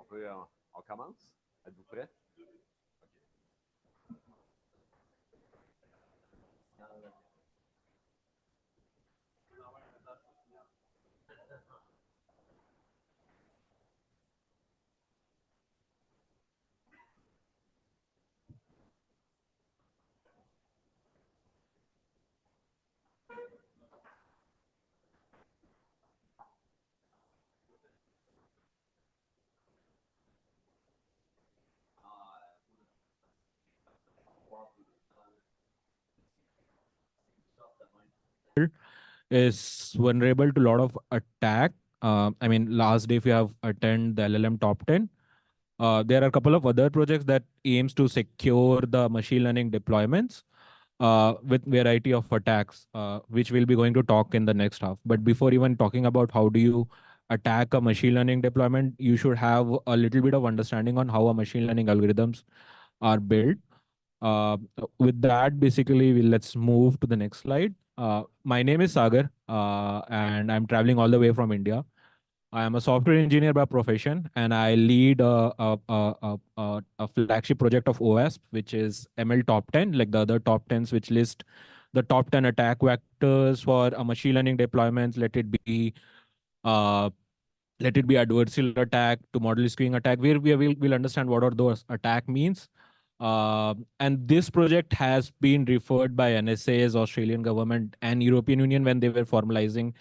On commence? Êtes-vous prêts? Is vulnerable to a lot of attack. I mean, last day if you have attend the LLM top 10, there are a couple of other projects that aims to secure the machine learning deployments with variety of attacks, which we'll be going to talk in the next half. But before even talking about how do you attack a machine learning deployment, you should have a little bit of understanding on how a machine learning algorithms are built. Uh, with that, basically, let's move to the next slide. My name is Sagar, and I'm traveling all the way from India. I am a software engineer by profession, and I lead a flagship project of OASP, which is ML Top 10, like the other top 10s, which list the top 10 attack vectors for a machine learning deployments. Uh, let it be adversarial attack to model skewing attack, where we'll understand what are those attack means. And this project has been referred by NSA's Australian government and European Union when they were formalizing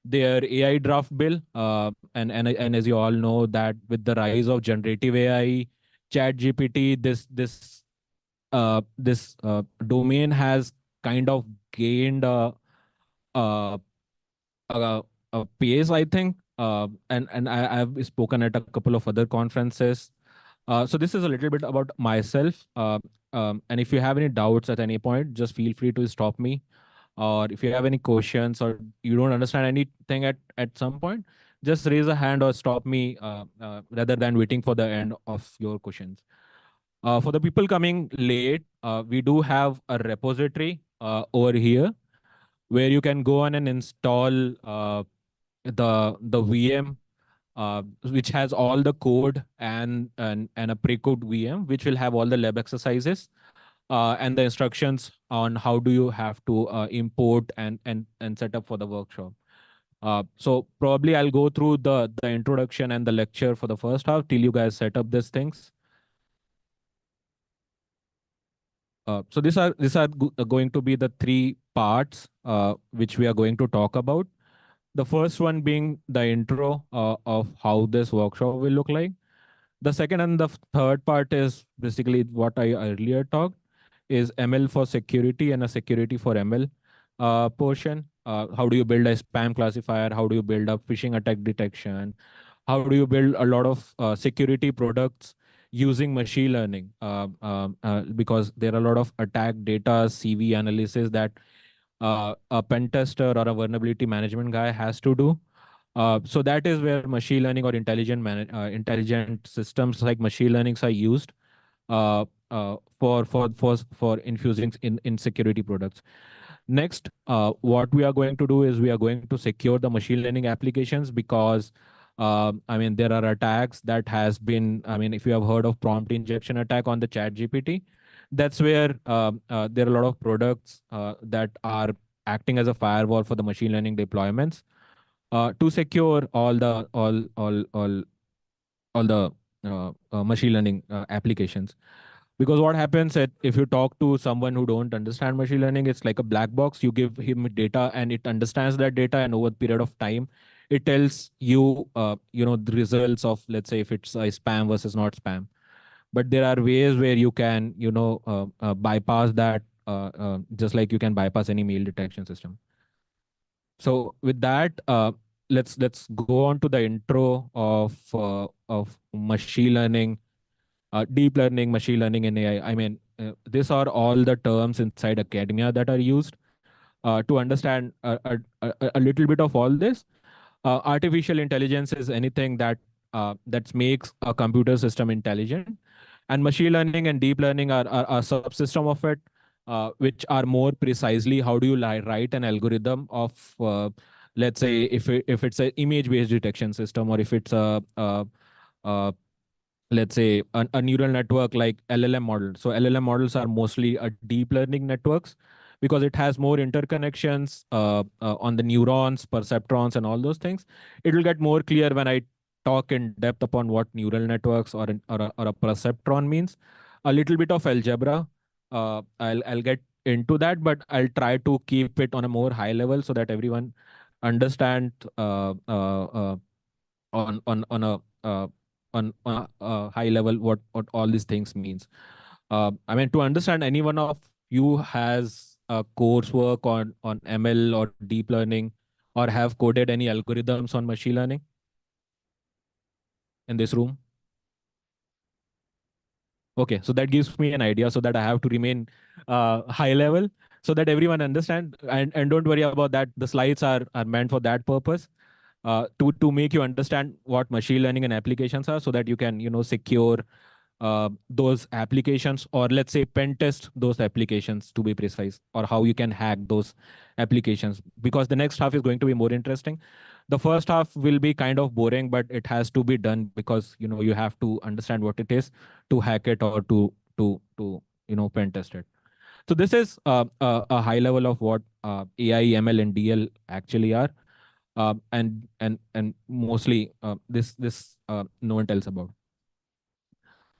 their AI draft bill. And as you all know, that with the rise of generative AI, Chat GPT, this domain has kind of gained uh, a pace, I think. I've spoken at a couple of other conferences. So this is a little bit about myself. And if you have any doubts at any point, just feel free to stop me. Or if you have any questions or you don't understand anything at some point, just raise a hand or stop me rather than waiting for the end of your questions. For the people coming late, we do have a repository over here where you can go on and install the VM, which has all the code and a pre-code VM, which will have all the lab exercises and the instructions on how do you have to import and set up for the workshop. So probably I'll go through the introduction and the lecture for the first half till you guys set up these things. So these are going to be the three parts which we are going to talk about. The first one being the intro of how this workshop will look like. The second and the third part is basically what I earlier talked is ML for security and a security for ML portion. How do you build a spam classifier? How do you build up phishing attack detection? How do you build a lot of security products using machine learning? Because there are a lot of attack data, CV analysis that a pen tester or a vulnerability management guy has to do. So that is where machine learning or intelligent systems like machine learnings are used for infusing in security products. Next, what we are going to do is we are going to secure the machine learning applications because I mean there are attacks that has been, I mean if you have heard of prompt injection attack on the Chat GPT, that's where there are a lot of products that are acting as a firewall for the machine learning deployments to secure all the machine learning applications. Because what happens if you talk to someone who don't understand machine learning, it's like a black box. You give him data and it understands that data, and over a period of time it tells you the results of, let's say, if it's a spam versus not spam. But there are ways where you can bypass that, just like you can bypass any mail detection system. So with that, let's go on to the intro of machine learning, deep learning, machine learning, and AI. I mean, these are all the terms inside academia that are used to understand a little bit of all this. Artificial intelligence is anything that makes a computer system intelligent, and machine learning and deep learning are a subsystem of it, which are more precisely how do you write an algorithm of, let's say, if it's an image based detection system, or if it's a let's say a neural network like LLM model. So LLM models are mostly a deep learning networks because it has more interconnections on the neurons, perceptrons, and all those things. It will get more clear when I talk in depth upon what neural networks or a perceptron means. A little bit of algebra. I'll get into that, but I'll try to keep it on a more high level so that everyone understand on a high level what all these things means. I mean, to understand, any one of you has a coursework on ML or deep learning, or have coded any algorithms on machine learning in this room? Okay, so that gives me an idea so that I have to remain high level so that everyone understand, and don't worry about that. The slides are meant for that purpose, to make you understand what machine learning and applications are, so that you can secure those applications, or let's say pen test those applications, to be precise, or how you can hack those applications, because the next half is going to be more interesting. The first half will be kind of boring, but it has to be done because you have to understand what it is to hack it, or to pen test it. So this is a high level of what AI, ML, and DL actually are, and mostly this no one tells about.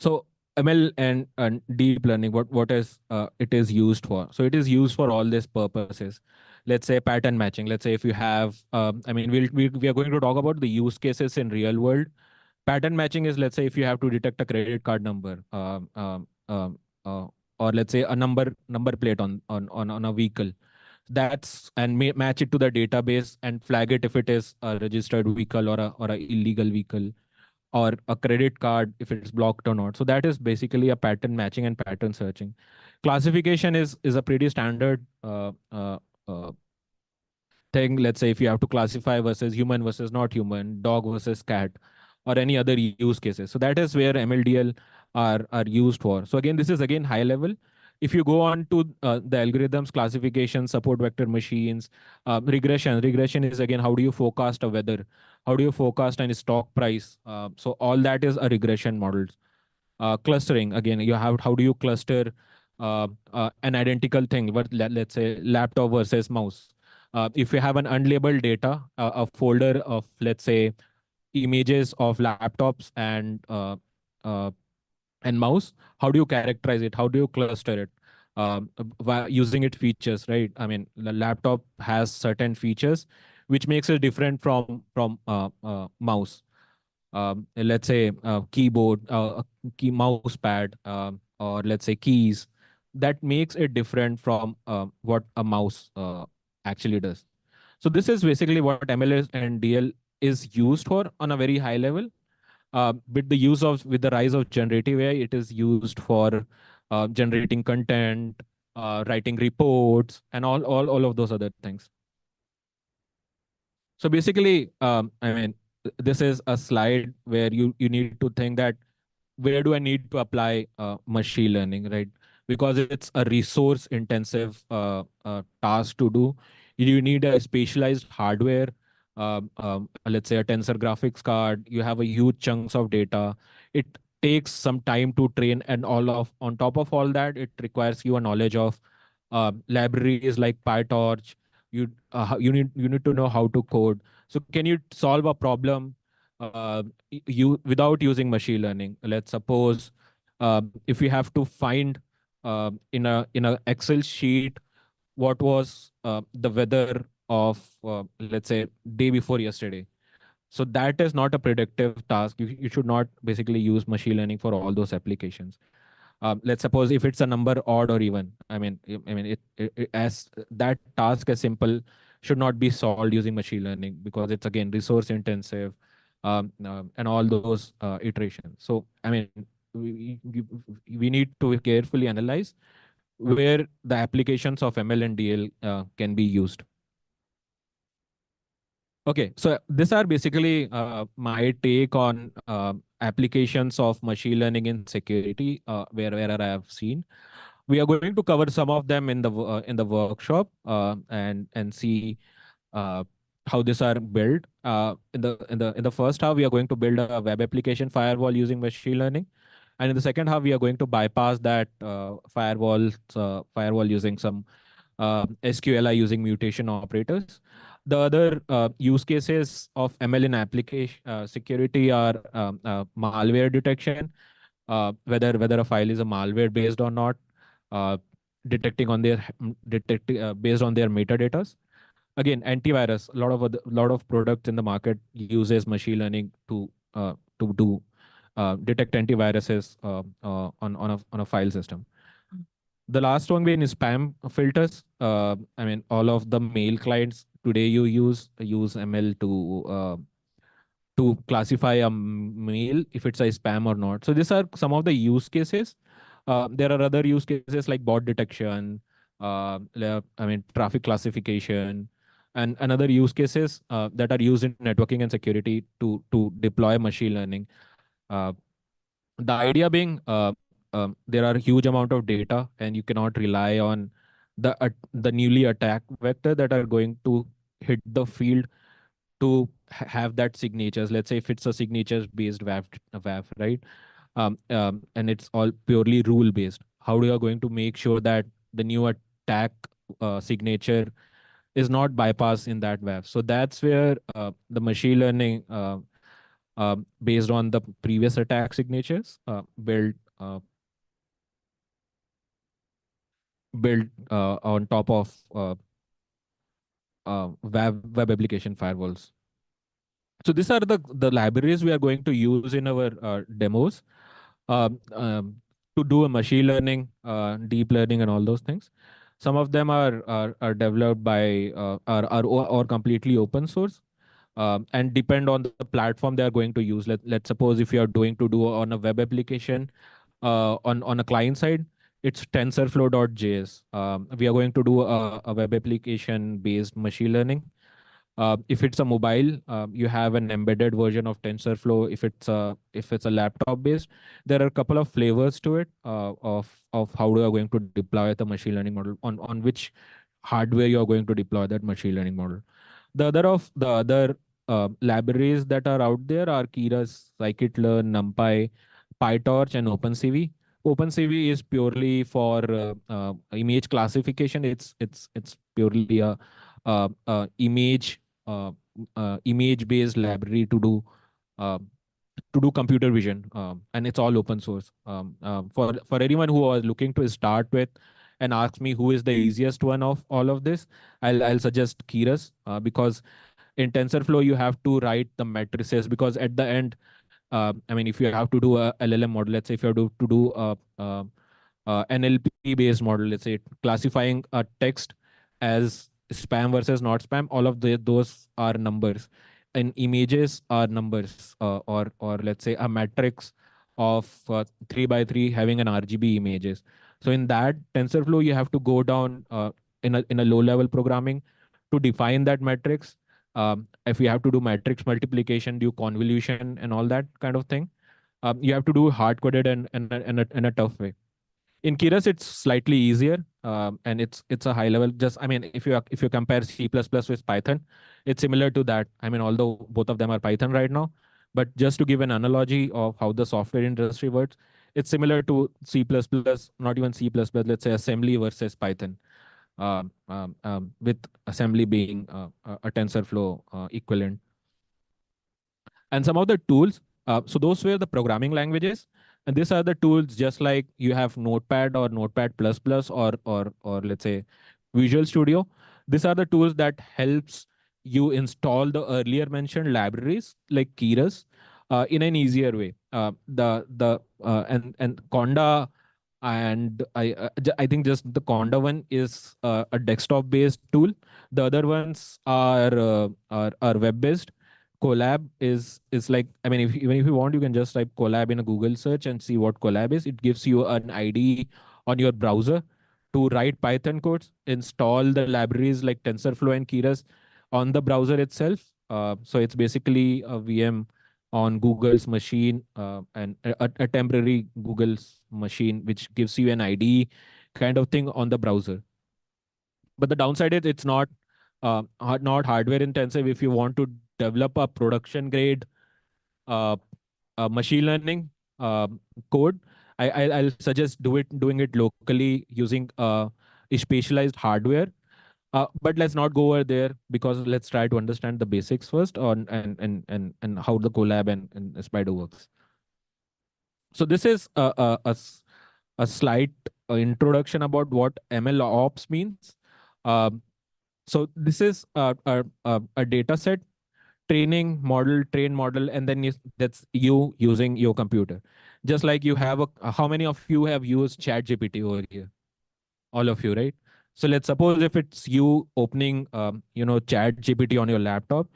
So ML and deep learning, what is it is used for? So it is used for all these purposes. Let's say pattern matching. Let's say if you have, I mean, we are going to talk about the use cases in real world. Pattern matching is, let's say, if you have to detect a credit card number, or let's say a number plate on a vehicle. That's and match it to the database and flag it if it is a registered vehicle or a illegal vehicle, or a credit card if it's blocked or not. So that is basically a pattern matching and pattern searching. Classification is a pretty standard uh, thing. Let's say if you have to classify versus human versus not human, dog versus cat, or any other use cases. So that is where MLDL are used for. So again, this is again high level. If you go on to the algorithms, classification, support vector machines, regression is again, how do you forecast a weather? How do you forecast any stock price? So all that is a regression models. Clustering, again, you have, how do you cluster an identical thing, but let's say laptop versus mouse. If you have an unlabeled data, a folder of, let's say, images of laptops uh, and mouse, how do you characterize it? How do you cluster it? Using its features, right? I mean, the laptop has certain features which makes it different from mouse. Let's say keyboard, key mouse pad, or let's say keys, that makes it different from what a mouse actually does. So this is basically what MLS and DL is used for on a very high level. With the rise of generative AI, it is used for generating content, writing reports, and all of those other things. So basically, I mean, this is a slide where you need to think that where do I need to apply machine learning, right? Because it's a resource intensive task to do. You need a specialized hardware, let's say a tensor graphics card. You have a huge chunks of data. It takes some time to train, and all of on top of all that, it requires you a knowledge of libraries like PyTorch. You need to know how to code. So can you solve a problem you without using machine learning? Let's suppose if you have to find in a Excel sheet what was the weather of, let's say, day before yesterday. So that is not a predictive task. You should not basically use machine learning for all those applications. Let's suppose if it's a number odd or even, I mean as that task as simple should not be solved using machine learning, because it's again resource intensive, and all those iterations. So I mean, we need to carefully analyze where the applications of ML and DL can be used. Okay, so these are basically my take on applications of machine learning in security, where I have seen. We are going to cover some of them in the workshop, and see uh, how these are built. In the first half, we are going to build a web application firewall using machine learning, and in the second half, we are going to bypass that firewall using some SQLi using mutation operators. The other use cases of ML in application security are malware detection, whether a file is a malware based or not, uh, detecting on their detecting based on their metadatas. Again, antivirus. Lot of products in the market uses machine learning to do detect antiviruses on a file system. The last one being is spam filters. I mean, all of the mail clients today you use ML to classify a mail if it's a spam or not. So these are some of the use cases. There are other use cases like bot detection, I mean traffic classification, and another use cases that are used in networking and security to deploy machine learning. Uh, the idea being there are huge amount of data and you cannot rely on the newly attack vector that are going to hit the field to have that signatures. Let's say if it's a signatures based WAF, right? And it's all purely rule based. How do you are going to make sure that the new attack signature is not bypassed in that WAF? So that's where the machine learning based on the previous attack signatures built on top of web application firewalls. So these are the libraries we are going to use in our demos um, um, to do a machine learning, deep learning, and all those things. Some of them are developed by or completely open source, and depend on the platform they are going to use. Let's suppose if you are doing to do on a web application on a client side, it's TensorFlow.js. We are going to do a web application based machine learning. If it's a mobile, you have an embedded version of TensorFlow. If it's a laptop based, there are a couple of flavors to it of how you are going to deploy the machine learning model on which hardware you are going to deploy that machine learning model. The other libraries that are out there are Keras, Scikit-learn, NumPy, PyTorch, and OpenCV. OpenCV is purely for image classification. It's purely a image based library uh, to do computer vision, and it's all open source. For anyone who are looking to start with and ask me who is the easiest one of all of this, I'll suggest Keras, because in TensorFlow you have to write the matrices, because at the end, I mean, if you have to do a LLM model, let's say if you have to do a NLP based model, let's say classifying a text as spam versus not spam, all of those are numbers, and images are numbers, or let's say a matrix of 3 by 3 having an RGB images. So in that TensorFlow, you have to go down in a low level programming to define that matrix. If you have to do matrix multiplication, do convolution and all that kind of thing, you have to do hard coded and a tough way. In Keras, it's slightly easier, and it's a high level. Just I mean, if you compare C++ with Python, it's similar to that. I mean, although both of them are Python right now, but just to give an analogy of how the software industry works, it's similar to C++, not even C++. Let's say assembly versus Python, with assembly being a TensorFlow equivalent. And some of the tools, so those were the programming languages, and these are the tools, just like you have Notepad or Notepad plus plus, or let's say Visual Studio. These are the tools that helps you install the earlier mentioned libraries like Keras in an easier way. The and Conda, and I think just the Conda one is a desktop based tool. The other ones are web based. Collab is like, I mean, even if you want, you can just type Collab in a Google search and see what Collab is. It gives you an ID on your browser to write Python codes, install the libraries like TensorFlow and Keras on the browser itself. So it's basically a VM on Google's machine, and a temporary Google's machine, which gives you an ID kind of thing on the browser. But the downside is it's not not hardware intensive. If you want to develop a production grade uh, machine learning code, I'll suggest doing it locally using specialized hardware. But let's not go over there, because let's try to understand the basics first on and how the collab and Spider works. So this is a slight introduction about what ML ops means. Um, so this is a data set, training model, train model, and then that's you using your computer. Just like you have how many of you have used Chat GPT over here? All of you, right? So let's suppose if it's you opening, Chat GPT on your laptop,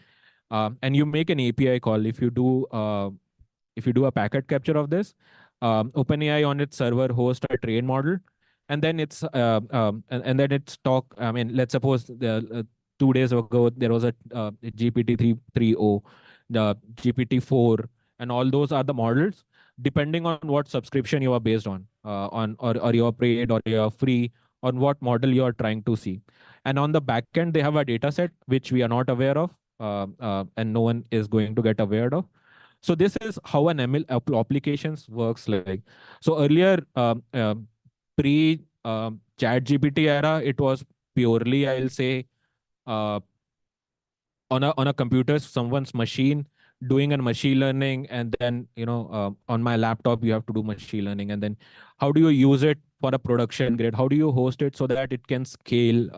and you make an API call. If you do a packet capture of this, OpenAI on its server host a train model, and then and then it's talk. I mean, let's suppose 2 days ago there was a GPT 3.3.0, the GPT 4, and all those are the models. Depending on what subscription you are based on or you're paid or you're free, on what model you are trying to see, and on the back end they have a data set which we are not aware of, and no one is going to get aware of. So this is how an ML applications works like. So earlier, pre Chat GPT era, it was purely, I'll say, uh, on a computer, someone's machine, doing a machine learning, and then on my laptop you have to do machine learning, and then how do you use it for a production grade? How do you host it so that it can scale,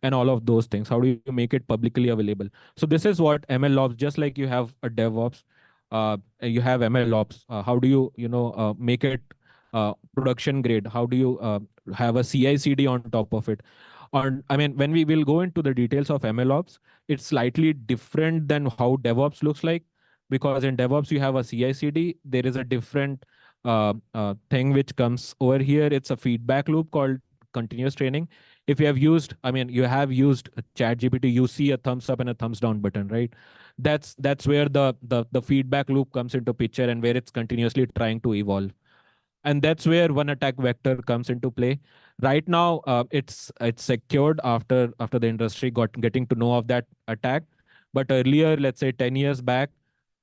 and all of those things? How do you make it publicly available? So this is what ML ops. Just like you have a DevOps, you have ML ops. How do you make it production grade? How do you have a CI/CD on top of it? On I mean, when we will go into the details of ML ops, it's slightly different than how DevOps looks like, because in DevOps you have a CI/CD. There is a different thing which comes over here. It's a feedback loop called continuous training. If you have used, I mean, you have used ChatGPT, you see a thumbs up and a thumbs down button, right? That's where the feedback loop comes into picture, and where it's continuously trying to evolve, and that's where one attack vector comes into play. Right now, it's secured after the industry got getting to know of that attack. But earlier, let's say 10 years back,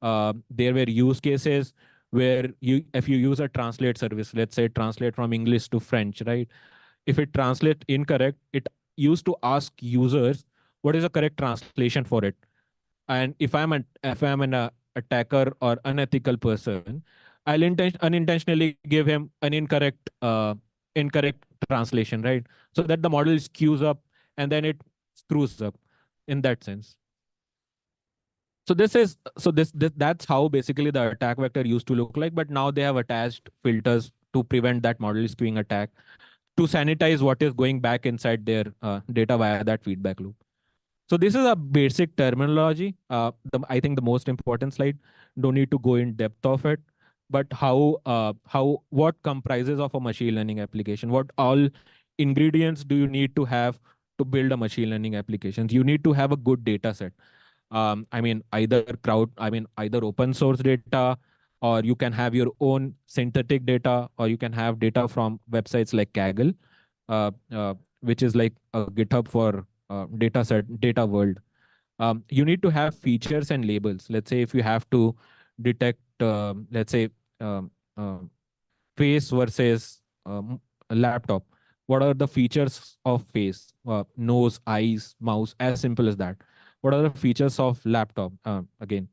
there were use cases where if you use a translate service, let's say translate from English to French, right? If it translates incorrect, it used to ask users what is the correct translation for it. And if I'm an attacker or unethical person, I'll unintentionally give him an incorrect translation, right? So that the model skews up, and then it screws up in that sense. So that's how basically the attack vector used to look like. But now they have attached filters to prevent that model skewing attack, to sanitize what is going back inside their data via that feedback loop. So this is a basic terminology. I think the most important slide. Don't need to go in depth of it, but how what comprises of a machine learning application? What all ingredients do you need to have to build a machine learning application? You need to have a good data set. Either open source data, or you can have your own synthetic data, or you can have data from websites like Kaggle, which is like a GitHub for data set, data world. You need to have features and labels. Let's say if you have to detect, let's say, um, uh, face versus a laptop. What are the features of face? Nose, eyes, mouse, as simple as that. What are the features of laptop? Again,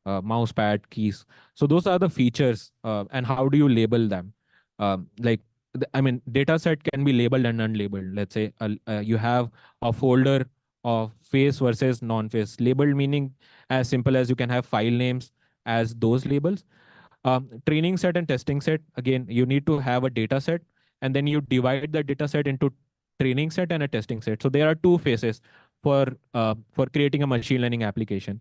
mouse pad, keys. So those are the features, and how do you label them? Like, I mean, data set can be labeled and unlabeled. Let's say you have a folder of face versus non-face. Labeled meaning as simple as you can have file names as those labels. Training set and testing set, again, you need to have a data set, and then you divide the data set into training set and a testing set. So there are two phases for creating a machine learning application.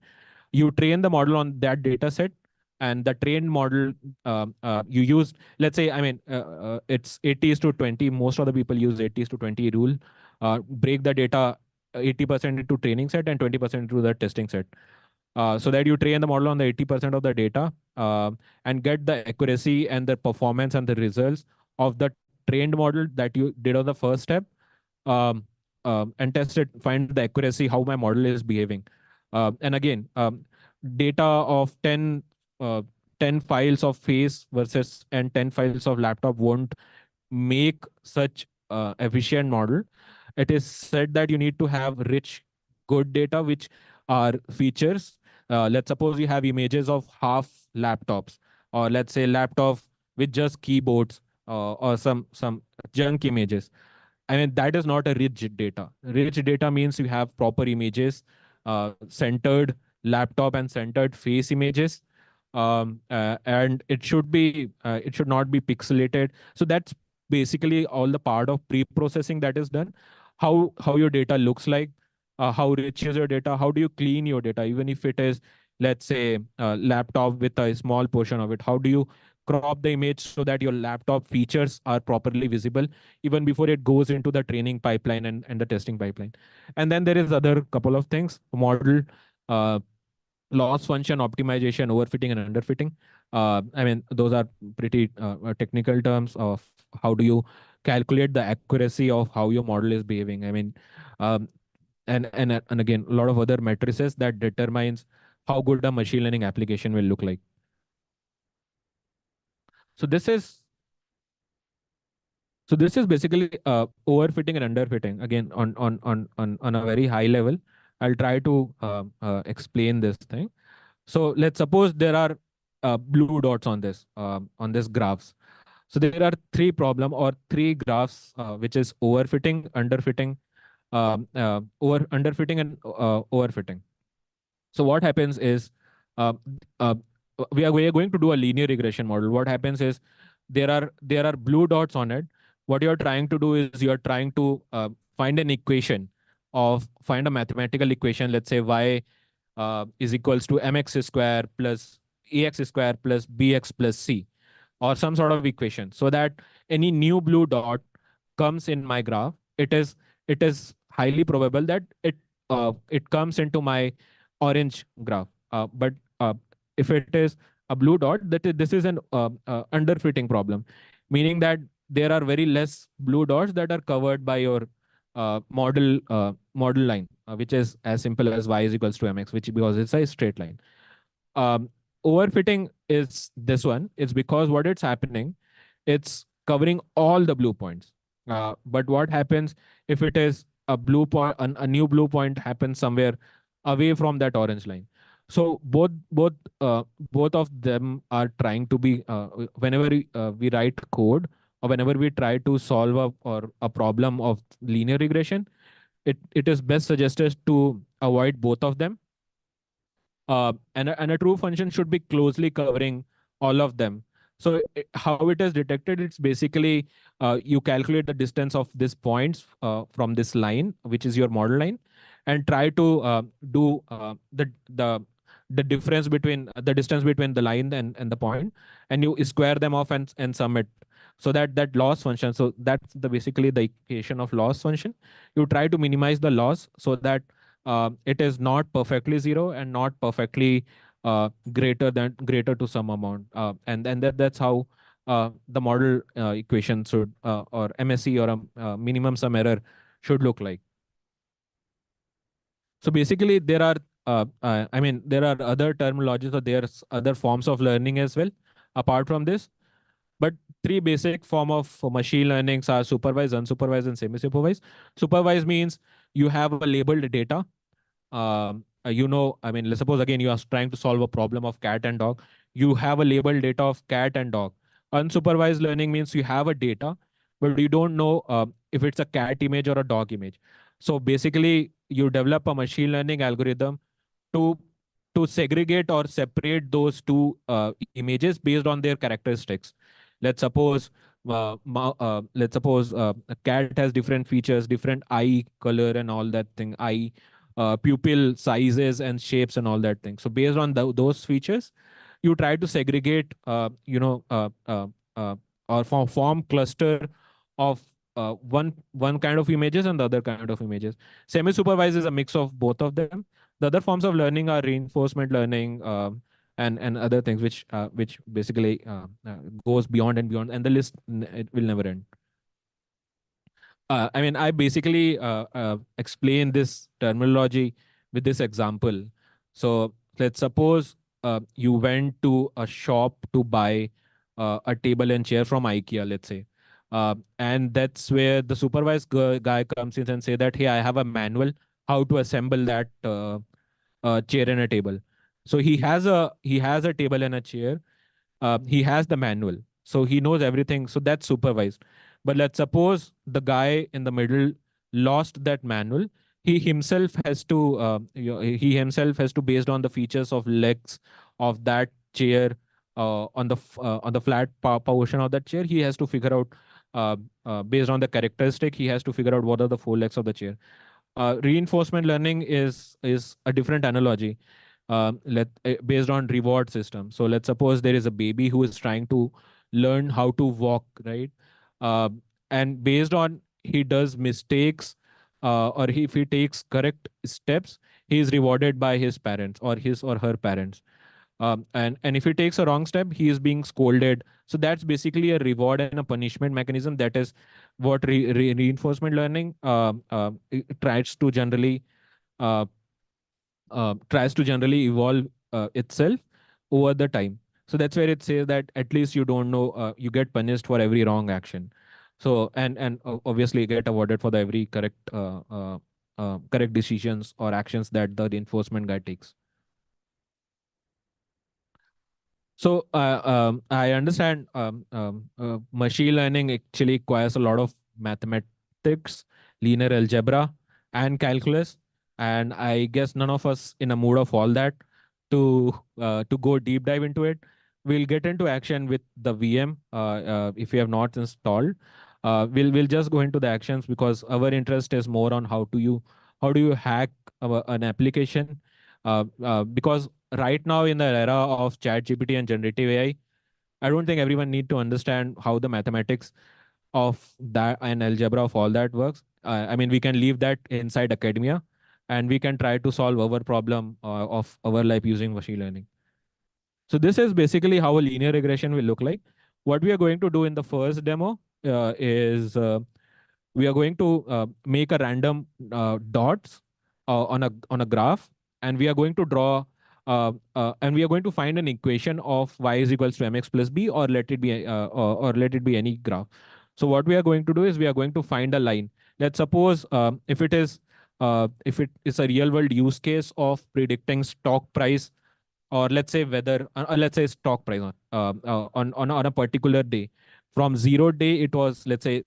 You train the model on that data set, and the trained model, you use, let's say, it's 80 to 20. Most of the people use 80 to 20 rule. Break the data 80% into training set and 20% into the testing set, so that you train the model on the 80% of the data, and get the accuracy and the performance and the results of the trained model that you did on the first step. Um, and test it, find the accuracy, how my model is behaving. And again, data of uh, 10 files of face versus and 10 files of laptop won't make such efficient model. It is said that you need to have rich, good data, which are features. Let's suppose you have images of half laptops, or let's say laptop with just keyboards, or some junk images. I mean, that is not a rich data. Rich data means you have proper images, centered laptop and centered face images, and it should not be pixelated. So that's basically all the part of pre-processing that is done. How your data looks like, how rich is your data, how do you clean your data, even if it is, let's say, a laptop with a small portion of it. How do you crop the image so that your laptop features are properly visible even before it goes into the training pipeline and the testing pipeline. And then there is other couple of things: model, uh, loss function optimization, overfitting and underfitting. I mean, those are pretty technical terms of how do you calculate the accuracy of how your model is behaving. I mean, um, and again, a lot of other matrices that determines how good a machine learning application will look like. So this is So this is basically overfitting and underfitting. Again, on a very high level, I'll try to explain this thing. So let's suppose there are blue dots on this graphs. So there are three problem or three graphs, which is overfitting, underfitting, over underfitting and overfitting. So what happens is, uh, uh, we are going to do a linear regression model. What happens is, there are blue dots on it. What you're trying to do is you're trying to find an equation, of find a mathematical equation. Let's say y is equals to mx square plus ax square plus bx plus c, or some sort of equation, so that any new blue dot comes in my graph. It is highly probable that it comes into my orange graph. But if it is a blue dot, this is an underfitting problem, meaning that there are very less blue dots that are covered by your model line, which is as simple as y is equals to mx, which because it's a straight line. um, Overfitting is this one. It's because what it's happening, it's covering all the blue points. But what happens if it is a blue point, a new blue point happens somewhere away from that orange line? So both of them are trying to be, whenever we write code, or whenever we try to solve a problem of linear regression, it is best suggested to avoid both of them. And a true function should be closely covering all of them. So how it is detected, it's basically, you calculate the distance of these points from this line, which is your model line, and try to do the difference between the distance between the line and the point, and you square them off and sum it. So that loss function, so that's the basically the equation of loss function. You try to minimize the loss so that it is not perfectly zero and not perfectly greater to some amount, and that's how the model equation should, or MSE, or a minimum sum error, should look like. So basically, I mean, there are other terminologies, or there's other forms of learning as well apart from this. But three basic form of machine learnings are supervised, unsupervised, and semi-supervised. Supervised means you have a labeled data. I mean, let's suppose again you are trying to solve a problem of cat and dog. You have a labeled data of cat and dog. Unsupervised learning means you have a data, but you don't know if it's a cat image or a dog image. So basically, you develop a machine learning algorithm to segregate or separate those two images based on their characteristics. Let's suppose a cat has different features, different eye color and all that thing, eye pupil sizes and shapes and all that thing. So based on those features, you try to segregate, or form cluster of one kind of images and the other kind of images. Semi-supervised is a mix of both of them. The other forms of learning are reinforcement learning, and other things, which basically goes beyond and beyond, and the list, it will never end. I mean, I basically explain this terminology with this example. So let's suppose you went to a shop to buy a table and chair from IKEA, let's say. And that's where the supervised guy comes in and say that, hey, I have a manual how to assemble that chair and a table. So he has a table and a chair. He has the manual, so he knows everything, so that's supervised. But let's suppose the guy in the middle lost that manual. He himself has to, based on the features of legs of that chair, on the flat portion of that chair, he has to figure out, uh, based on the characteristic, he has to figure out what are the four legs of the chair. Reinforcement learning is a different analogy, based on reward system. So let's suppose there is a baby who is trying to learn how to walk, right? uh, and based on he does mistakes, if he takes correct steps, he is rewarded by his parents or his or her parents. And if he takes a wrong step, he is being scolded. So that's basically a reward and a punishment mechanism. That is what reinforcement learning it uh, tries to generally evolve itself over the time. So that's where it says that at least you don't know, you get punished for every wrong action. So and obviously get awarded for the every correct decisions or actions that the enforcement guy takes. So I understand machine learning actually requires a lot of mathematics, linear algebra, and calculus. And I guess none of us in a mood of all that to go deep dive into it. We'll get into action with the VM. If you have not installed, we'll just go into the actions because our interest is more on how do you hack an application, because right now in the era of chat gpt and generative I don't think everyone need to understand how the mathematics of that and algebra of all that works. I mean, we can leave that inside academia, and we can try to solve our problem of our life using machine learning. So this is basically how a linear regression will look like. What we are going to do in the first demo is we are going to make a random dots on a graph, and we are going to draw and we are going to find an equation of y is equals to mx plus b, or let it be any graph. So what we are going to do is we are going to find a line. Let's suppose if it is a real world use case of predicting stock price, or let's say stock price on a particular day. From 0 day it was, let's say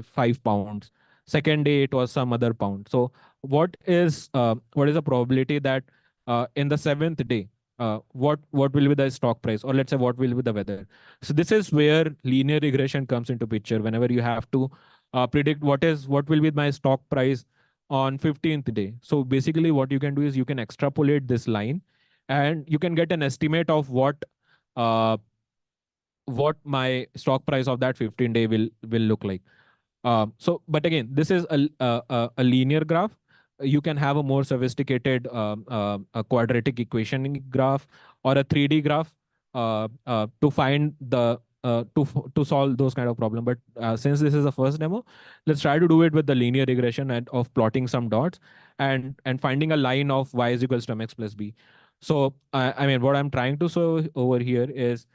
5 pounds. Second day it was some other pound. So what is the probability that in the seventh day, what will be the stock price, or let's say what will be the weather. So this is where linear regression comes into picture. Whenever you have to predict what will be my stock price on 15th day. So basically what you can do is you can extrapolate this line, and you can get an estimate of uh, what my stock price of that 15 day will look like. But again, this is a linear graph. You can have a more sophisticated a quadratic equation graph or a 3D graph to find to solve those kind of problem. But since this is the first demo, let's try to do it with the linear regression and of plotting some dots and finding a line of y is equals to mx plus b. So I mean, what I'm trying to show over here is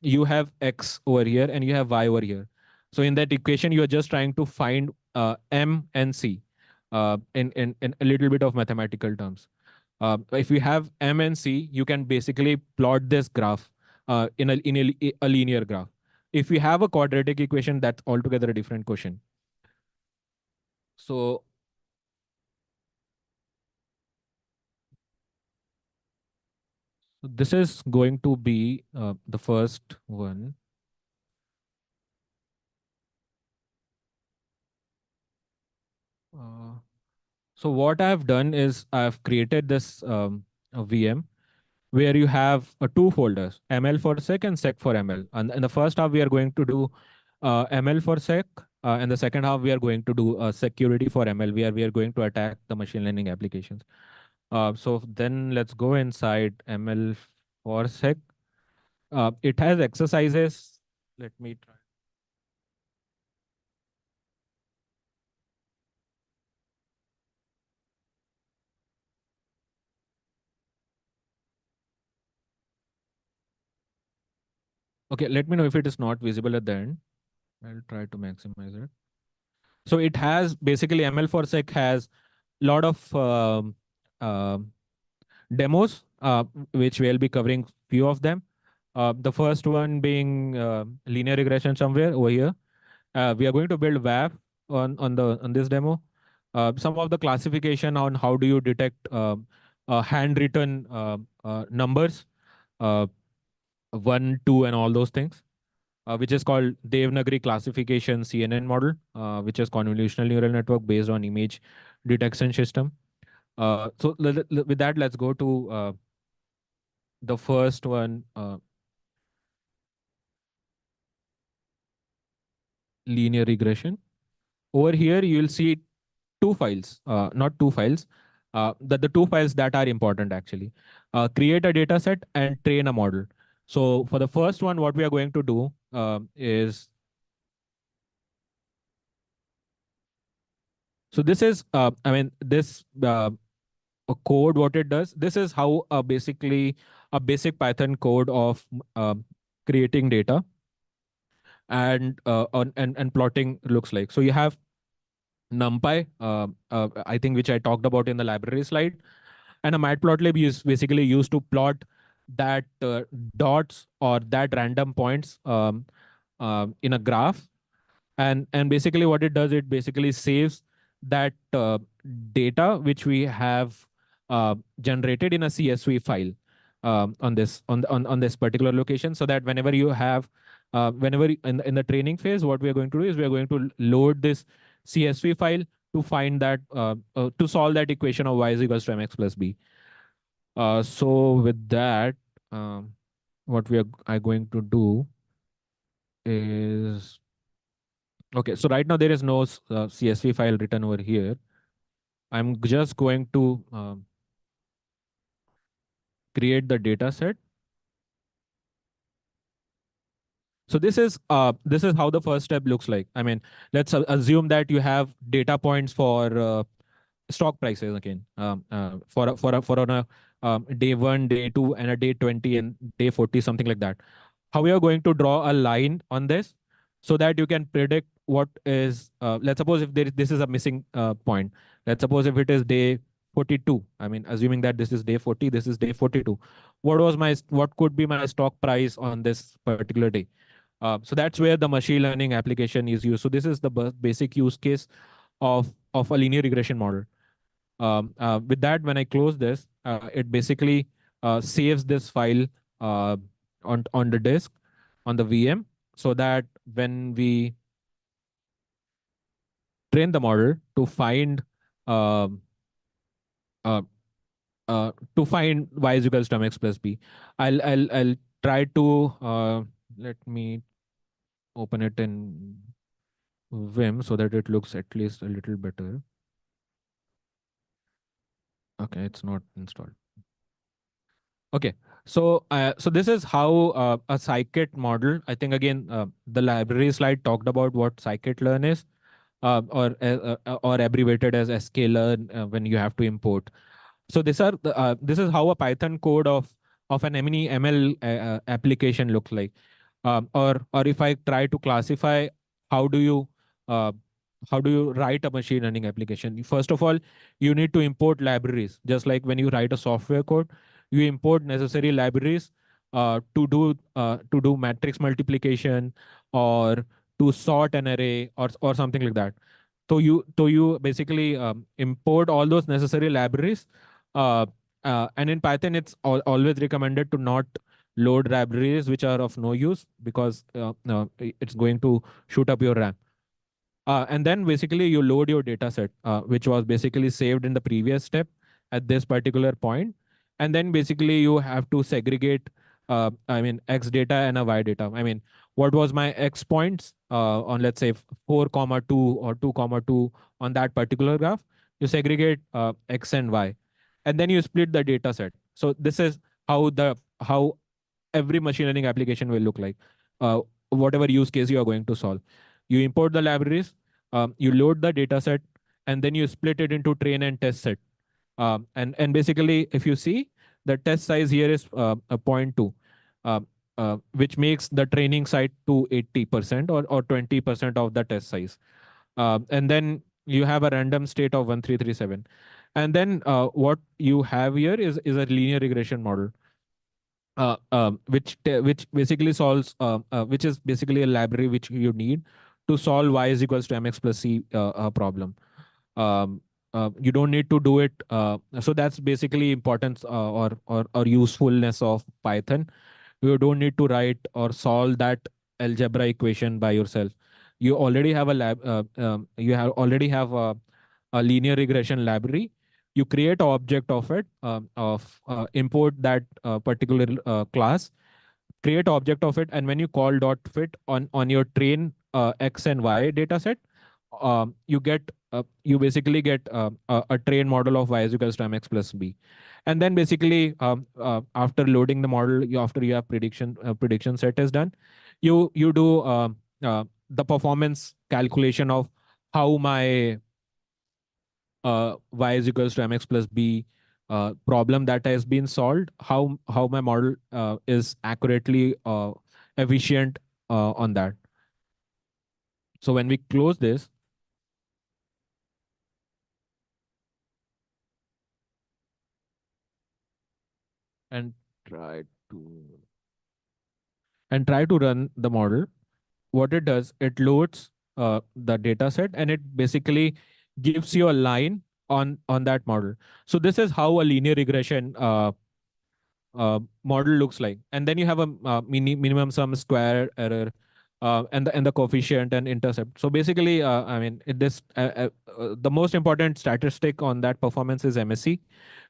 you have x over here and you have y over here. So in that equation, you are just trying to find m and c in a little bit of mathematical terms. If you have m and c, you can basically plot this graph in a linear graph. If you have a quadratic equation, that's altogether a different question. So this is going to be the first one. Uh, so what I've done is I've created this a VM where you have two folders, ML for sec and sec for ML. And in the first half, we are going to do ML for sec. And the second half, we are going to do security for ML, where we are going to attack the machine learning applications. So then let's go inside ML for sec. It has exercises. Let me try. Okay, let me know if it is not visible at the end. I'll try to maximize it. So it has basically ML for sec has a lot of um demos, which we'll be covering few of them. The first one being linear regression somewhere over here. We are going to build WAF on this demo. Some of the classification on how do you detect handwritten numbers, uh, one, two, and all those things, which is called Devanagari classification CNN model, which is convolutional neural network based on image detection system. With that, let's go to the first one, linear regression. Over here, you will see two files, not two files, the two files that are important actually. Create a data set and train a model. So for the first one, what we are going to do is, so this is, this code, what it does, this is how basically a basic Python code of creating data and plotting looks like. So you have NumPy, I think, which I talked about in the library slide. And a matplotlib is basically used to plot that dots or that random points in a graph. And basically what it does, it basically saves that data which we have generated in a CSV file on this particular location, so that whenever you have whenever in the training phase, what we are going to do is we are going to load this CSV file to find that to solve that equation of y is equals to mx plus b. So with that, um, what we are going to do is, okay, so right now there is no CSV file written over here. I'm just going to create the data set. So this is how the first step looks like. I mean, let's assume that you have data points for stock prices again, for on a day one, day two, and a day 20 and day 40, something like that. How we are going to draw a line on this so that you can predict what is, let's suppose if this is a missing point. Let's suppose if it is day 42. I mean, assuming that this is day 40, this is day 42. What could be my stock price on this particular day? So that's where the machine learning application is used. So this is the basic use case of a linear regression model. With that, when I close this, it basically saves this file uh, on the disk on the VM, so that when we train the model um, uh, to find y is equals to mx plus b, I'll try to let me open it in Vim so that it looks at least a little better. Okay, it's not installed. Okay, so this is how a scikit model. I think again the library slide talked about what scikit-learn is, or abbreviated as sklearn when you have to import. So this is how a Python code of an ML application looks like. Or if I try to classify, how do you uh, how do you write a machine learning application? First of all, you need to import libraries. Just like when you write a software code, you import necessary libraries to do matrix multiplication, or to sort an array, or something like that. So you basically import all those necessary libraries. Uh, and in Python, it's always recommended to not load libraries which are of no use, because it's going to shoot up your RAM. And then basically you load your data set, which was basically saved in the previous step at this particular point. And then basically you have to segregate, X data and a Y data. I mean, what was my X points on, let's say, 4 comma 2 or 2 comma 2 on that particular graph. You segregate X and Y, and then you split the data set. So this is how every machine learning application will look like, whatever use case you are going to solve. You import the libraries, you load the data set, and then you split it into train and test set. And basically, if you see, the test size here is a 0.2. which makes the training site to 80% or 20% of the test size. And then you have a random state of 1337. And then what you have here is a linear regression model, which basically solves, which is basically a library which you need to solve y is equals to mx plus c problem. um, you don't need to do it. So that's basically importance, or usefulness of Python. You don't need to write or solve that algebra equation by yourself. You already have a you have already have a linear regression library. You create an object of it, of import that particular class, create object of it, and when you call dot fit on your train x and y data set, you get you basically get a train model of y is equals to mx plus b. And then basically, after loading the model, after you have prediction set is done, you do the performance calculation of how my y is equals to mx plus b problem that has been solved, how my model is accurately efficient on that. So when we close this and try to try to run the model, what it does, it loads the data set, and it basically gives you a line on that model. So this is how a linear regression model looks like. And then you have a minimum sum, square error, and the coefficient and intercept. So basically, I mean, the most important statistic on that performance is MSE,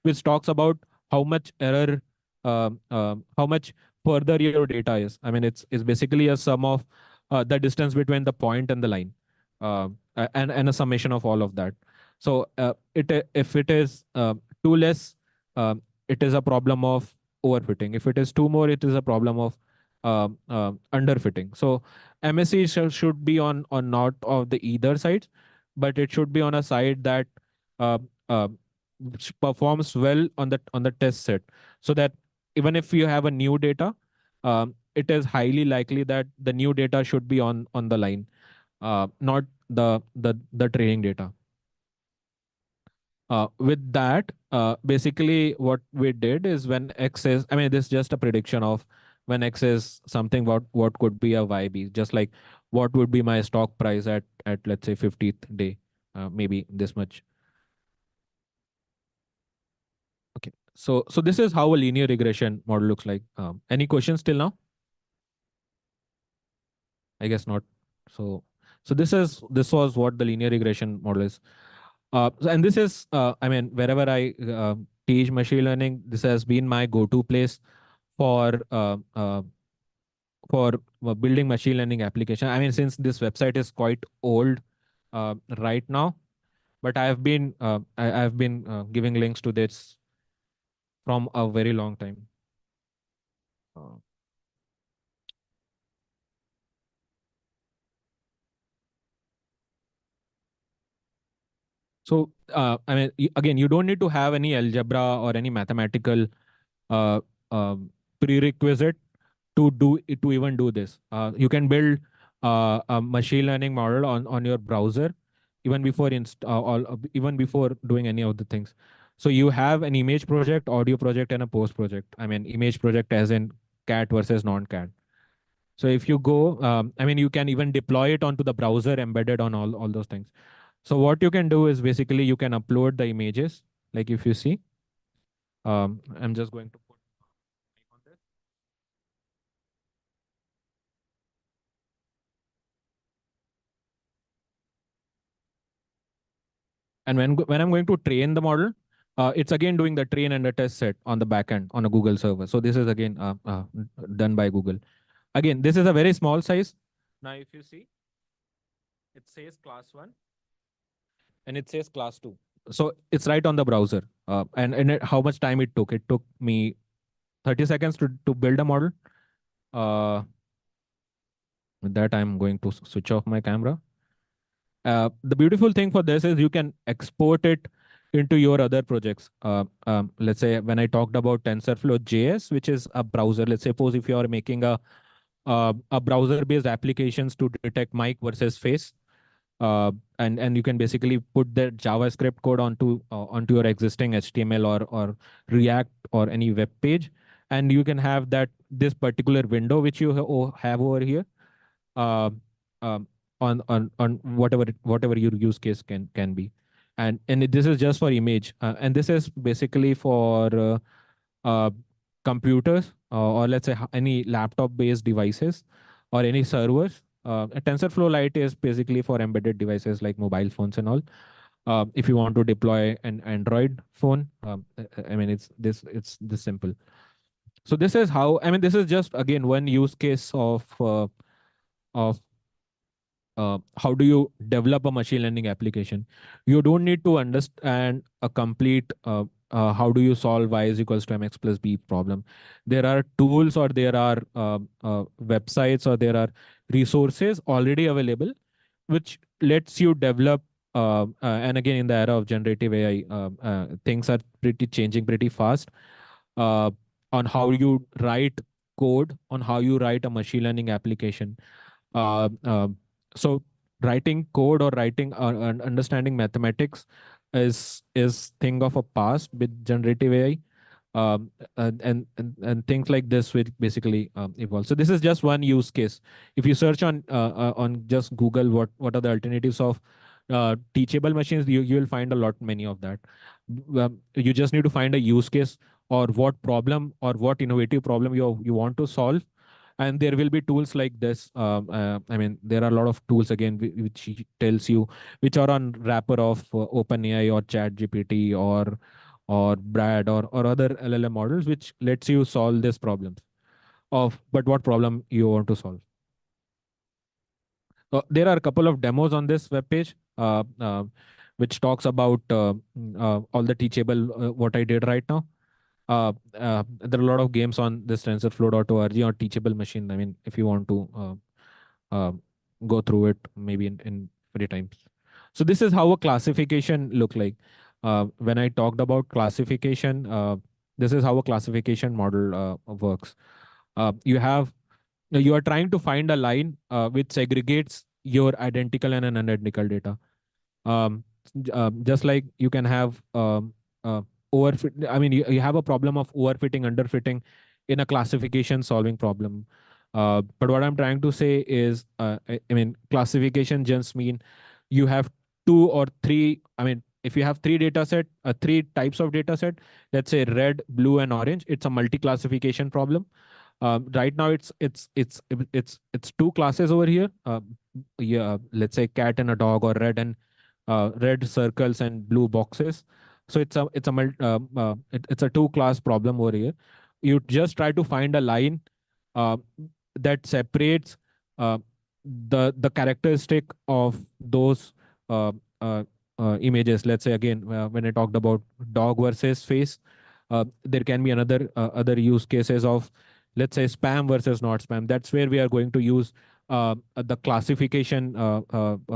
which talks about how much error, how much further your data is. I mean, it's basically a sum of the distance between the point and the line, and a summation of all of that. So if it is too less, it is a problem of overfitting. If it is two more, it is a problem of underfitting. So MSE should be on not of the either sides, but it should be on a side that uh, uh, which performs well on the test set, so that even if you have a new data, it is highly likely that the new data should be on the line, not the training data. With that, basically what we did is, when x is, I mean, this is just a prediction of when x is something, what could be a yb, just like what would be my stock price at let's say 50th day, maybe this much. Okay, so this is how a linear regression model looks like. Any questions till now? I guess not. So this was what the linear regression model is. And this is, I mean, wherever I teach machine learning, this has been my go-to place for building machine learning application. I mean, since this website is quite old right now, but I've been giving links to this from a very long time. Uh, so I mean, again, you don't need to have any algebra or any mathematical uh, um prerequisite to even do this. You can build a machine learning model on your browser even before even before doing any of the things. So you have an image project, audio project, and a post project. I mean, image project as in cat versus non-cat. So if you go, I mean, you can even deploy it onto the browser embedded on all those things. So what you can do is basically you can upload the images. Like if you see, I'm just going to put mic on this. And when I'm going to train the model, it's again doing the train and the test set on the backend on a Google server. So this is again done by Google. Again, this is a very small size. Now, if you see, it says class one and it says class two. So it's right on the browser. How much time it took? It took me 30 seconds to build a model. Uh, with that, I'm going to switch off my camera. The beautiful thing for this is you can export it into your other projects. Let's say when I talked about TensorFlow JS, which is a browser. Let's suppose if you are making a browser-based applications to detect mic versus face, and you can basically put that JavaScript code onto your existing HTML or React or any web page, and you can have that this particular window which you have over here, uh, um, on whatever your use case can be, and this is just for image, and this is basically for uh, computers, or let's say any laptop based devices or any servers. A TensorFlow Lite is basically for embedded devices like mobile phones and all. If you want to deploy an Android phone, I mean it's this simple. So this is how, I mean, this is just again one use case of how do you develop a machine learning application. You don't need to understand a complete how do you solve y is equals to mx plus b problem. There are tools, or there are websites, or there are resources already available which lets you develop, and again in the era of generative AI, things are pretty changing pretty fast, uh, on how you write code, on how you write a machine learning application. uh, uh, so writing code or writing and understanding mathematics is thing of a past with generative AI, and things like this will basically evolve. So this is just one use case. If you search on just Google what are the alternatives of teachable machines, you will find a lot many of that. You just need to find a use case, or what problem or what innovative problem you want to solve, and there will be tools like this. I mean, there are a lot of tools again which tells you, which are on wrapper of OpenAI or Chat GPT or Brad or other LLM models, which lets you solve this problems of but what problem you want to solve. There are a couple of demos on this webpage, which talks about all the teachable what I did right now. There are a lot of games on this TensorFlow.org or teachable machine. I mean, if you want to uh, go through it maybe in free times. So this is how a classification look like. When I talked about classification, this is how a classification model works. You are trying to find a line which segregates your identical and unidentical data. Just like you can have overfit. I mean, you have a problem of overfitting, underfitting in a classification solving problem. But what I'm trying to say is, I mean, classification just mean you have two or three. I mean, if you have three data set, three types of data set, let's say red, blue, and orange, it's a multi-classification problem. Right now, it's two classes over here. Yeah, let's say cat and a dog, or red circles and blue boxes. So it's a two class problem over here. You just try to find a line uh, that separates uh, the characteristic of those uh, uh, images. Let's say again, when I talked about dog versus face, there can be another other use cases of, let's say, spam versus not spam. That's where we are going to use the classification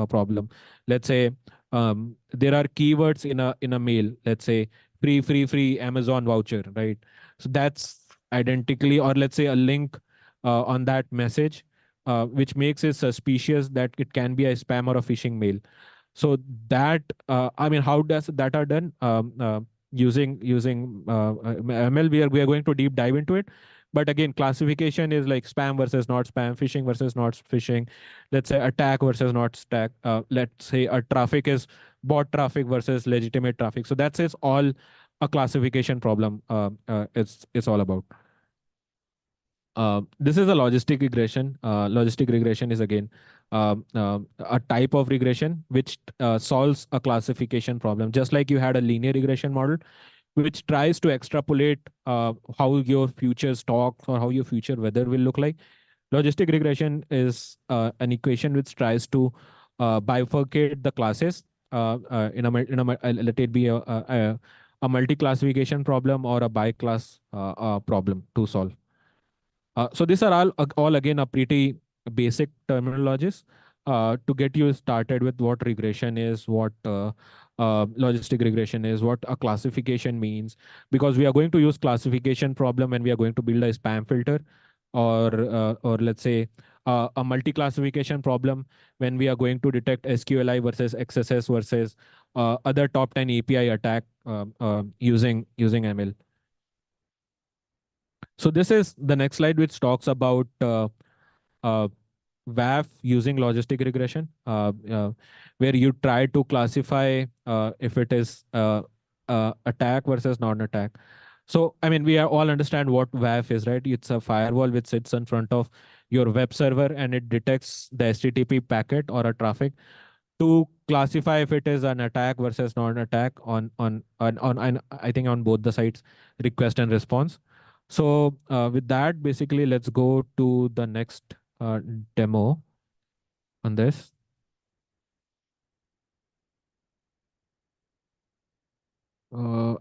problem. Let's say there are keywords in a mail. Let's say free Amazon voucher, right? So that's identically, or let's say a link on that message, which makes it suspicious that it can be a spam or a phishing mail. So that, I mean, how does that are done? Using ML, we are going to deep dive into it. But again, classification is like spam versus not spam, phishing versus not phishing. Let's say attack versus not stack. Let's say a traffic is bot traffic versus legitimate traffic. So that's is all a classification problem. It's all about. This is a logistic regression. Logistic regression is again a type of regression which solves a classification problem. Just like you had a linear regression model, which tries to extrapolate how your future stocks or how your future weather will look like. Logistic regression is an equation which tries to bifurcate the classes let it be a multi-classification problem or a bi-class problem to solve. So these are all again a pretty basic terminologies to get you started with what regression is, logistic regression is, what a classification means, because we are going to use classification problem when we are going to build a spam filter, or let's say a multi-classification problem when we are going to detect SQLI versus XSS versus other top 10 API attack using ML. So this is the next slide, which talks about uh, WAF using logistic regression, where you try to classify if it is attack versus non-attack. So, I mean, we are all understand what WAF is, right? It's a firewall which sits in front of your web server and it detects the HTTP packet or a traffic to classify if it is an attack versus non-attack on I think on both the sides, request and response. So with that, basically, let's go to the next demo on this.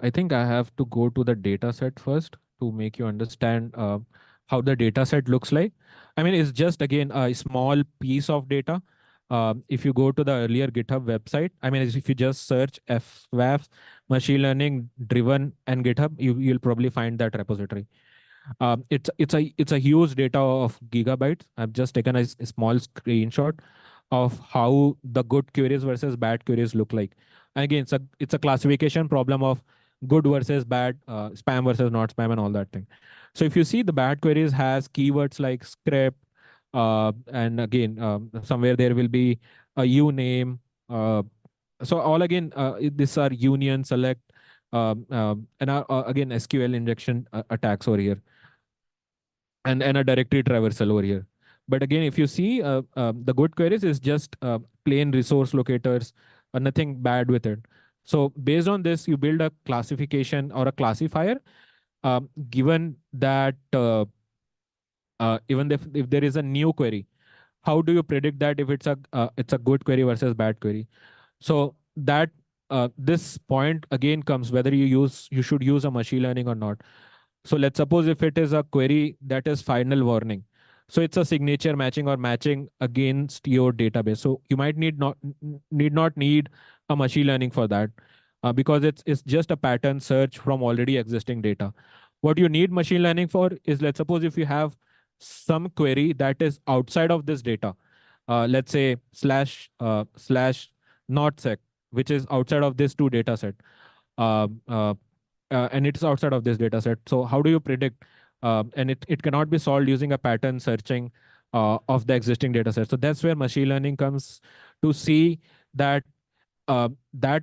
I think I have to go to the data set first to make you understand how the data set looks like. I mean, it's just again a small piece of data. If you go to the earlier GitHub website, I mean, if you just search FWAF machine learning driven and GitHub, you'll probably find that repository. It's a huge data of gigabytes. I've just taken a small screenshot of how the good queries versus bad queries look like. And again, it's a classification problem of good versus bad, spam versus not spam, and all that thing. So if you see, the bad queries has keywords like script, and again, somewhere there will be a U name. So all again, these are union select, and again SQL injection attacks over here, and a directory traversal over here. But again, if you see, the good queries is just plain resource locators, nothing bad with it. So based on this, you build a classification or a classifier, given that even if there is a new query, how do you predict that if it's a good query versus bad query? So that this point again comes whether you should use a machine learning or not. So let's suppose if it is a query that is final warning. So it's a signature matching or matching against your database. So you might need a machine learning for that, because it's just a pattern search from already existing data. What you need machine learning for is, let's suppose if you have some query that is outside of this data, let's say slash NorthSec, which is outside of this two data set. Um, uh, and it's outside of this data set. So how do you predict? And it cannot be solved using a pattern searching of the existing data set. So that's where machine learning comes to see that that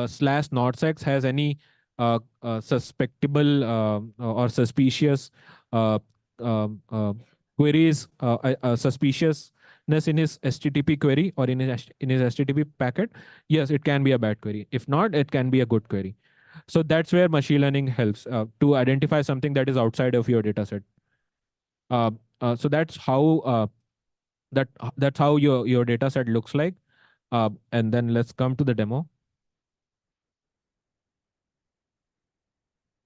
slash NorthSec has any suspectable or suspicious uh, um, queries, suspiciousness in his HTTP query or in his HTTP packet. Yes, it can be a bad query. If not, it can be a good query. So that's where machine learning helps to identify something that is outside of your data set. So that's how your data set looks like. And then let's come to the demo.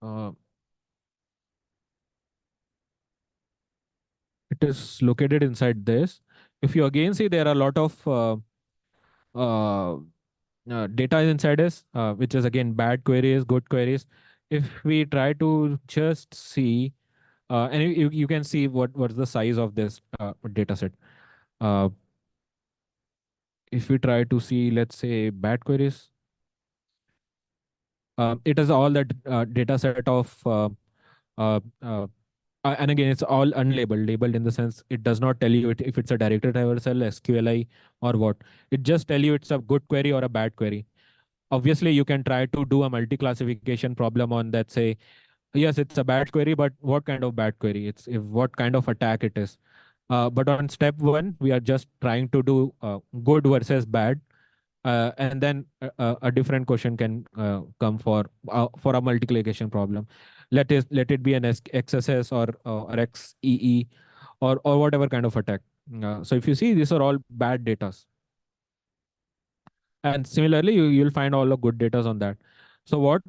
Uh, it is located inside this. If you again see, there are a lot of uh, data inside this, which is again bad queries, good queries. If we try to just see, and you can see what's the size of this data set. Uh, if we try to see, let's say, bad queries, it is all that data set of uh, uh, and again, it's all unlabeled. Labeled in the sense it does not tell you if it's a directed traversal, SQLI, or what. It just tell you it's a good query or a bad query. Obviously, you can try to do a multi-classification problem on that. Say, yes, it's a bad query, but what kind of bad query? It's if what kind of attack it is. But on step one, we are just trying to do good versus bad, and then a different question can come for a multiplication problem. Let it be an XSS or XEE or whatever kind of attack. So if you see, these are all bad data, and similarly, you'll find all the good data on that. So what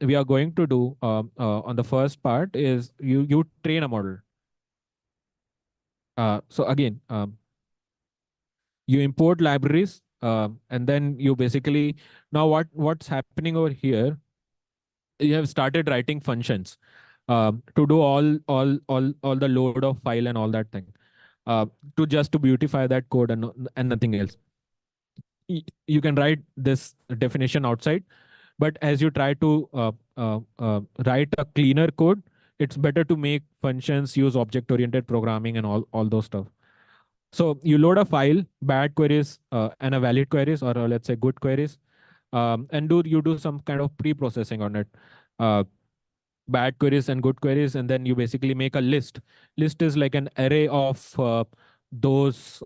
we are going to do on the first part is you train a model. So again, you import libraries and then you basically, now what's happening over here, you have started writing functions to do all the load of file and all that thing, uh, to just to beautify that code and nothing else. You can write this definition outside, but as you try to write a cleaner code, it's better to make functions, use object oriented programming and all those stuff. So you load a file, bad queries and a valid queries, or let's say good queries, and do some kind of pre-processing on it. Uh, Bad queries and good queries, and then you basically make a list. List is like an array of those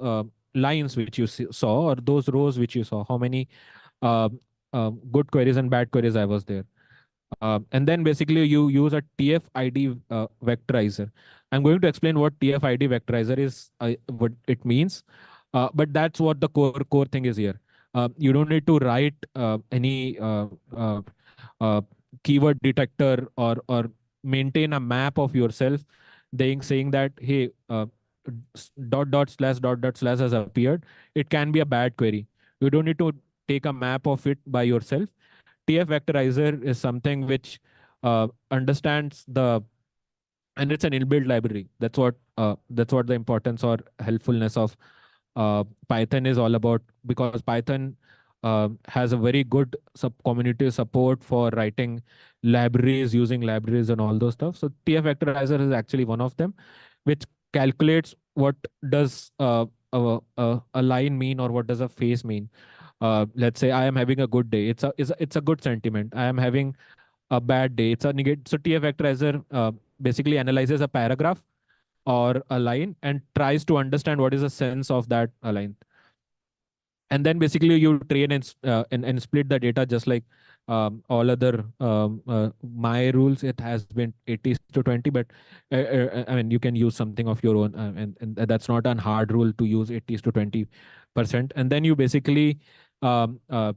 lines which you saw, or those rows which you saw, how many uh, good queries and bad queries I was there. And then basically you use a TF-ID vectorizer. I'm going to explain what TF-ID vectorizer is, what it means. But that's what the core thing is here. You don't need to write any uh, keyword detector, or maintain a map of yourself, saying that, hey, dot dot slash dot dot slash has appeared. It can be a bad query. You don't need to take a map of it by yourself. TF vectorizer is something which understands the, and it's an inbuilt library. That's what the importance or helpfulness of Python is all about, because Python has a very good sub community support for writing libraries, using libraries and all those stuff. So TF vectorizer is actually one of them, which calculates what does a line mean, or what does a face mean. Let's say I am having a good day. It's a good sentiment. I am having a bad day. It's a negative. So TF vectorizer basically analyzes a paragraph or a line and tries to understand what is the sense of that line. And then basically you train and split the data, just like all other my rules. It has been 80 to 20, but I mean, you can use something of your own, and that's not an hard rule to use 80 to 20%. And then you basically um, uh,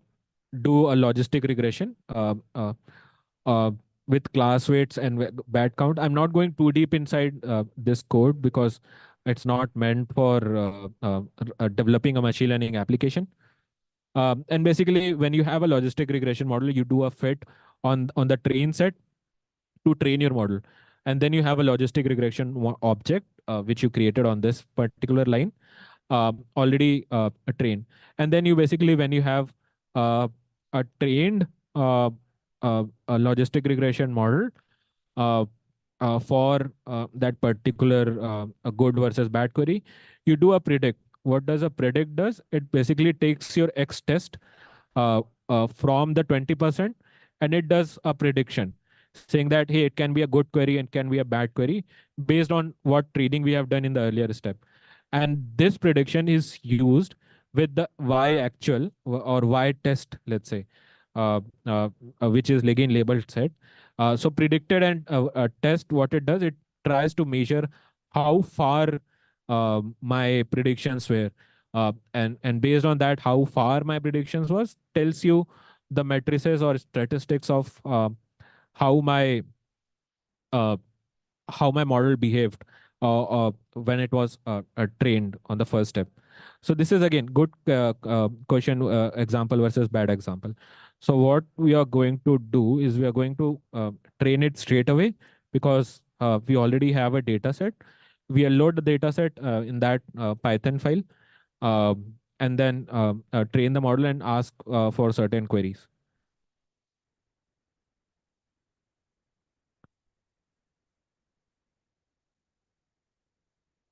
do a logistic regression uh, with class weights and bad count. I'm not going too deep inside this code, because it's not meant for developing a machine learning application. And basically, when you have a logistic regression model, you do a fit on the train set to train your model, and then you have a logistic regression object which you created on this particular line, already trained. And then you basically, when you have uh, a trained uh, a logistic regression model uh, for that particular a good versus bad query, you do a predict. What does a predict does? It basically takes your X test from the 20%, and it does a prediction saying that, hey, it can be a good query and can be a bad query based on what training we have done in the earlier step. And this prediction is used with the y actual or y test, let's say, uh, uh, which is again labeled set. So predicted and test, what it does, it tries to measure how far my predictions were, and based on that, how far my predictions was tells you the matrices or statistics of how my uh, how my model behaved when it was trained on the first step. So this is again good question example versus bad example. So what we are going to do is we are going to train it straight away, because we already have a data set. We will load the data set in that Python file, and then train the model and ask for certain queries.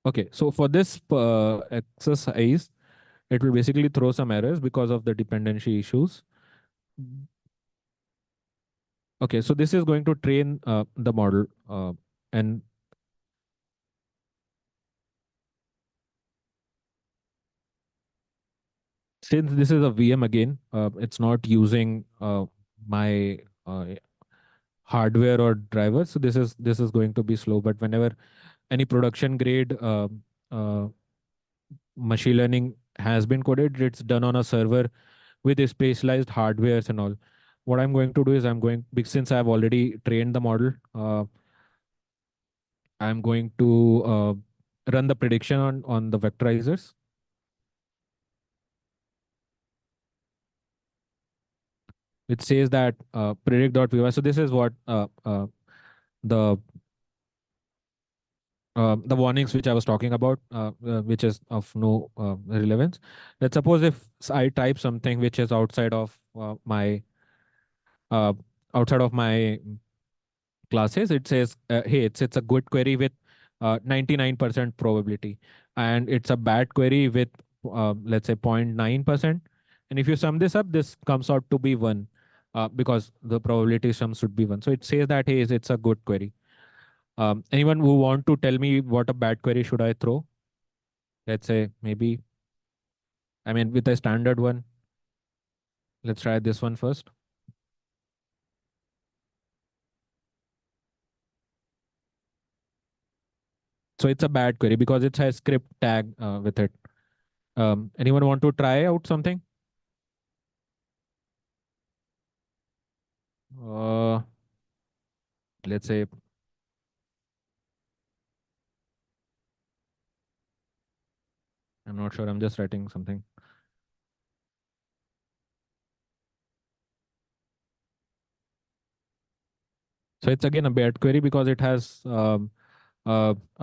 Okay, so for this exercise, it will basically throw some errors because of the dependency issues. Okay, so this is going to train the model, and since this is a VM again, it's not using my hardware or driver, so this is going to be slow. But whenever any production grade uh, machine learning has been coded, it's done on a server with specialized hardwares and all. What I'm going to do is since I've already trained the model, I'm going to run the prediction on the vectorizers. which says that predict.py. So this is what the the warnings which I was talking about, which is of no relevance. Let's suppose if I type something which is uh, outside of my classes, it says, hey, it's a good query with 99% probability, and it's a bad query with let's say 0.9%. And if you sum this up, this comes out to be one, because the probability sum should be one. So it says that hey, it's a good query. Anyone who want to tell me what a bad query should I throw? Let's say maybe, I mean, with a standard one. Let's try this one first. So it's a bad query because it has script tag with it. Anyone want to try out something? Uh, let's say, I'm not sure. I'm just writing something. So it's again a bad query because it has a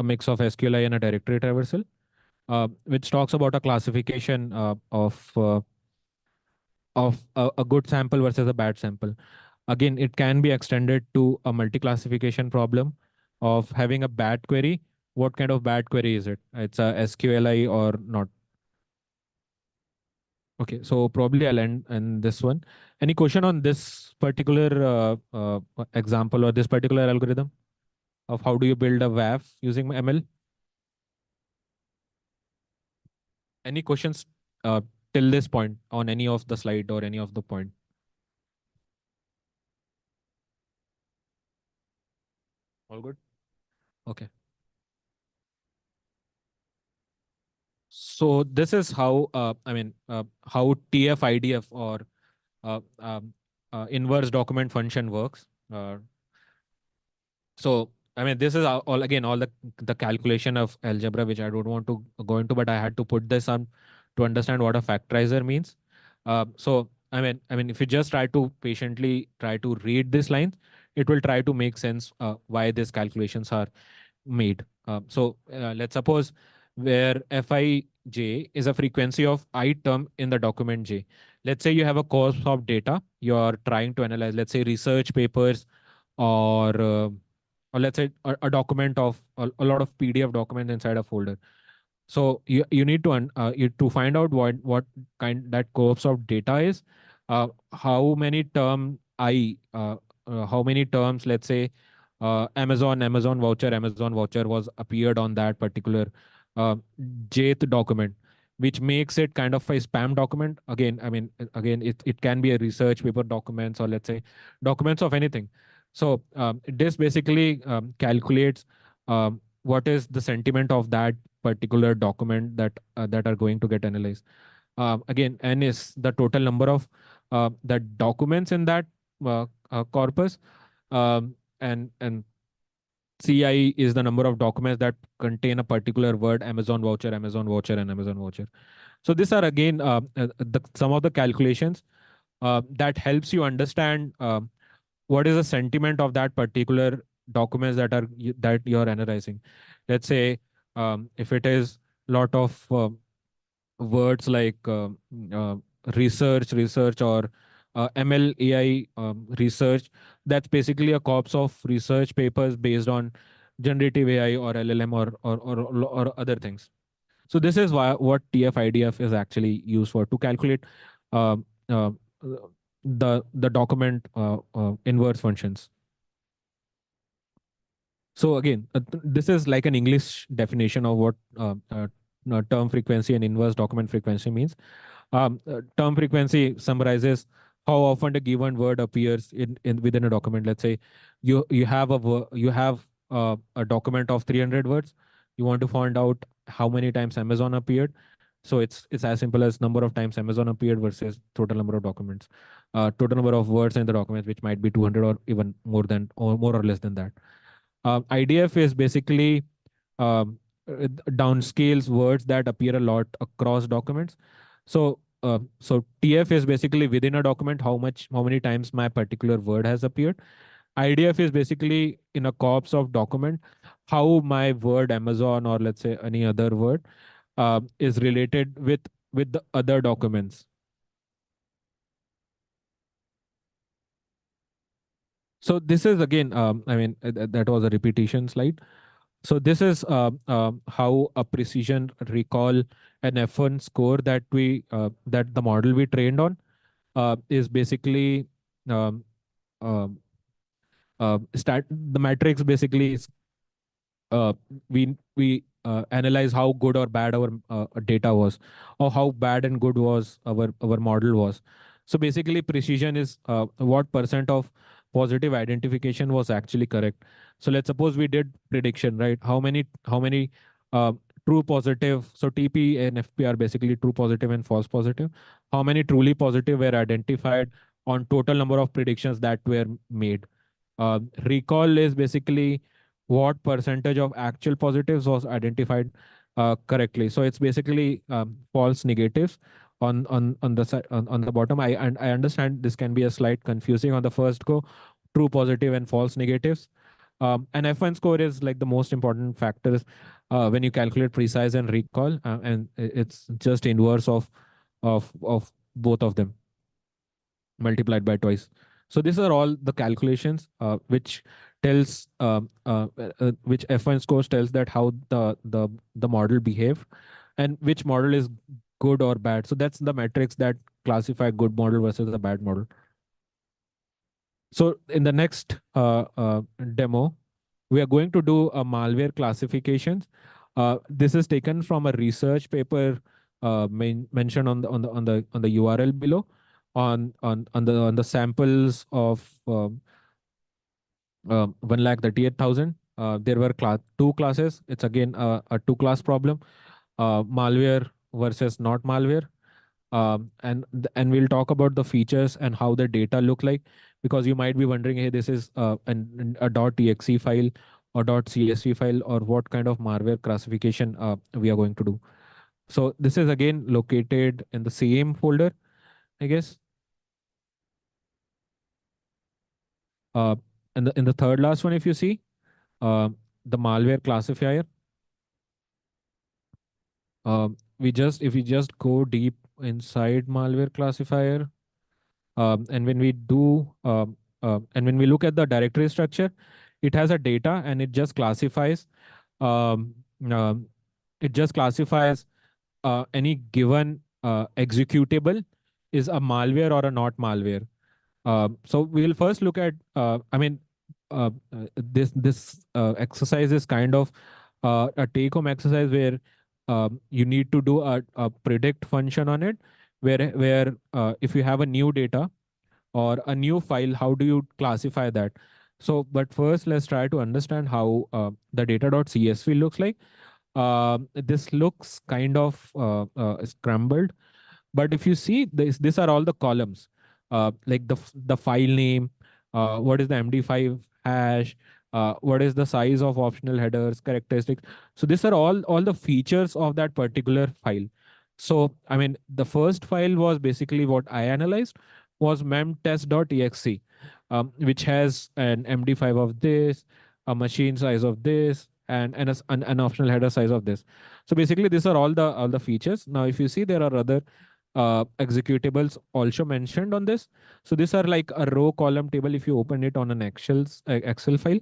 mix of SQLi and a directory traversal, which talks about a classification of a good sample versus a bad sample. Again, it can be extended to a multi-classification problem of having a bad query. What kind of bad query is it? It's a SQLi or not? Okay, so probably I'll end in this one. Any question on this particular example or this particular algorithm of how do you build a WAF using ML? Any questions uh, till this point on any of the slide or any of the point? All good? Okay. So this is how how TF-IDF or uh, um, inverse document function works. So I mean, this is all again all the calculation of algebra, which I don't want to go into, but I had to put this on to understand what a factorizer means. So if you just try to patiently try to read these lines, it will try to make sense why these calculations are made. Let's suppose where Fij is a frequency of I term in the document J. Let's say you have a corpus of data you're trying to analyze, let's say research papers, or let's say a document of a lot of PDF documents inside a folder. So you need to to find out what kind that corpus of data is, how many how many terms, let's say Amazon voucher was appeared on that particular uh, jth document, which makes it kind of a spam document. Again, it can be a research paper documents, or let's say documents of anything. So this basically calculates what is the sentiment of that particular document that are going to get analyzed. Again, n is the total number of the documents in that corpus, and CI is the number of documents that contain a particular word: Amazon voucher, and Amazon voucher. So these are again some of the calculations that helps you understand what is the sentiment of that particular documents that you're analyzing. Let's say if it is lot of words like uh, research, or ML AI research, that's basically a corpus of research papers based on generative AI or LLM, or other things. So this is what TF-IDF is actually used for, to calculate uh, uh, the document inverse functions. So again, this is like an English definition of what term frequency and inverse document frequency means. Term frequency summarizes how often a given word appears in within a document. Let's say you have you have a document of 300 words. You want to find out how many times Amazon appeared. So it's as simple as number of times Amazon appeared versus total number of documents, total number of words in the documents, which might be 200 or even more or less than that. IDF is basically downscales words that appear a lot across documents. So so TF is basically within a document how many times my particular word has appeared. IDF is basically in a corpus of document how my word Amazon or let's say any other word is related with the other documents. So this is again, that was a repetition slide. So this is how a precision recall an F1 score that the model we trained on is basically um, um, the matrix basically is we analyze how good or bad our data was, or how bad and good was our model was. So basically precision is what percent of positive identification was actually correct. So let's suppose we did prediction, right? How many uh, true positive, so TP and FP are basically true positive and false positive. How many truly positive were identified on total number of predictions that were made. Recall is basically what percentage of actual positives was identified correctly. So it's basically false negatives on the side on the bottom. I understand this can be a slight confusing on the first go, true positive and false negatives. And F1 score is like the most important factors when you calculate precise and recall, and it's just inverse of both of them multiplied by twice. So these are all the calculations which tells which F1 scores tells that how the model behave and which model is good or bad. So that's the metrics that classify good model versus a bad model. So in the next demo, we are going to do a malware classifications. This is taken from a research paper mentioned on the URL below on the samples of 138,000. There were two classes. It's again a two class problem, malware versus not malware. And we'll talk about the features and how the data look like, because you might be wondering, hey, this is a .exe file or .csv file, or what kind of malware classification we are going to do. So this is again located in the same folder, I guess. Uh, in the third last one, if you see the malware classifier, we just if we just go deep inside malware classifier, and when we do and when we look at the directory structure, it has a data and um, um, it just classifies any given executable is a malware or a not malware. So we'll first look at, this exercise is kind of a take-home exercise where you need to do a predict function on it, where if you have a new data or a new file, how do you classify that? So, but first, let's try to understand how the data.csv looks like. This looks kind of scrambled, but if you see this, these are all the columns, like the file name, what is the MD5 hash, what is the size of optional headers, characteristics. So these are all the features of that particular file. So I mean, the first file was basically what I analyzed was memtest.exe, which has an MD5 of this, a machine size of this, and an optional header size of this. So basically, these are all the features. Now, if you see, there are other executables also mentioned on this. So these are like a row column table. If you open it on an Excel file,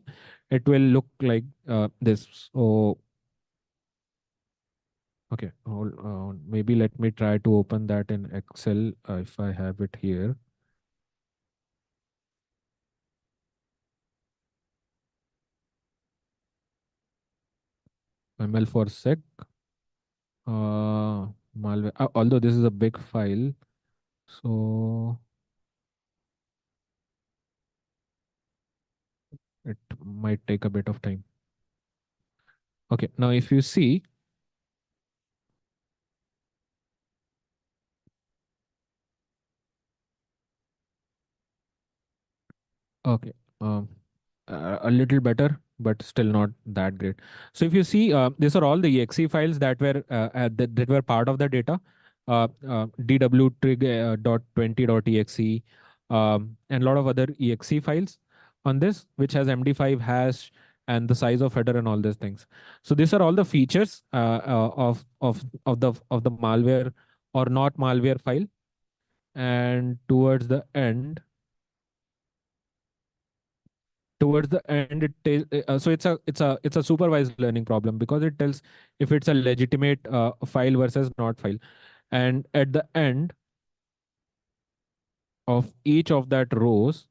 it will look like this. So okay, maybe let me try to open that in Excel if I have it here. ML for sec. Malware. Although this is a big file, so it might take a bit of time. Okay, now if you see, okay, a little better, but still not that great. So if you see, these are all the exe files that were part of the data. dw.20.exe, and a lot of other exe files on this, which has MD5 hash and the size of header and all these things. So these are all the features of the malware or not malware file. And towards the end it so it's a supervised learning problem, because it tells if it's a legitimate file versus not file. And at the end of each of that rows,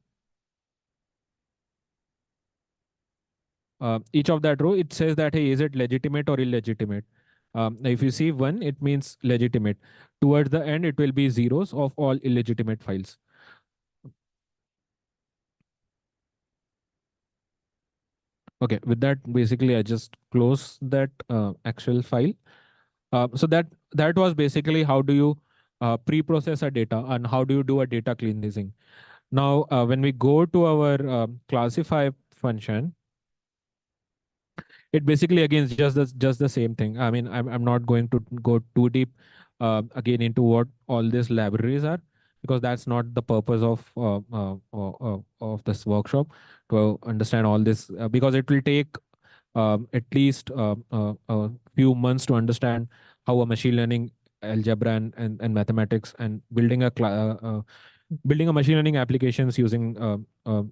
each of that row, it says that, hey, is it legitimate or illegitimate? If you see one, it means legitimate. Towards the end, it will be zeros of all illegitimate files. Okay, with that, basically, I just close that actual file. So that was basically how do you pre-process a data and how do you do a data cleansing. Now, when we go to our classify function, it basically again is just the same thing. I mean, I'm not going to go too deep again into what all these libraries are, because that's not the purpose of this workshop, to understand all this, because it will take at least a few months to understand how a machine learning, algebra, and mathematics, and building a machine learning applications using uh,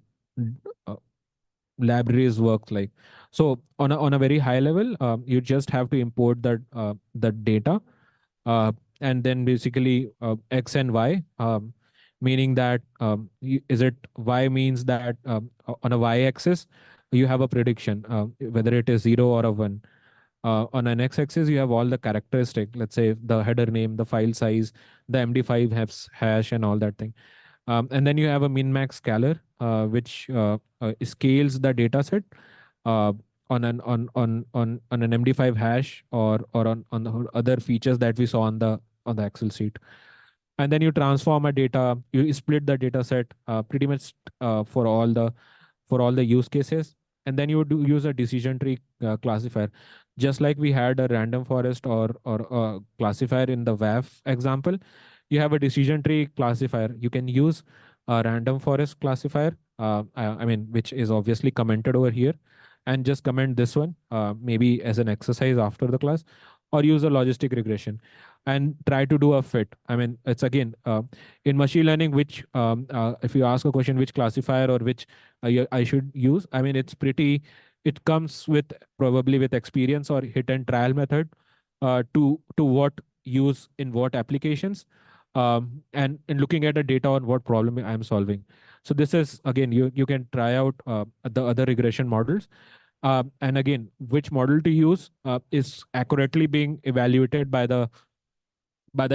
libraries work like. So on a very high level, you just have to import that data, uh, and then basically x and y, meaning that is it y means that on a y axis you have a prediction, whether it is 0 or a 1. On an x-axis, you have all the characteristic, let's say the header name, the file size, the MD5 hash, and all that thing. And then you have a min-max scalar, which scales the data set uh, on an MD5 hash, or on the other features that we saw on the Excel sheet. And then you transform a data, you split the data set pretty much for all the use cases. And then you do use a decision tree classifier, just like we had a random forest or a classifier in the WAF example. You have a decision tree classifier. You can use a random forest classifier, I mean, which is obviously commented over here, and just comment this one, maybe as an exercise after the class, or use a logistic regression and try to do a fit. I mean, it's again in machine learning, which if you ask a question, which classifier or which I should use, I mean, it comes with probably with experience or hit and trial method, to what use in what applications, and looking at the data on what problem I'm solving. So this is again, you can try out the other regression models, and again, which model to use is accurately being evaluated by the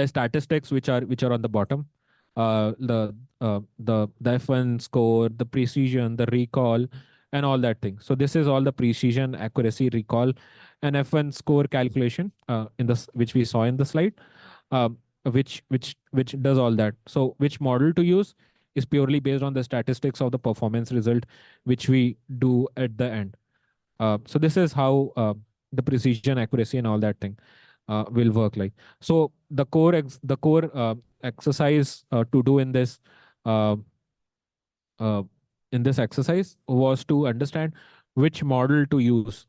statistics which are on the bottom, the F1 score, the precision, the recall, and all that thing. So this is all the precision, accuracy, recall, and F1 score calculation in this, which we saw in the slide, which does all that. So which model to use is purely based on the statistics of the performance result, which we do at the end. So this is how the precision, accuracy, and all that thing will work like. So the core exercise to do uh, uh, in this exercise was to understand which model to use,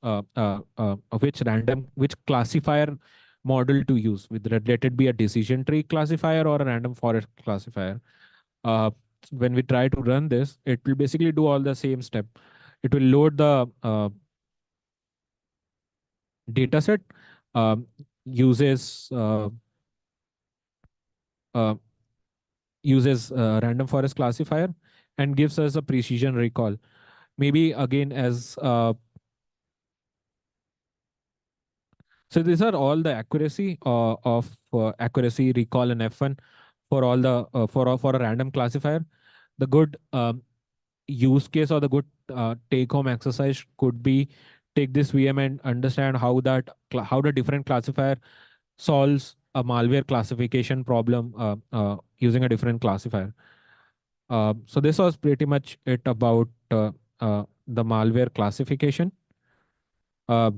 which classifier model to use, with let it be a decision tree classifier or a random forest classifier. Uh, when we try to run this, it will basically do all the same step. It will load the data set, um, uses uh, random forest classifier, and gives us a precision recall. Maybe again as so these are all the accuracy of accuracy, recall, and F1 for all the for a random classifier. The good use case or the good take home exercise could be take this VM and understand how the different classifier solves a malware classification problem using a different classifier. So this was pretty much it about the malware classification. Uh,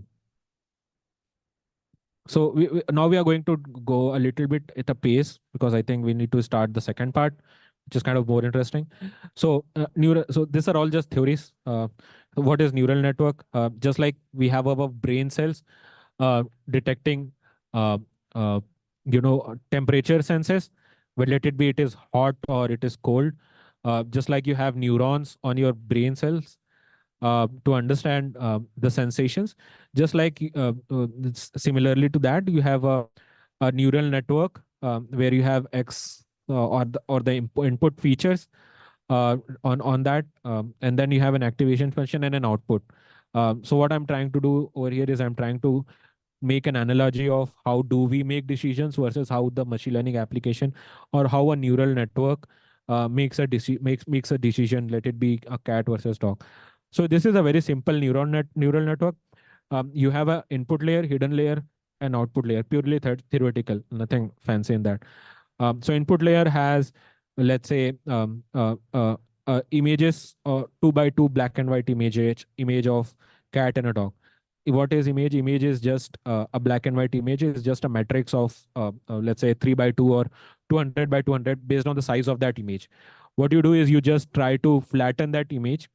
Now we are going to go a little bit at a pace because I think we need to start the second part, which is kind of more interesting. So these are all just theories. What is neural network? Just like we have our brain cells detecting, uh, uh, temperature senses, well, let it be it is hot or it is cold. Just like you have neurons on your brain cells to understand the sensations. Just like similarly to that, you have a neural network where you have X or the input features on that, and then you have an activation function and an output. So what I'm trying to do over here is I'm trying to make an analogy of how do we make decisions versus how the machine learning application or how a neural network makes a decision. Let it be a cat versus dog. So this is a very simple neural network. You have a input layer, hidden layer, and output layer. Purely theoretical, nothing fancy in that. So input layer has, let's say, images, 2 by 2 black and white image of cat and a dog. What is image? Image is just a black and white image is just a matrix of let's say 3 by 2 or 200 by 200 based on the size of that image. What you do is you just try to flatten that image.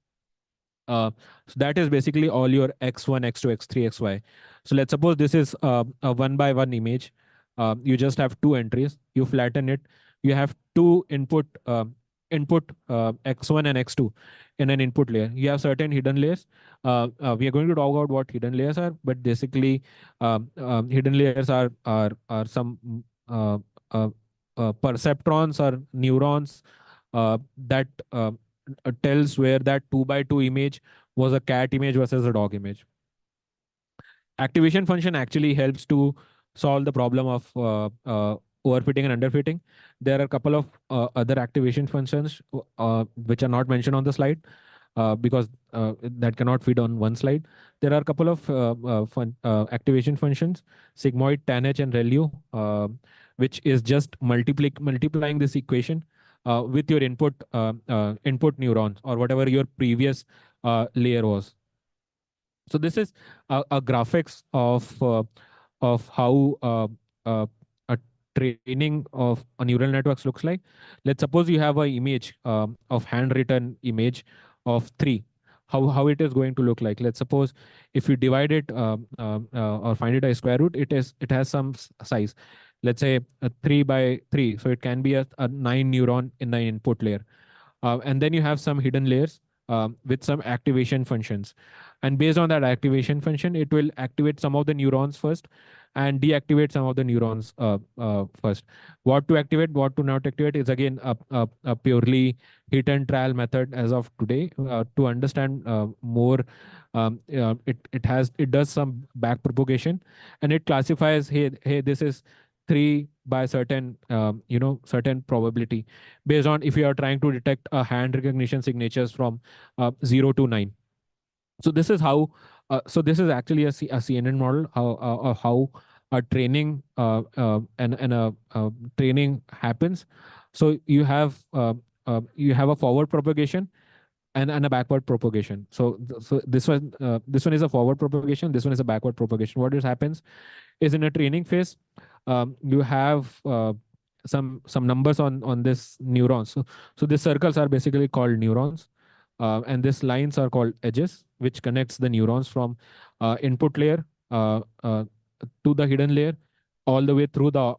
So that is basically all your x1, x2, x3, xy. So let's suppose this is a 1 by 1 image. You just have two entries. You flatten it. You have two input x1 and x2 in an input layer. You have certain hidden layers. We are going to talk about what hidden layers are, but basically, hidden layers are some uh, uh, perceptrons or neurons that tells where that 2 by 2 image was a cat image versus a dog image. Activation function actually helps to solve the problem of overfitting and underfitting. There are a couple of other activation functions which are not mentioned on the slide because that cannot fit on one slide. There are a couple of activation functions, sigmoid, tanh, and ReLU, which is just multiplying this equation with your input neurons or whatever your previous layer was. So this is a graphics of how a training of a neural networks looks like. Let's suppose you have an image of handwritten image of 3. How it is going to look like? Let's suppose if you divide it or find it a square root, it has some size. Let's say a 3 by 3, so it can be a 9 neuron in the input layer, and then you have some hidden layers with some activation functions. And based on that activation function, it will activate some of the neurons first and deactivate some of the neurons first. What to activate, what to not activate is again a purely hit and trial method as of today. To understand more, it does some back propagation, and it classifies, hey, this is 3 by certain certain probability, based on if you are trying to detect a hand recognition signatures from 0 to 9. So this is how this is actually a CNN model, how a training and a training happens. So you have a forward propagation and a backward propagation. So this one is a forward propagation, this one is a backward propagation. What is happens is in a training phase, you have some numbers on this neurons. So these circles are basically called neurons, and these lines are called edges, which connects the neurons from input layer to the hidden layer, all the way through the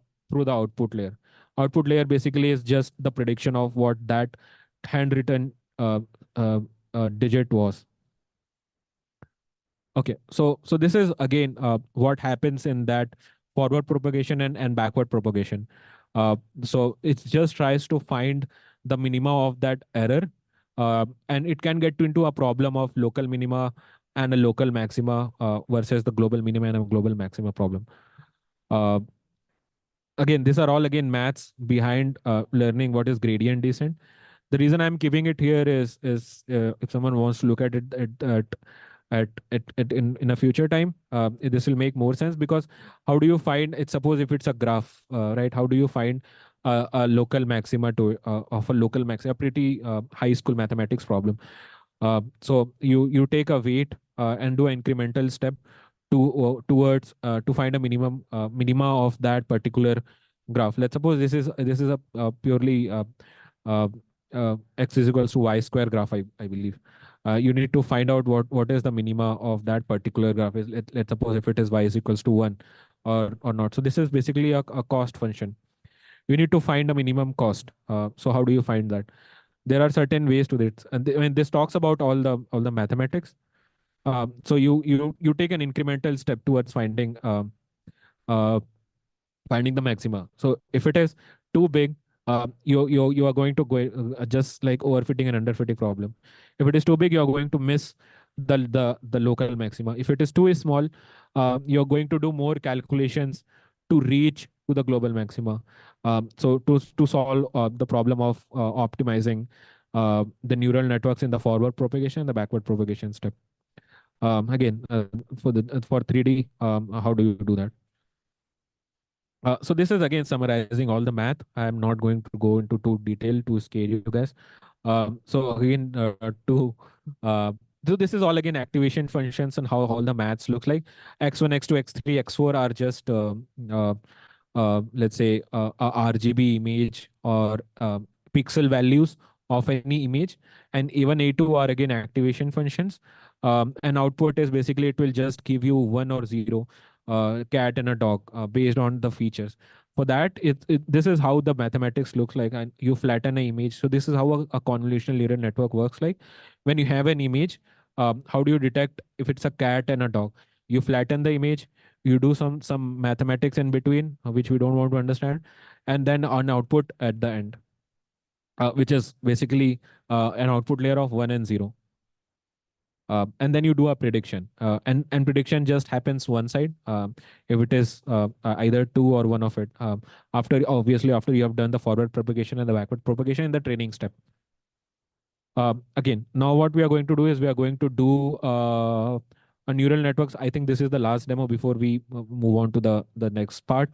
output layer. Output layer basically is just the prediction of what that handwritten uh, digit was. Okay, so this is again what happens in that forward propagation and backward propagation. So it just tries to find the minima of that error, and it can get into a problem of local minima and a local maxima versus the global minima and a global maxima problem. Uh, Again, these are all again maths behind learning what is gradient descent. The reason I'm giving it here is if someone wants to look at it at in a future time, this will make more sense. Because how do you find it? Suppose if it's a graph, right? How do you find a local maxima to of a local maxima? A pretty high school mathematics problem. So you take a weight and do an incremental step to find a minima of that particular graph. Let's suppose this is a purely uh, x is equals to y square graph, I believe. You need to find out what is the minima of that particular graph. Let's suppose if it is y is equals to 1 or not. So this is basically a cost function. You need to find a minimum cost. So how do you find that? There are certain ways to this, and I mean, this talks about all the mathematics. So you take an incremental step towards uh, finding the maxima. So if it is too big, you are going to go just like overfitting and underfitting problem. If it is too big, you are going to miss the local maxima. If it is too small, you're going to do more calculations to reach to the global maxima. So to solve the problem of optimizing the neural networks in the forward propagation and the backward propagation step. Again, for 3D, how do you do that? So this is again summarizing all the math. I'm not going to go into too detail to scare you guys. So again, uh, so this is all again activation functions and how all the maths looks like. X1, X2, X3, X4 are just let's say a RGB image or pixel values of any image, and even A2 are again activation functions. And output is basically it will just give you one or zero, cat and a dog, based on the features. For that, this is how the mathematics looks like, and you flatten an image. So this is how a convolutional neural network works like. When you have an image, how do you detect if it's a cat and a dog? You flatten the image, you do some mathematics in between, which we don't want to understand, and then an output at the end, which is basically an output layer of 1 and 0. And then you do a prediction, and prediction just happens one side, if it is either two or one of it, after obviously after you have done the forward propagation and the backward propagation in the training step. Again, now what we are going to do is we are going to do a neural networks. I think this is the last demo before we move on to the next part.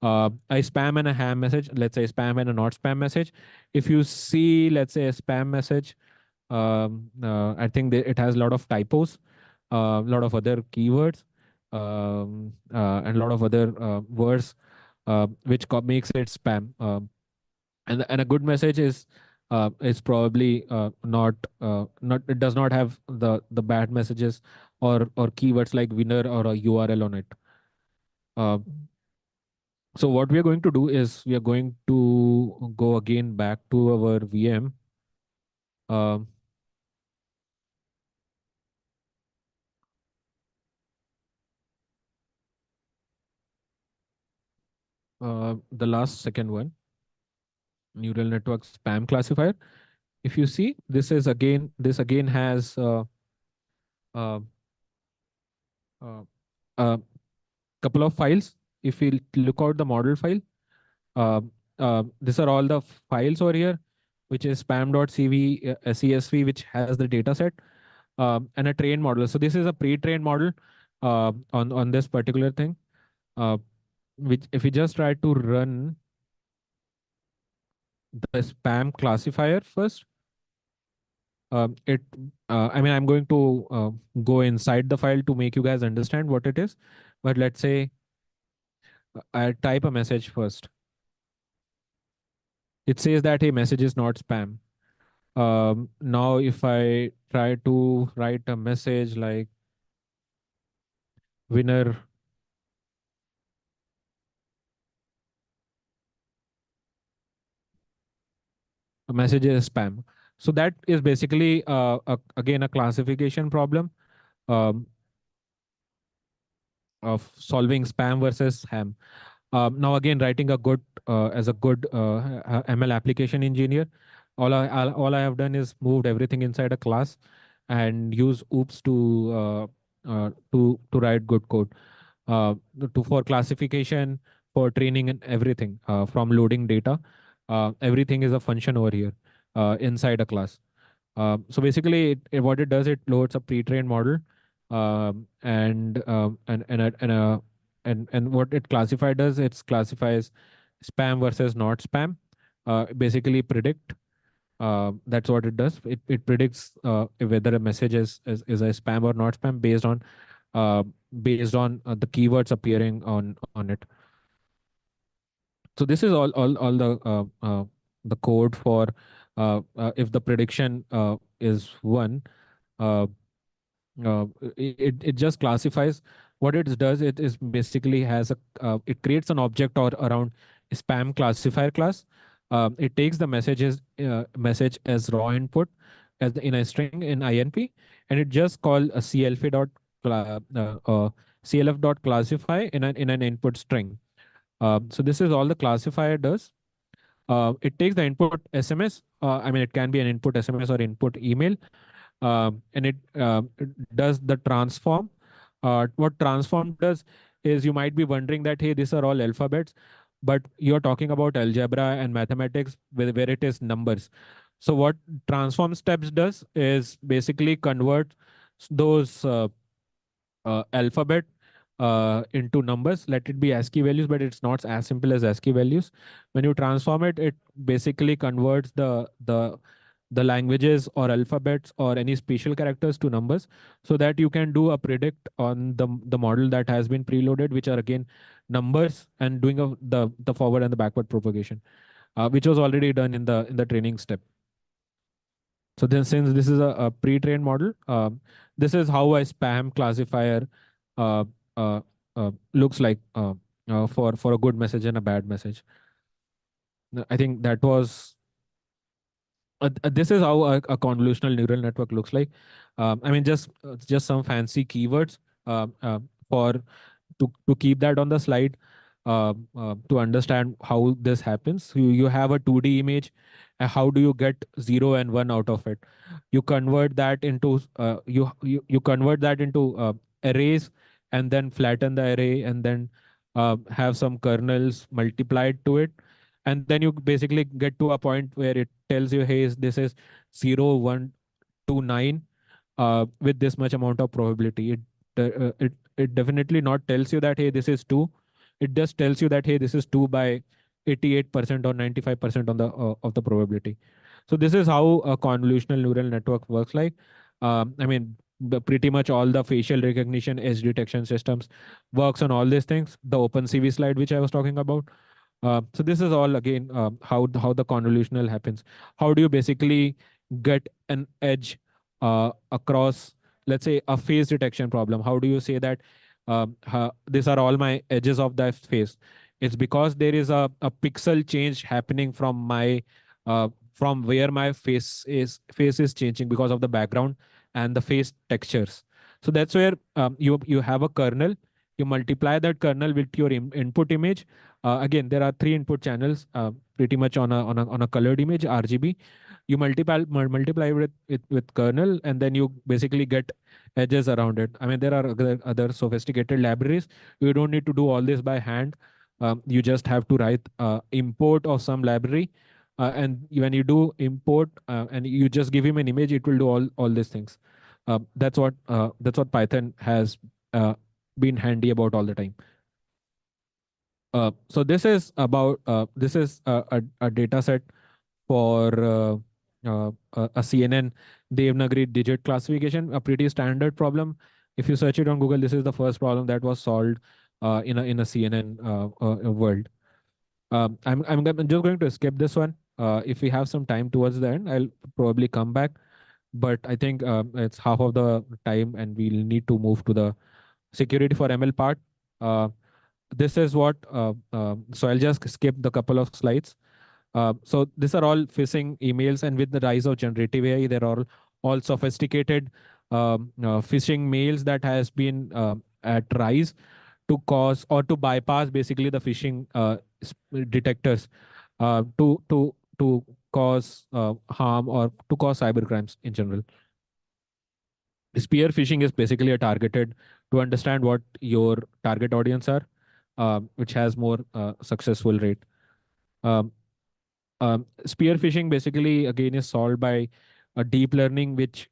A spam and a ham message, let's say spam and a not spam message. If you see, let's say a spam message, I think it has a lot of typos, a lot of other keywords, and a lot of other words, which makes it spam. And a good message is probably not, it does not have the bad messages or keywords like winner or a URL on it. Uh, so what we are going to do is we are going to go again back to our VM. Um, the last second one, neural network spam classifier. If you see, this again has uh, uh, a couple of files. If we look out the model file, these are all the files over here, which is spam.cv, CSV, which has the data set, and a trained model. So this is a pre-trained model on this particular thing, uh, which if we just try to run the spam classifier first, it I mean, I'm going to go inside the file to make you guys understand what it is. But let's say I type a message first. It says that a message is not spam. Now if I try to write a message like winner, a message is spam. So that is basically again a classification problem, um, of solving spam versus ham. Now again, writing a good as a good ML application engineer, all I have done is moved everything inside a class and use oops to write good code, uh, for classification, for training and everything, from loading data. Everything is a function over here inside a class. So basically, what it does, it loads a pre-trained model, and what it classified does, it classifies spam versus not spam. Basically, predict. That's what it does. It predicts whether a message is a spam or not spam based on uh, based on the keywords appearing on it. So this is all the code for if the prediction is one. Uh, it just classifies what it does. It is basically has a it creates an object or around spam classifier class. It takes the message as raw input in a string in inp, and it just call a clf dot classify in an input string. So this is all the classifier does. It takes the input SMS. I mean, it can be an input SMS or input email, and it does the transform. What transform does is, you might be wondering that, hey, these are all alphabets, but you're talking about algebra and mathematics where it is numbers. So what transform steps does is basically convert those alphabet into numbers. Let it be ASCII values, but it's not as simple as ASCII values. When you transform it, it basically converts the languages or alphabets or any special characters to numbers, so that you can do a predict on the model that has been preloaded, which are again numbers, and doing the forward and the backward propagation, which was already done in the training step. So then, since this is a pre-trained model, this is how a spam classifier uh, looks like, for a good message and a bad message. I think that was this is how a convolutional neural network looks like. I mean, just some fancy keywords for to keep that on the slide, to understand how this happens. You have a 2D image. How do you get 0 and 1 out of it? You convert that into you convert that into arrays, and then flatten the array, and then have some kernels multiplied to it, and then you basically get to a point where it tells you, hey, this is 0 1 2 9, with this much amount of probability. It definitely not tells you that, hey, this is 2. It just tells you that, hey, this is 2 by 88% or 95% on the of the probability. So this is how a convolutional neural network works like. I mean, pretty much all the facial recognition edge detection systems works on all these things. The OpenCV slide which I was talking about, so this is all again how the convolutional happens. How do you basically get an edge across, let's say, a face detection problem? How do you say that these are all my edges of that face? It's because there is a pixel change happening from where my face is changing because of the background and the face textures. So that's where you have a kernel. You multiply that kernel with your input image. Again, there are three input channels, pretty much on a colored image, RGB. You multiply with kernel, and then you basically get edges around it. I mean, there are other sophisticated libraries. You don't need to do all this by hand. You just have to write import of some library, and when you do import, and you just give him an image, it will do all these things. That's what Python has been handy about all the time. So this is a data set for a CNN Devanagari digit classification, a pretty standard problem. If you search it on Google, this is the first problem that was solved in a CNN world. I'm just going to skip this one. If we have some time towards the end, I'll probably come back. But I think it's half of the time, and we'll need to move to the security for ML part. Uh, this is what. So I'll just skip the couple of slides. So these are all phishing emails, and with the rise of generative AI, there are all sophisticated phishing mails that has been at rise to cause or to bypass basically the phishing detectors, to cause harm or to cause cyber crimes in general. Spear phishing is basically a targeted to understand what your target audience are, which has more successful rate. Um, Spear phishing basically again is solved by a deep learning which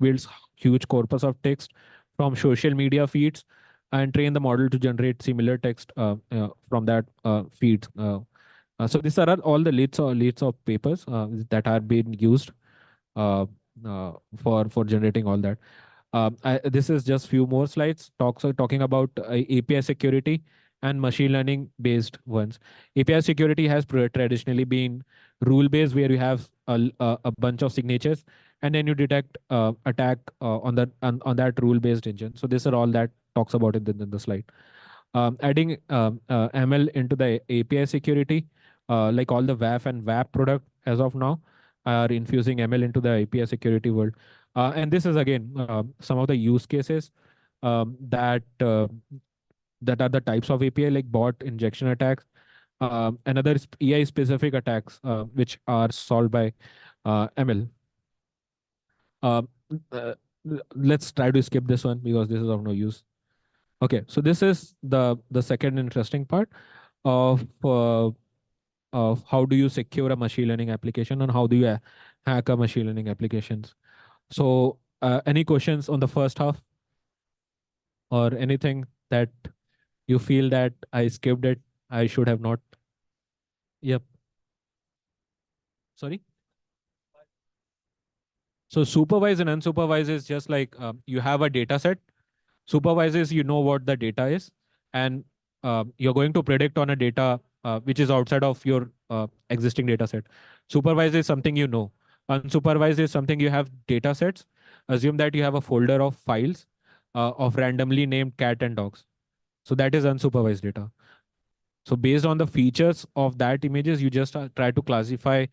builds huge corpus of text from social media feeds and train the model to generate similar text from that feed. So these are all the leads of papers that are being used uh, for generating all that. This is just few more slides talking about API security and machine learning based ones. API security has traditionally been rule based, where you have a bunch of signatures, and then you detect attack on that rule based engine. So these are all that talks about it in the slide. Adding ML into the API security, like all the WAF and WAP product as of now are infusing ML into the API security world. And this is again some of the use cases that are the types of API, like bot injection attacks, another AI specific attacks which are solved by ML. Uh, uh, let's try to skip this one because this is of no use. Okay, so this is the second interesting part of how do you secure a machine learning application, and how do you hack a machine learning applications. So, any questions on the first half, or anything that you feel that I skipped it, I should have not? Yep. Sorry. So supervised and unsupervised is just like you have a data set. Supervised is you know what the data is, and you're going to predict on a data which is outside of your existing data set. Supervised is something you know. Unsupervised is something you have data sets. Assume that you have a folder of files of randomly named cat and dogs. So that is unsupervised data. So based on the features of that images, you just try to classify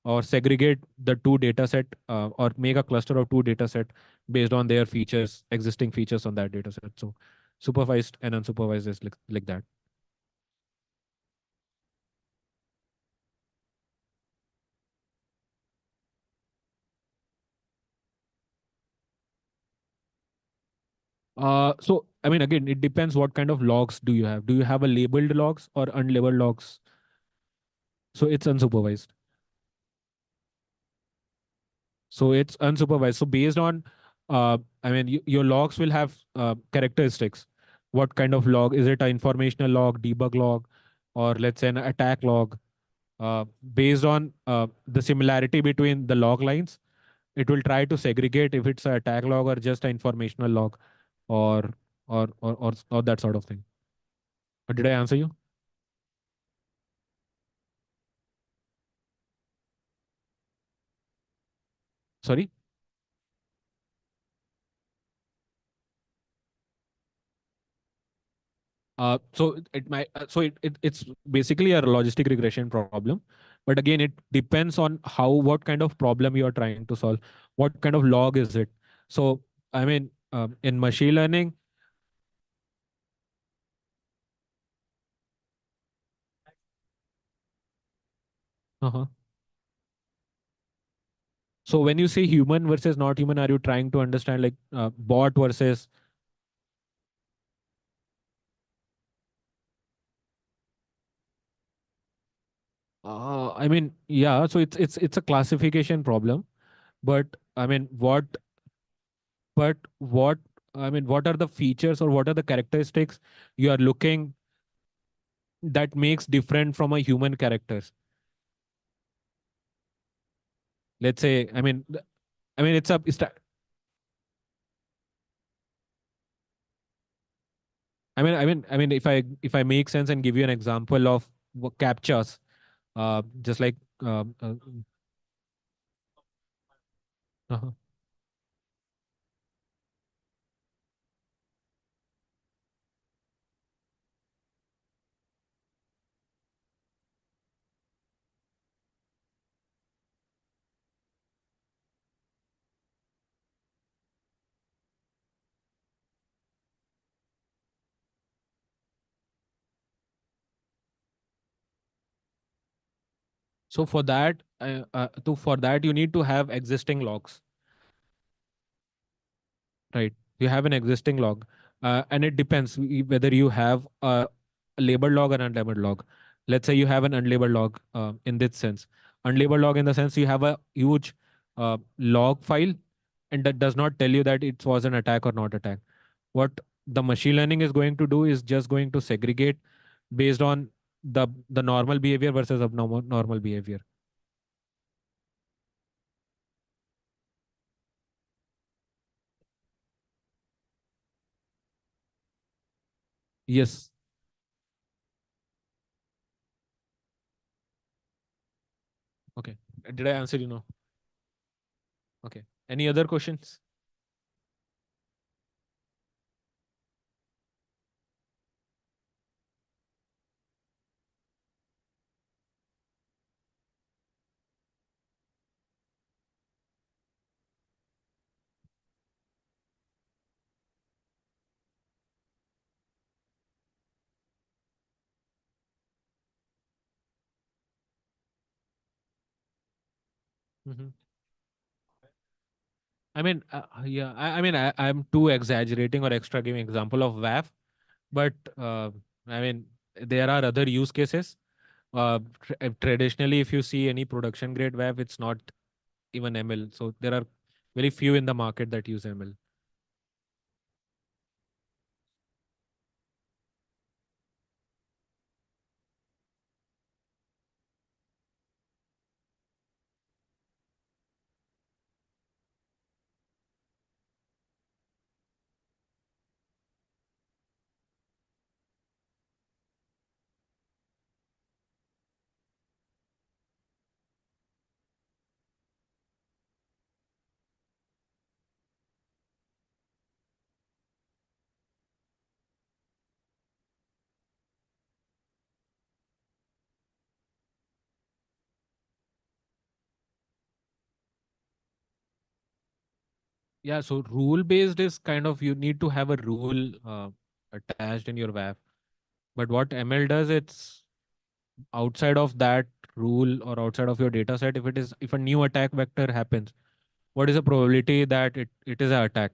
or segregate the two data set, or make a cluster of two data set based on their features, existing features on that data set. So supervised and unsupervised is like that. So I mean, again, it depends what kind of logs do you have. Do you have a labeled logs or unlabeled logs? So it's unsupervised. So it's unsupervised. So based on, I mean, your logs will have characteristics. What kind of log? Is it an informational log, debug log, or let's say an attack log? Based on the similarity between the log lines, it will try to segregate if it's a attack log or just an informational log, or or that sort of thing. Did I answer you? Sorry. It's basically a logistic regression problem, but again, it depends on what kind of problem you are trying to solve. What kind of log is it? So, I mean, in machine learning, uh-huh. So when you say human versus not human, are you trying to understand like bot versus? I mean, yeah. So it's a classification problem, but I mean, but what I mean, what are the features or what are the characteristics you are looking that makes different from a human characters? Let's say, I mean, if I make sense and give you an example of captchas, just like uh-huh. So for that you need to have existing logs, right? You have an existing log, and it depends whether you have a labeled log or unlabeled log. Let's say you have an unlabeled log in this sense. Unlabeled log in the sense you have a huge log file, and that does not tell you that it was an attack or not attack. What the machine learning is going to do is just going to segregate based on the normal behavior versus abnormal normal behavior. Yes. Okay. Did I answer you? No. Okay. Any other questions? Hmm. I mean, yeah, I mean, I'm too exaggerating or extra giving example of WAF, but I mean, there are other use cases. Traditionally, if you see any production grade WAF, it's not even ML. So there are very few in the market that use ML. Yeah, so rule based is kind of you need to have a rule attached in your WAF. But what ML does, it's outside of that rule or outside of your data set. If a new attack vector happens, what is the probability that it is an attack?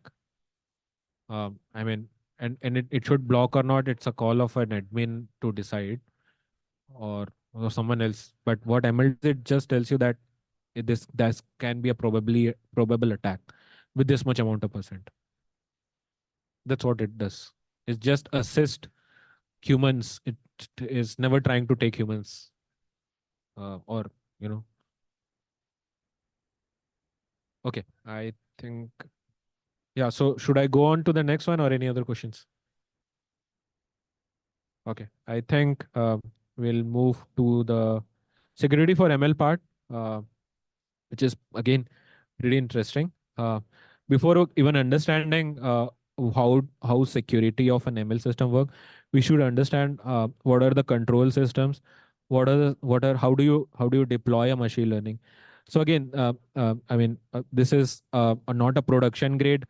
I mean, and it should block or not. It's a call of an admin to decide or someone else. But what ML does, it just tells you that this can be a probably probable attack with this much amount of percent. That's what it does. It just assist humans. It is never trying to take humans or you know. Okay, I think yeah. So should I go on to the next one or any other questions? Okay, I think we'll move to the security for ML part, uh, which is again pretty interesting. Uh, before even understanding how security of an ML system work, we should understand what are the control systems, how do you deploy a machine learning. So again, I mean, this is not a production grade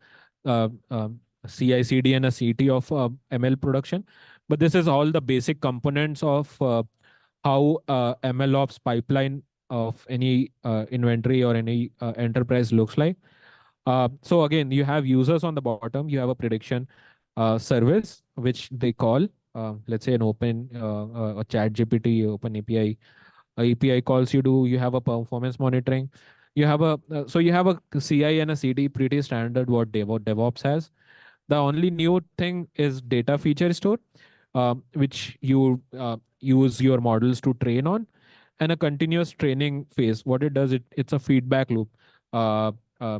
CI/CD and a CT of ML production, but this is all the basic components of how ML ops pipeline of any inventory or any enterprise looks like. So again, you have users on the bottom. You have a prediction service, which they call, let's say, an open a chat GPT, open API. A API calls you do. You have a performance monitoring. You have a so you have a CI and a CD, pretty standard what DevOps has. The only new thing is data feature store, which you use your models to train on, and a continuous training phase. What it does, it's a feedback loop, uh,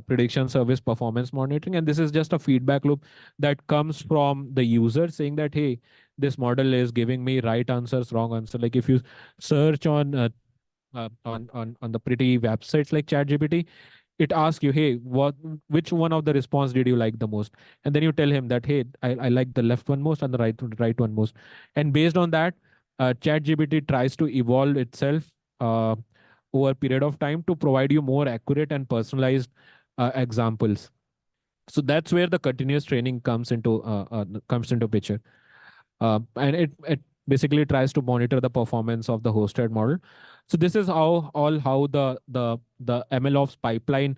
prediction service performance monitoring, and this is just a feedback loop that comes from the user saying that, hey, this model is giving me right answers, wrong answer. Like if you search on the pretty websites like ChatGPT, it asks you, hey, which one of the response did you like the most? And then you tell him that, hey, I like the left one most and the right one most. And based on that, ChatGPT tries to evolve itself uh, over a period of time to provide you more accurate and personalized examples. So that's where the continuous training comes into picture, and it basically tries to monitor the performance of the hosted model. So this is how the MLOps pipeline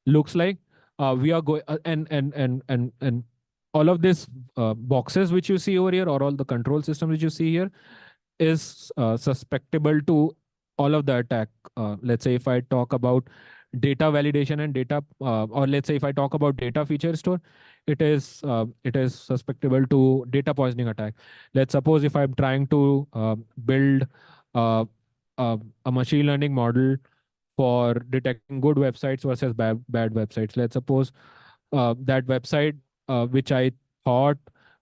looks like. We are going and all of these boxes which you see over here, or all the control systems which you see here, is susceptible to all of the attack. Let's say if I talk about data validation and data, or let's say if I talk about data feature store, it is susceptible to data poisoning attack. Let's suppose if I'm trying to build uh, a machine learning model for detecting good websites versus bad websites. Let's suppose that website which I thought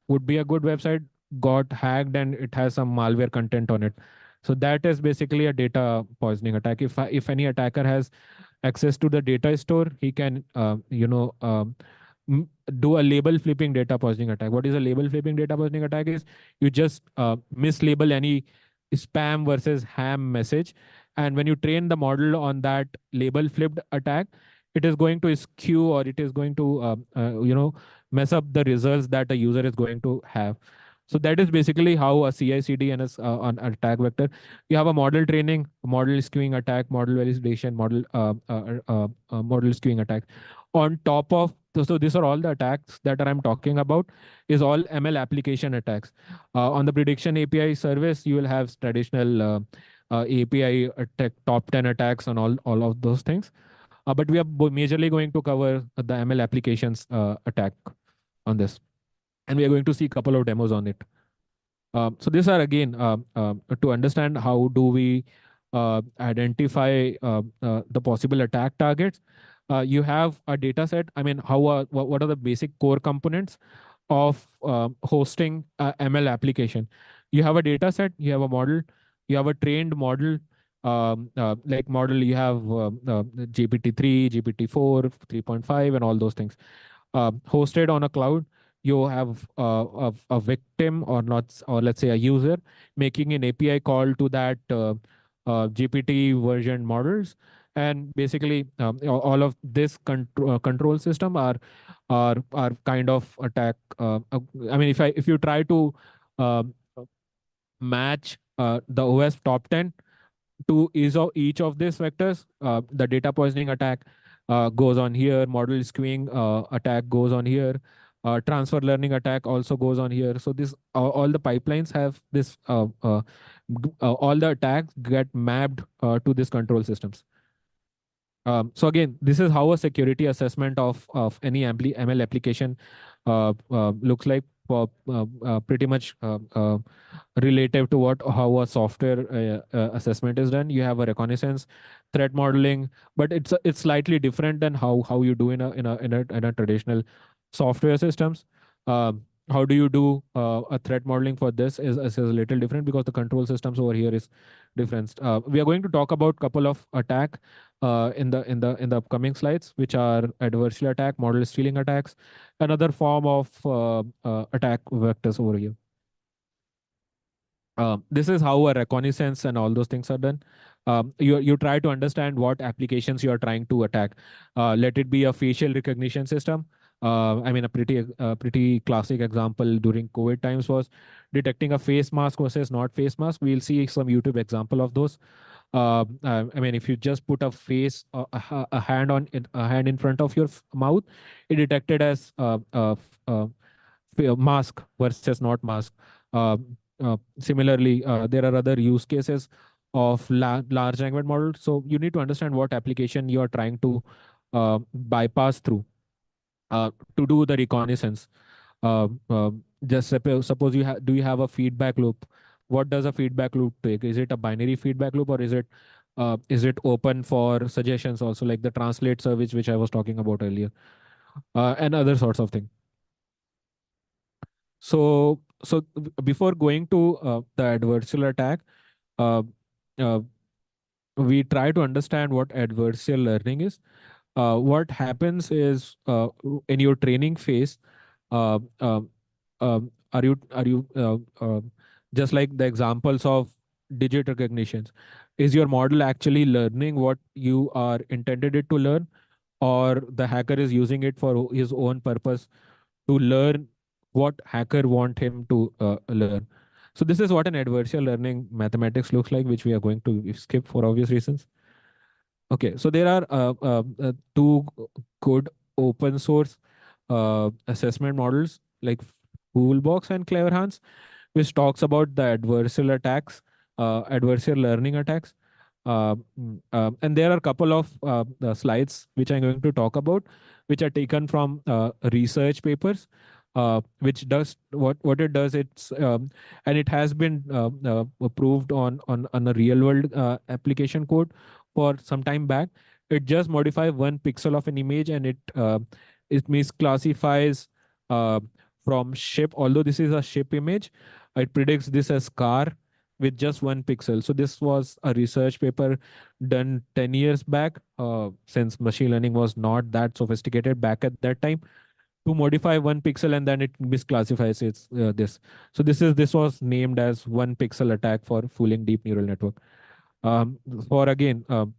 would be a good website got hacked and it has some malware content on it. So that is basically a data poisoning attack. If any attacker has access to the data store, he can m- do a label flipping data poisoning attack. What is a label flipping data poisoning attack? Is you just mislabel any spam versus ham message, and when you train the model on that label flipped attack, it is going to skew, or it is going to mess up the results that a user is going to have. So that is basically how a CI/CD and an attack vector. You have a model training, model skewing attack, model validation, model skewing attack. On top of so these are all the attacks that I'm talking about. Is all ML application attacks. On the prediction API service, you will have traditional API attack, top 10 attacks, and all of those things. But we are majorly going to cover the ML applications attack on this, and we are going to see a couple of demos on it. So these are again to understand how do we identify the possible attack targets. You have a data set. I mean, what are the basic core components of hosting a ML application? You have a data set, you have a model, you have a trained model. Like model, you have GPT-3, GPT-4, 3.5, and all those things hosted on a cloud. You have a victim, or not, or let's say a user making an API call to that GPT version models, and basically all of this control system are kind of attack. I mean, if you try to um match the OS top 10 to each of these vectors, the data poisoning attack goes on here, model skewing attack goes on here, transfer learning attack also goes on here. So this all the pipelines have this all the attacks get mapped to these control systems. So again, this is how a security assessment of any ML application looks like, for pretty much relative to what how a software assessment is done. You have a reconnaissance, threat modeling, but it's slightly different than how you do in a traditional software systems. How do you do a threat modeling for this is a little different, because the control systems over here is different. We are going to talk about couple of attack in the upcoming slides, which are adversarial attack, model stealing attacks, another form of attack vectors over here. This is how a reconnaissance and all those things are done. You try to understand what applications you are trying to attack. Let it be a facial recognition system. I mean, a pretty classic example during COVID times was detecting a face mask versus not face mask. We'll see some YouTube example of those. I mean, if you just put a face, a hand a hand in front of your mouth, it detected as mask versus not mask. Similarly, there are other use cases of large language models. So you need to understand what application you are trying to bypass through to do the reconnaissance. Uh, uh, just suppose you have a feedback loop. What does a feedback loop take? Is it a binary feedback loop, or is it open for suggestions also, like the translate service which I was talking about earlier, and other sorts of things. So before going to the adversarial attack, uh, uh, we try to understand what adversarial learning is. What happens is in your training phase, uh, uh, are you just like the examples of digit recognitions? Is your model actually learning what you are intended it to learn, or the hacker is using it for his own purpose to learn what hacker want him to learn? So this is what an adversarial learning mathematics looks like, which we are going to skip for obvious reasons. Okay, so there are two good open source assessment models like Toolbox and Clever Hans, which talks about the adversarial attacks, adversarial learning attacks. And there are a couple of slides which I'm going to talk about, which are taken from research papers, which does what it does. And it has been approved on a real world application code for some time back. It just modifies one pixel of an image, and it misclassifies uh, from ship. Although this is a ship image, it predicts this as car with just 1 pixel. So this was a research paper done 10 years back, since machine learning was not that sophisticated back at that time, to modify 1 pixel, and then it misclassifies its this. So this was named as 1 pixel attack for fooling deep neural network. For again, um,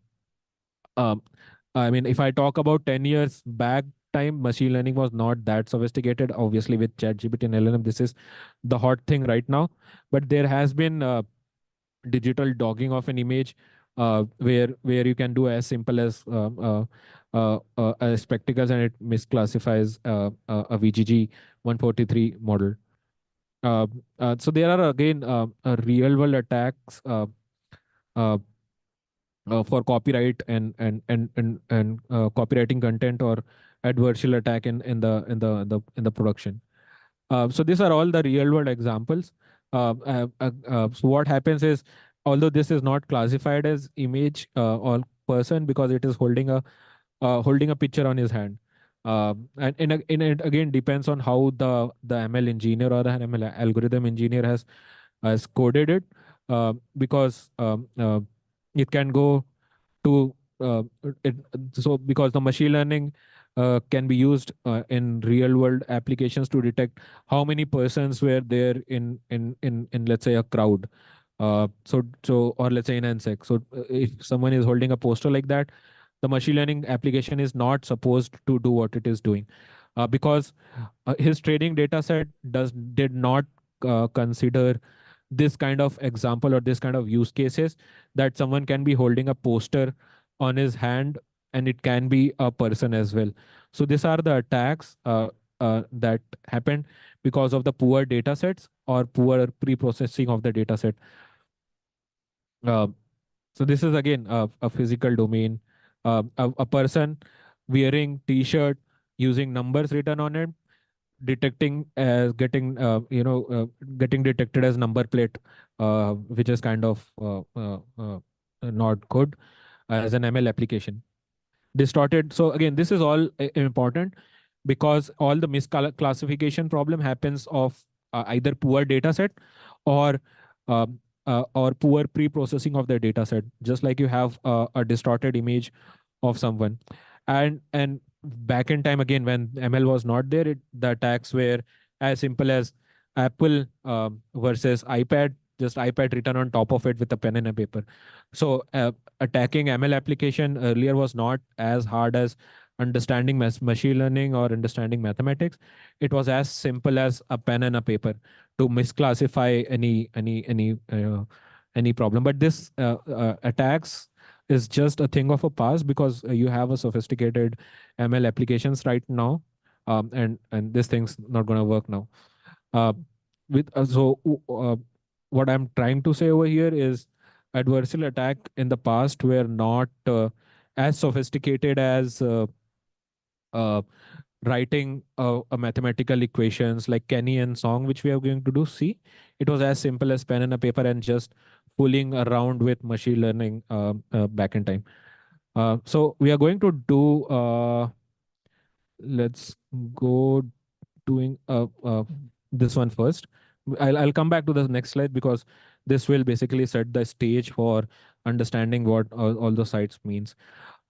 I mean, if I talk about 10 years back time, machine learning was not that sophisticated. Obviously, with ChatGPT and LLM, this is the hot thing right now. But there has been digital dogging of an image, where you can do as simple as spectacles, and it misclassifies a VGG 143 model. Uh, so there are again real world attacks uh, for copyright and copywriting content, or adversarial attack in the production. So these are all the real world examples. So what happens is, although this is not classified as image or person, because it is holding a picture on his hand. And it again depends on how the ML engineer or the ML algorithm engineer has coded it, because it can go to it, so because the machine learning can be used in real world applications to detect how many persons were there in let's say a crowd. Or let's say in NSEC. So if someone is holding a poster like that, the machine learning application is not supposed to do what it is doing, because his training data set did not consider this kind of example or this kind of use cases, that someone can be holding a poster on his hand and it can be a person as well. So these are the attacks that happened because of the poor data sets or poor pre-processing of the data set. uh, so this is again a physical domain. A person wearing t-shirt using numbers written on it, detecting as getting detected as number plate, which is kind of not good as an ML application. Distorted. So again, this is all important, because all the misclassification problem happens of either poor data set, or or poor pre-processing of the data set. Just like you have a distorted image of someone, and back in time, again, when ML was not there, the attacks were as simple as Apple versus iPad, just iPad written on top of it with a pen and a paper. So attacking ML application earlier was not as hard as understanding machine learning or understanding mathematics. It was as simple as a pen and a paper to misclassify any problem. But this attacks is just a thing of a past, because you have a sophisticated ML applications right now, and this thing's not going to work now. Uh, with so What I'm trying to say over here is, adversarial attack in the past were not as sophisticated as uh, writing a mathematical equations like Kenny and Song, which we are going to do. See, it was as simple as pen and a paper and just fooling around with machine learning back in time. So we are going to do. Let's go doing this one first. I'll come back to the next slide, because this will basically set the stage for understanding what all the sites means.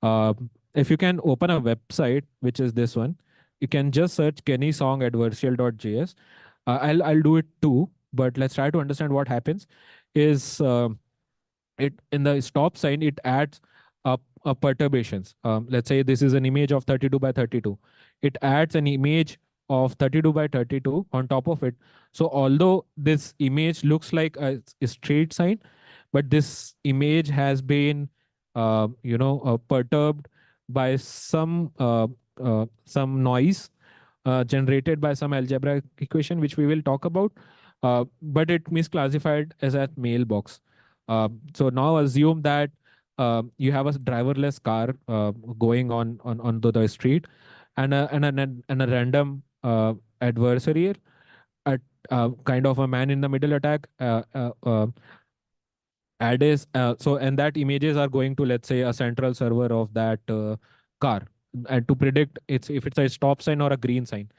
If you can open a website, which is this one, you can just search Kenny Song adversarial.js. I'll do it too, but let's try to understand what happens. Is it in the stop sign, it adds up perturbations. Let's say this is an image of 32 by 32. It adds an image of 32 by 32 on top of it. So although this image looks like a straight sign, but this image has been perturbed by some noise generated by some algebraic equation, which we will talk about. But it misclassified as a mailbox. So now assume that you have a driverless car going onto the street, and a random adversary, at kind of a man in the middle attack, ad is so and that images are going to, let's say, a central server of that car, and to predict it's if it's a stop sign or a green sign.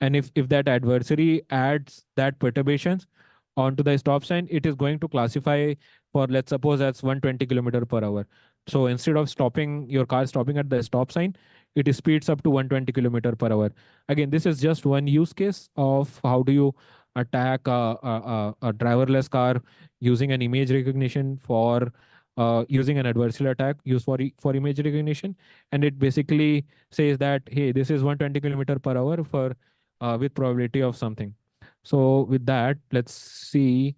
And if that adversary adds that perturbations onto the stop sign, it is going to classify for, let's suppose, that's 120 kilometer per hour. So instead of stopping your car stopping at the stop sign, it speeds up to 120 kilometer per hour. Again, this is just one use case of how do you attack a driverless car using an image recognition for using an adversarial attack used for image recognition. And it basically says that, hey, this is 120 kilometer per hour for with probability of something. So with that, let's see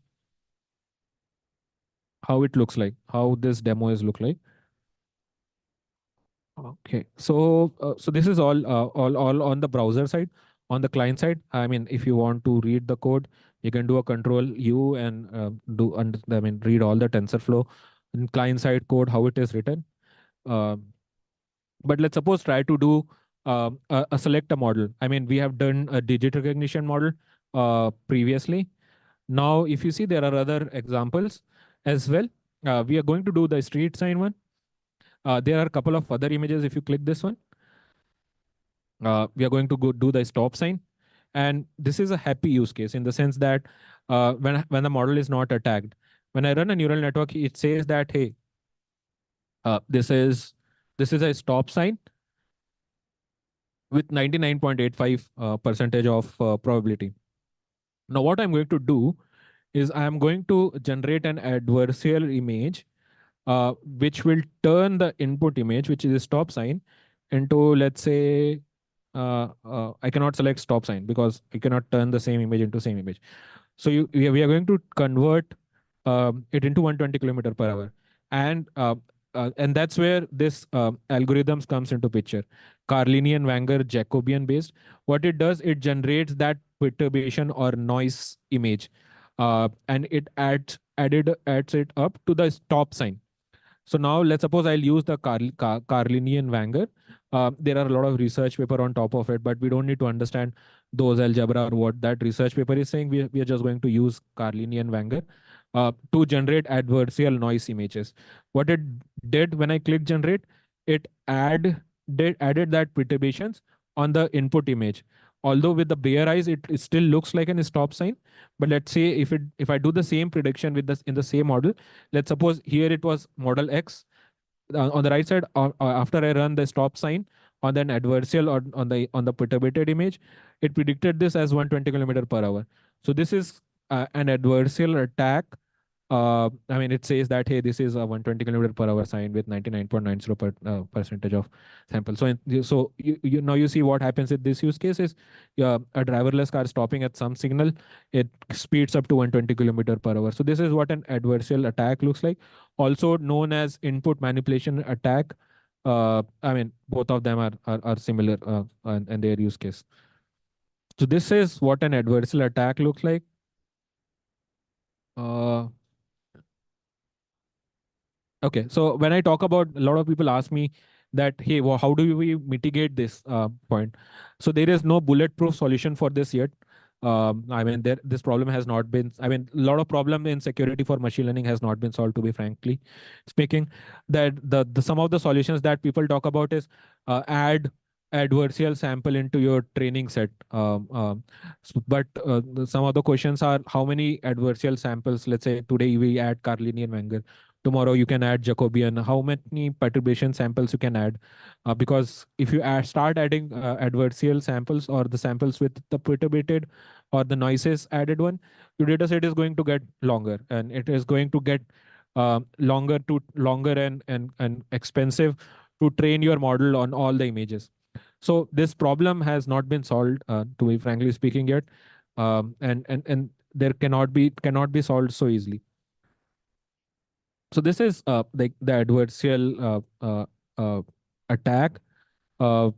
how it looks like, how this demo is look like. Okay, so this is all on the browser side. On the client side, I mean, if you want to read the code, you can do a Control U and I mean, read all the TensorFlow in client side code how it is written. Um but let's suppose try to do a select a model. I mean, we have done a digit recognition model previously. Now, if you see, there are other examples as well. We are going to do the street sign one. There are a couple of other images. If you click this one, we are going to go do the stop sign. And this is a happy use case in the sense that when the model is not attacked, when I run a neural network, it says that, hey, this is a stop sign with 99.85 percentage of probability. Now, what I'm going to do is I'm going to generate an adversarial image, which will turn the input image, which is a stop sign, into, let's say, I cannot select stop sign because I cannot turn the same image into same image. So we are going to convert it into 120 kilometer per hour, and that's where this algorithms comes into picture. Carlinian Wenger Jacobian based. What it does, it generates that perturbation or noise image, and it adds it up to the stop sign. So now let's suppose I'll use the Carlinian Wenger. There are a lot of research paper on top of it, but we don't need to understand those algebra or what that research paper is saying. We are just going to use Carlinian Wenger to generate adversarial noise images. What it did when I click generate, it added that perturbations on the input image. Although with the bare eyes, it still looks like an stop sign. But let's say if I do the same prediction with this in the same model, let's suppose here it was model X. On the right side, after I run the stop sign on an adversarial or on the perturbated image, it predicted this as 120 kilometer per hour. So this is an adversarial attack. I mean, it says that, hey, this is a 120 kilometer per hour sign with 99.90 percentage of sample. So now you see what happens with this use case is, a driverless car stopping at some signal, it speeds up to 120 kilometer per hour. So this is what an adversarial attack looks like, also known as input manipulation attack. I mean, both of them are similar in their use case. So this is what an adversarial attack looks like. Uh, Okay, so when I talk about, a lot of people ask me that, hey, well, how do we mitigate this point? So there is no bulletproof solution for this yet. I mean, this problem has not been. I mean, a lot of problem in security for machine learning has not been solved. To be frankly speaking, that the some of the solutions that people talk about is add adversarial sample into your training set. But some of the questions are, how many adversarial samples? Let's say today we add Carlinian Wenger, tomorrow you can add Jacobian. How many perturbation samples you can add? Because if you start adding adversarial samples or the samples with the perturbated or the noises added one, your data set is going to get longer, and it is going to get longer and expensive to train your model on all the images. So this problem has not been solved, to be frankly speaking, yet, and there cannot be solved so easily. So this is like the adversarial attack uh,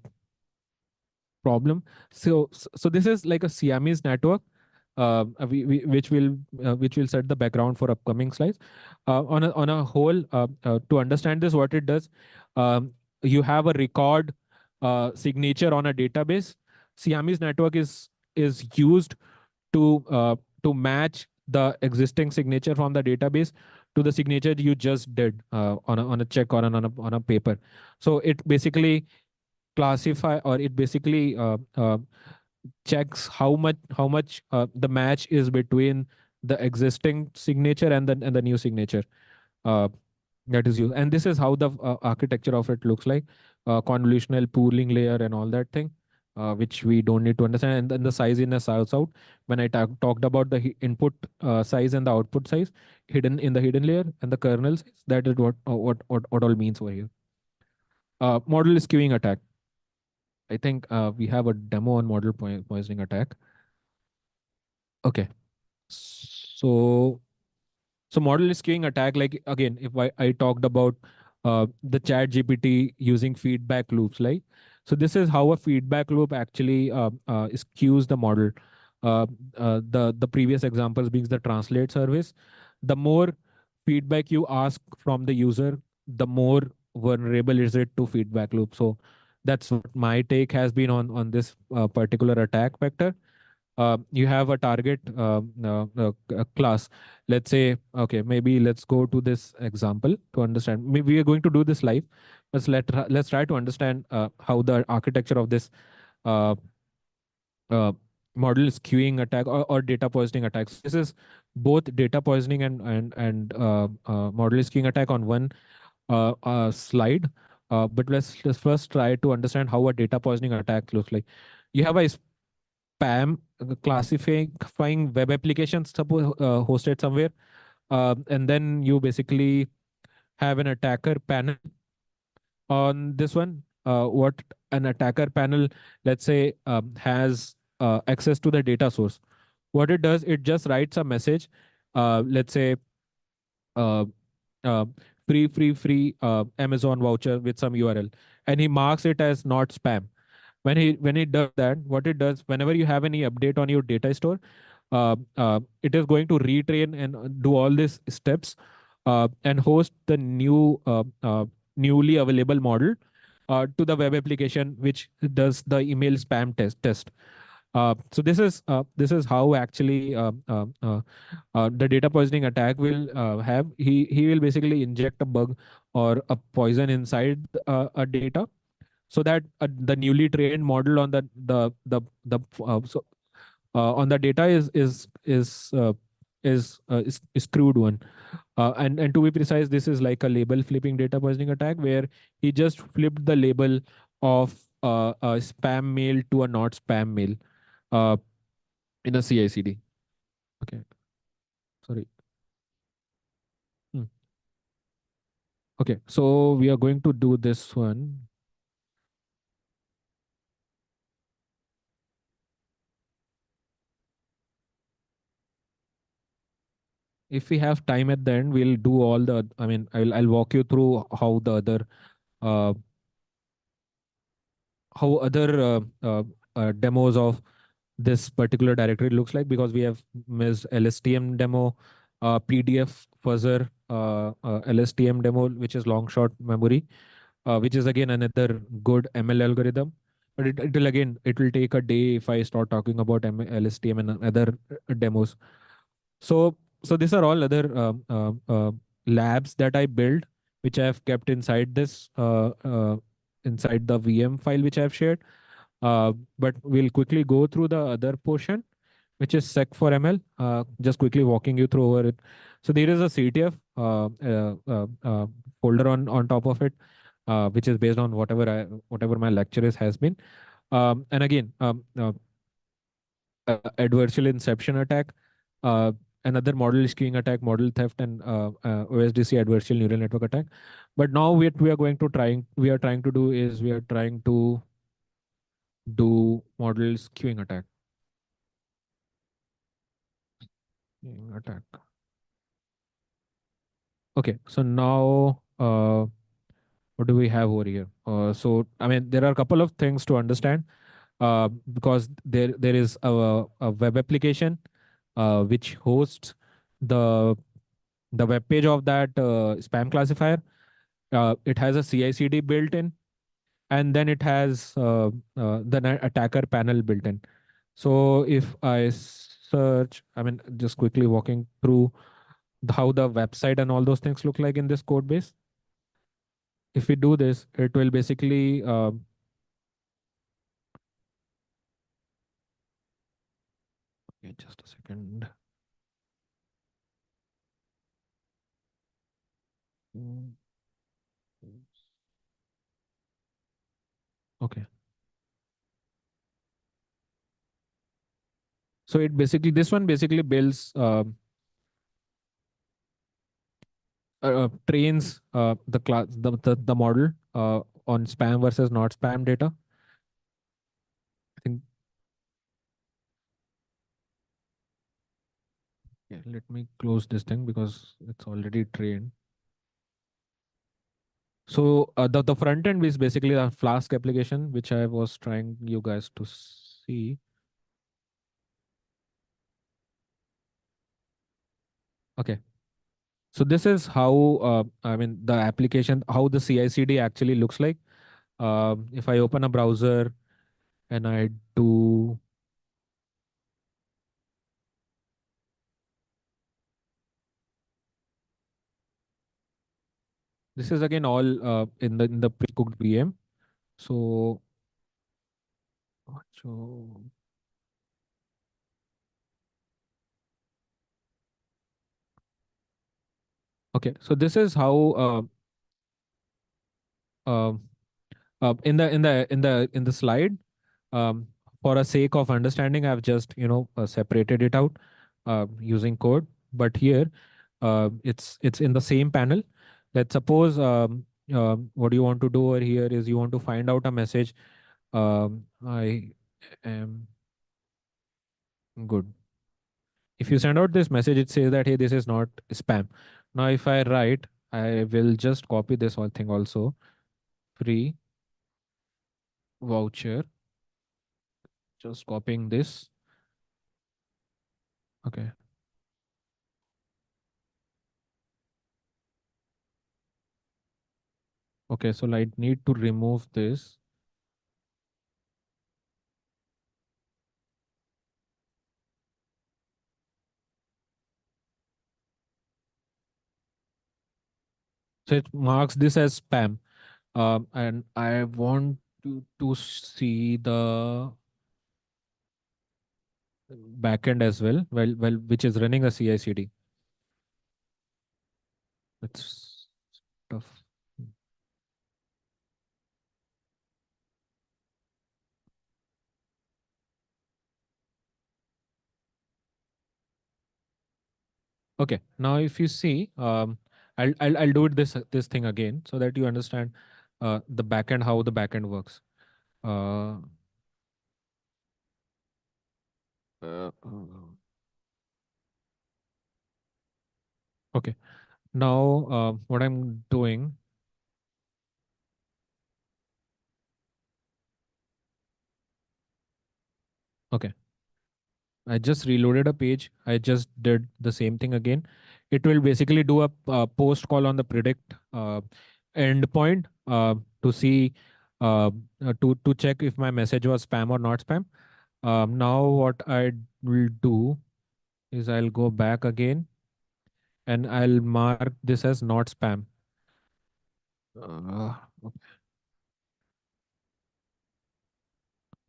problem. So this is like a Siamese network, which will set the background for upcoming slides. On a whole, to understand this, what it does, you have a record signature on a database. Siamese network is used to match the existing signature from the database to the signature you just did on a check or on a paper. So it basically classify, or it basically checks how much the match is between the existing signature and the new signature uh, that is used. And this is how the architecture of it looks like, convolutional pooling layer and all that thing, which we don't need to understand. And then the size in a size out, when I talked about the input size and the output size hidden in the hidden layer and the kernel size, that is what all means over here. Model skewing attack. I think we have a demo on model poisoning attack. Okay. So model skewing attack, like again, if I talked about the chat GPT using feedback loops, like, so this is how a feedback loop actually skews the model. The previous examples being the translate service. The more feedback you ask from the user, the more vulnerable is it to feedback loop. So that's what my take has been on this particular attack vector. You have a target class. Let's say, okay, maybe let's go to this example to understand. Maybe we are going to do this live, but let's try to understand how the architecture of this uh, uh, model skewing attack or data poisoning attacks. This is both data poisoning and model skewing attack on one slide. But let's first try to understand how a data poisoning attack looks like. You have a spam classifying web applications, suppose hosted somewhere, and then you basically have an attacker panel on this one. What an attacker panel, let's say, has access to the data source. What it does, it just writes a message. Let's say, uh, uh, free Amazon voucher with some URL, and he marks it as not spam. When he does that, what it does, whenever you have any update on your data store, it is going to retrain and do all these steps and host the newly available model to the web application, which does the email spam test. So this is how actually the data poisoning attack will have. He will basically inject a bug or a poison inside a data, so that the newly trained model on the data is screwed one. And to be precise, this is like a label flipping data poisoning attack, where he just flipped the label of a spam mail to a not spam mail uh, in a CI/CD. Okay, sorry. Hmm. Okay, so we are going to do this one. If we have time at the end, we'll do all the. I mean, I'll walk you through uh, how other demos of this particular directory looks like, because we have missed LSTM demo, PDF fuzzer, LSTM demo, which is long short memory, which is again another good ML algorithm. But it will take a day if I start talking about LSTM and other demos. So these are all other labs that I built, which I have kept inside the VM file which I have shared. But we'll quickly go through the other portion, which is sec for ML. Just quickly walking you through over it. So there is a CTF folder on top of it, which is based on whatever my lecture has been. And again, adversarial inception attack, uh, another model skewing attack, model theft, and OSDC adversarial neural network attack. But now what we are trying to do is we are trying to do model skewing attack. Attack. Okay, so now what do we have over here? So I mean, there are a couple of things to understand, because there is a web application which hosts the web page of that spam classifier. It has a CI/CD built in, and then it has the attacker panel built in. So if I search, I mean, just quickly walking through how the website and all those things look like in this code base. If we do this, it will basically just a second. Mm, Okay. So it basically, this one basically builds, trains the class, the model on spam versus not spam data. I think, yeah, let me close this thing because it's already trained. So the front end is basically a Flask application, which I was trying you guys to see. Okay. So this is how, I mean, the application, how the CI/CD actually looks like. If I open a browser and I do, this is again all in the pre-cooked VM. So, so okay. So this is how, uh, in the slide, um, for a sake of understanding, I've just separated it out using code. But here, it's in the same panel. Let's suppose, what you want to do over here is you want to find out a message. I am good. If you send out this message, it says that, hey, this is not spam. Now, if I write, I will just copy this whole thing also. Free voucher. Just copying this. Okay. Okay. So I need to remove this. So it marks this as spam. And I want to see the backend as well. Well, which is running a CI/CD. It's tough. Okay. Now, if you see, I'll do it this thing again so that you understand the backend, how the backend works. Uh, uh, uh, okay. Now, what I'm doing. Okay. I just reloaded a page. I just did the same thing again. It will basically do a post call on the predict endpoint to see, to check if my message was spam or not spam. Now what I will do is I'll go back again and I'll mark this as not spam. Uh,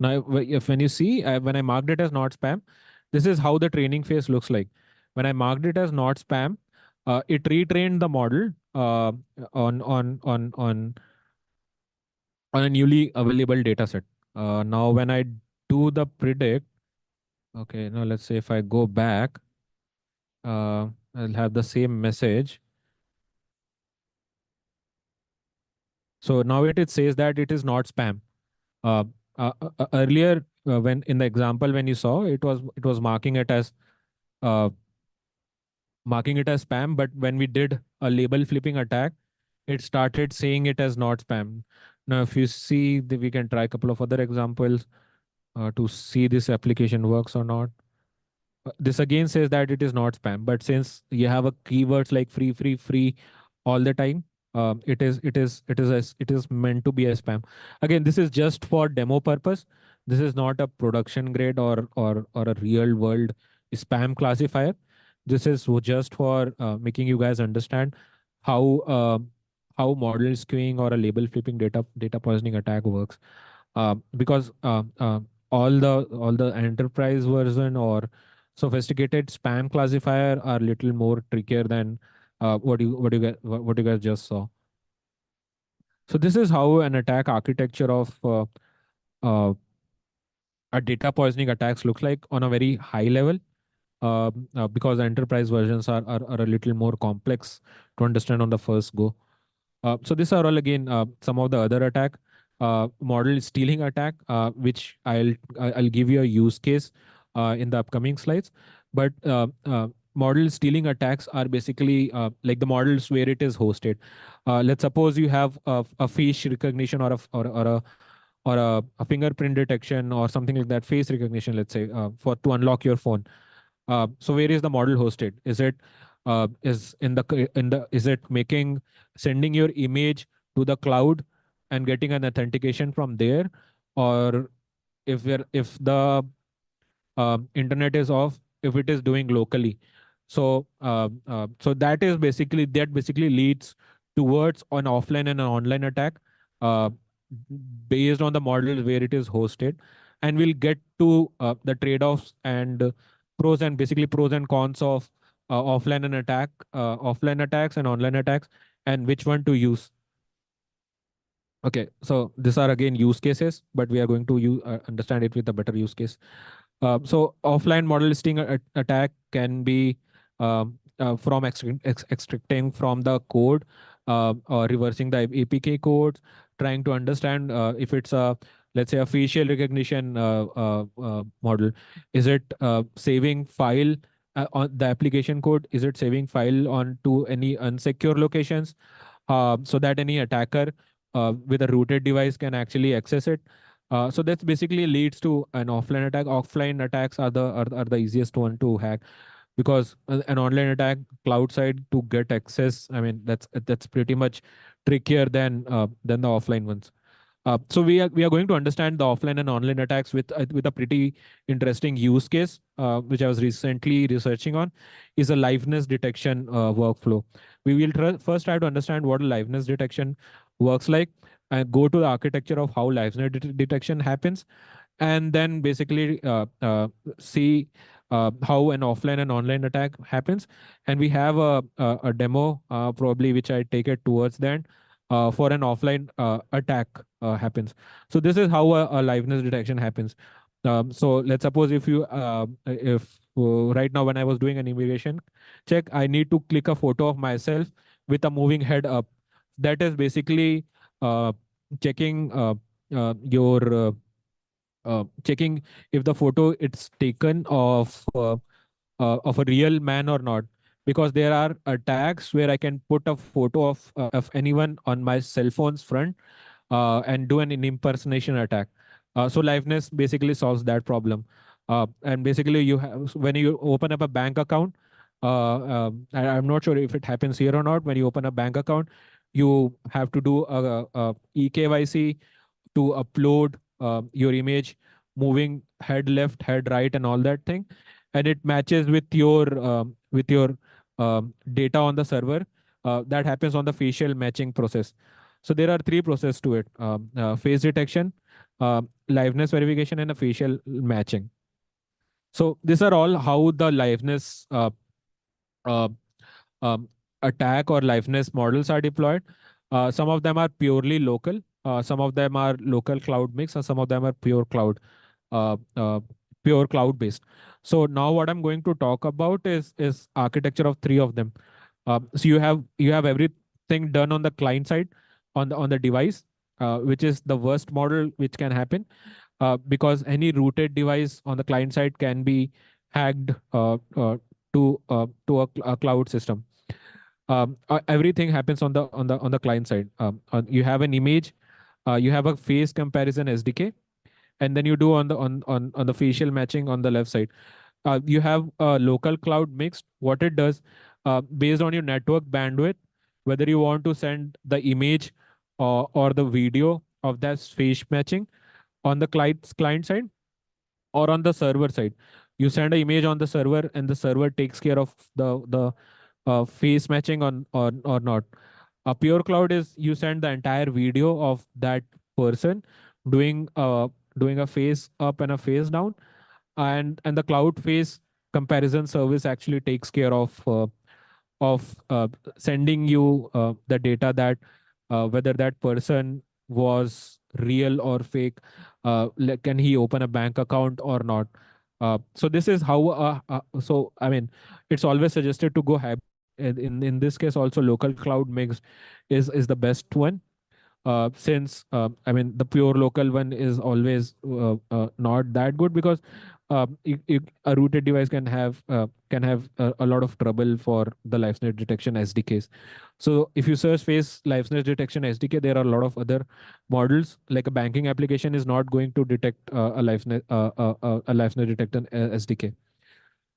Now, if when you see, when I marked it as not spam, this is how the training phase looks like. When I marked it as not spam, it retrained the model on on on on on a newly available data set. Now, when I do the predict, okay, now let's say if I go back, I'll have the same message. So now it says that it is not spam. Uh, Earlier, when in the example when you saw, it was uh, marking it as spam, but when we did a label flipping attack, it started saying it as not spam. Now, if you see, we can try a couple of other examples to see this application works or not. This again says that it is not spam, but since you have a keywords like free, free, free all the time, it is meant to be a spam. Again, this is just for demo purpose. This is not a production grade or a real world spam classifier. This is just for making you guys understand how how model skewing or a label flipping data poisoning attack works. Because all the enterprise version or sophisticated spam classifier are little more trickier than what you guys just saw. So this is how an attack architecture of uh, a data poisoning attacks looks like on a very high level. Because the enterprise versions are a little more complex to understand on the first go. So these are all again some of the other attack model stealing attack, which I'll give you a use case in the upcoming slides. But model stealing attacks are basically like the models where it is hosted. Let's suppose you have a face recognition or a fingerprint detection or something like that, face recognition, let's say, for to unlock your phone. So where is the model hosted? Is it is in the is it making sending your image to the cloud and getting an authentication from there, or if the internet is off, if it is doing locally? So that basically leads towards an offline and an online attack, uh, based on the model where it is hosted, and we'll get to the trade-offs and pros and cons of offline attacks and online attacks, and which one to use. Okay, so these are again use cases, but we are going to understand it with a better use case. So offline model listing attack can be from extracting from the code, or reversing the APK codes, trying to understand if it's a, let's say, a facial recognition model. Is it saving file on the application code? Is it saving file on to any unsecure locations, so that any attacker with a rooted device can actually access it? So that basically leads to an offline attack. Offline attacks are the easiest one to hack, because an online attack cloud side to get access, I mean, that's pretty much trickier than the offline ones. So we are going to understand the offline and online attacks with a pretty interesting use case, which I was recently researching on, is a liveness detection workflow. We will first try to understand what a liveness detection works like, and go to the architecture of how liveness detection happens, and then basically see how an offline and online attack happens. And we have a demo, probably, which I take it towards the end, for an offline attack happens. So this is how a liveness detection happens. So let's suppose if right now when I was doing an immigration check, I need to click a photo of myself with a moving head up. That is basically checking checking if the photo it's taken of a real man or not, because there are tags where I can put a photo of anyone on my cell phone's front, and do an impersonation attack. So liveness basically solves that problem. And basically, you have when you open up a bank account, I'm not sure if it happens here or not. When you open a bank account, you have to do a eKYC to upload your image, moving head left, head right, and all that thing, and it matches with your data on the server. That happens on the facial matching process. So there are three processes to it: face detection, liveness verification, and a facial matching. So these are all how the liveness uh, um, attack or liveness models are deployed. Some of them are purely local. Some of them are local cloud mix, and some of them are uh, uh, pure cloud based. So now what I'm going to talk about is architecture of three of them. So you have everything done on the client side, on the device, which is the worst model which can happen, because any rooted device on the client side can be hacked to a cloud system. Everything happens on the client side. You have an image, you have a face comparison SDK, and then you do on the facial matching on the left side. You have a local cloud mixed. What it does, based on your network bandwidth, whether you want to send the image or the video of that face matching on the client side or on the server side. You send an image on the server, and the server takes care of the face matching on or not. A pure cloud is you send the entire video of that person doing doing a face up and a face down, and the cloud face comparison service actually takes care of sending you the data that whether that person was real or fake, can he open a bank account or not. So this is how so I mean, it's always suggested to go hybrid. In this case also, local cloud mix is the best one, since I mean, the pure local one is always not that good, because a rooted device can have a lot of trouble for the LiveSnet detection SDKs. So if you search face LiveSnet detection SDK, there are a lot of other models. Like a banking application is not going to detect a LiveSnet detector SDK.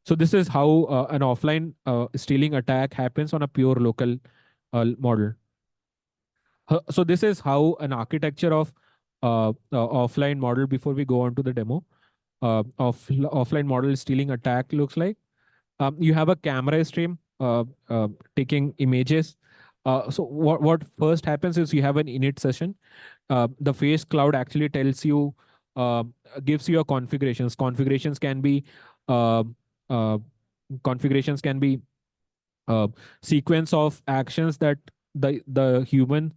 So this is how an offline stealing attack happens on a pure local model. So this is how an architecture of offline model, before we go on to the demo, of offline model stealing attack looks like. You have a camera stream taking images. So what first happens is you have an init session. The face cloud actually tells you, uh, gives you a configurations. Uh, uh, configurations can be uh, sequence of actions that the human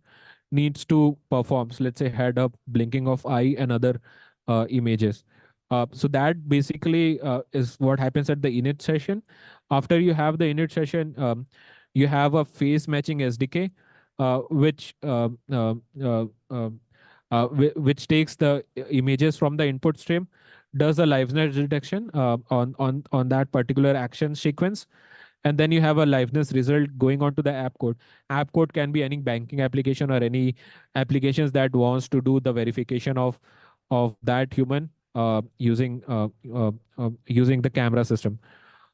needs to perform. So let's say head up, blinking of eye, and other images. So that basically is what happens at the init session. After you have the init session, you have a face matching SDK, which which takes the images from the input stream, does a liveness detection on that particular action sequence, and then you have a liveness result going on to the app code. App code can be any banking application or any applications that wants to do the verification of that human using the camera system.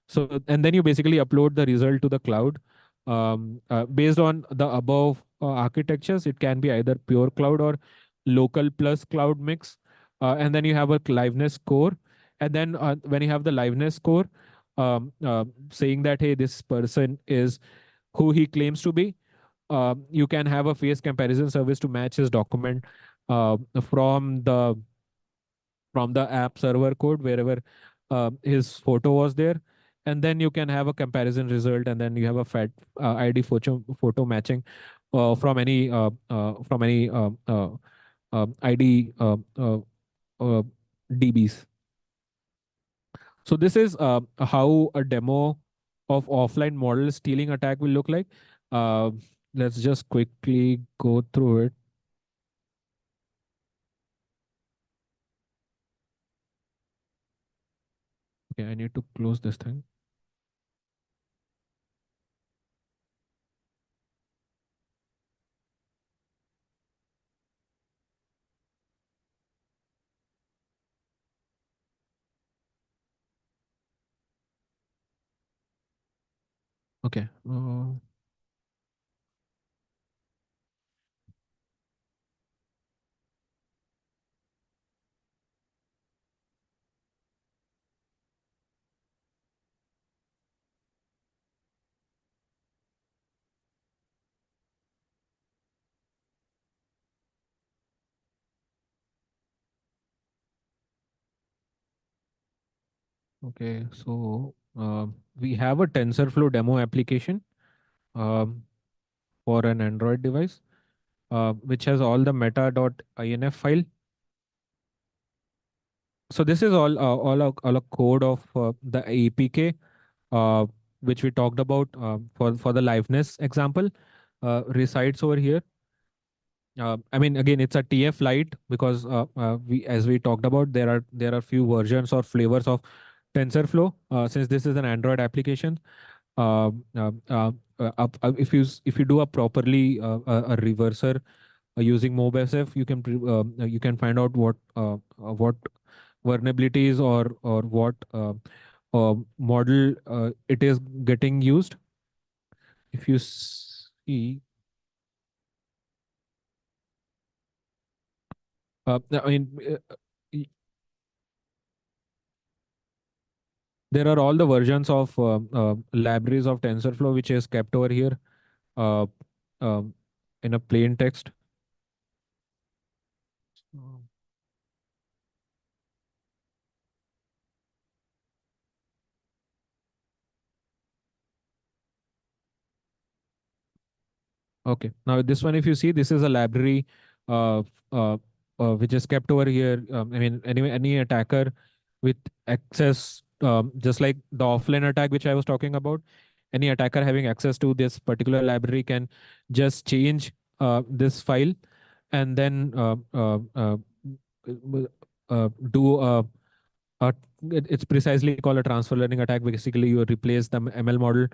So and then you basically upload the result to the cloud. Based on the above architectures, it can be either pure cloud or local plus cloud mix. And then you have a liveness score. And then when you have the liveness score, saying that, hey, this person is who he claims to be, you can have a face comparison service to match his document uh, from the from the app server code wherever his photo was there. And then you can have a comparison result, and then you have a fat ID photo matching from any ID uh, DBs. So this is how a demo of offline model stealing attack will look like. Uh, let's just quickly go through it. Okay, I need to close this thing. Okay. Okay. So we have a TensorFlow demo application um, for an Android device, which has all the meta.inf file. So this is all a code of the APK, uh, which we talked about for the liveness example, resides over here. I mean, again, it's a TF Lite because as we talked about, there are few versions or flavors of TensorFlow. Since this is an Android application, uh, uh, uh, if you do a properly a reverser using MobSF, you can find out what vulnerabilities or what model it is getting used. If you see, I mean, y- there are all the versions of libraries of TensorFlow which is kept over here uh, um, in a plain text. Mm. Okay. Now this one, if you see, this is a library uh, uh, which is kept over here. I mean, any attacker with access, just like the offline attack which I was talking about, any attacker having access to this particular library can just change this file and then do uh, it's precisely called a transfer learning attack. Basically, you replace the ML model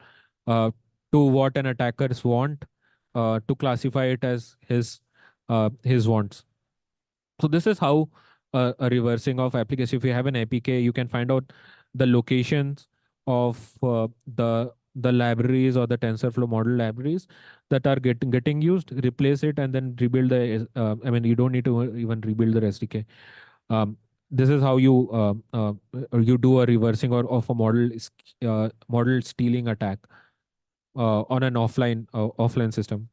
uh, to what an attackers want to classify it as his wants. So this is how a reversing of application. If you have an APK, you can find out the locations of the libraries or the TensorFlow model libraries that are getting used, replace it, and then rebuild the. I mean, you don't need to even rebuild the SDK. Um, this is how you do a reversing or of a model stealing attack on an offline system.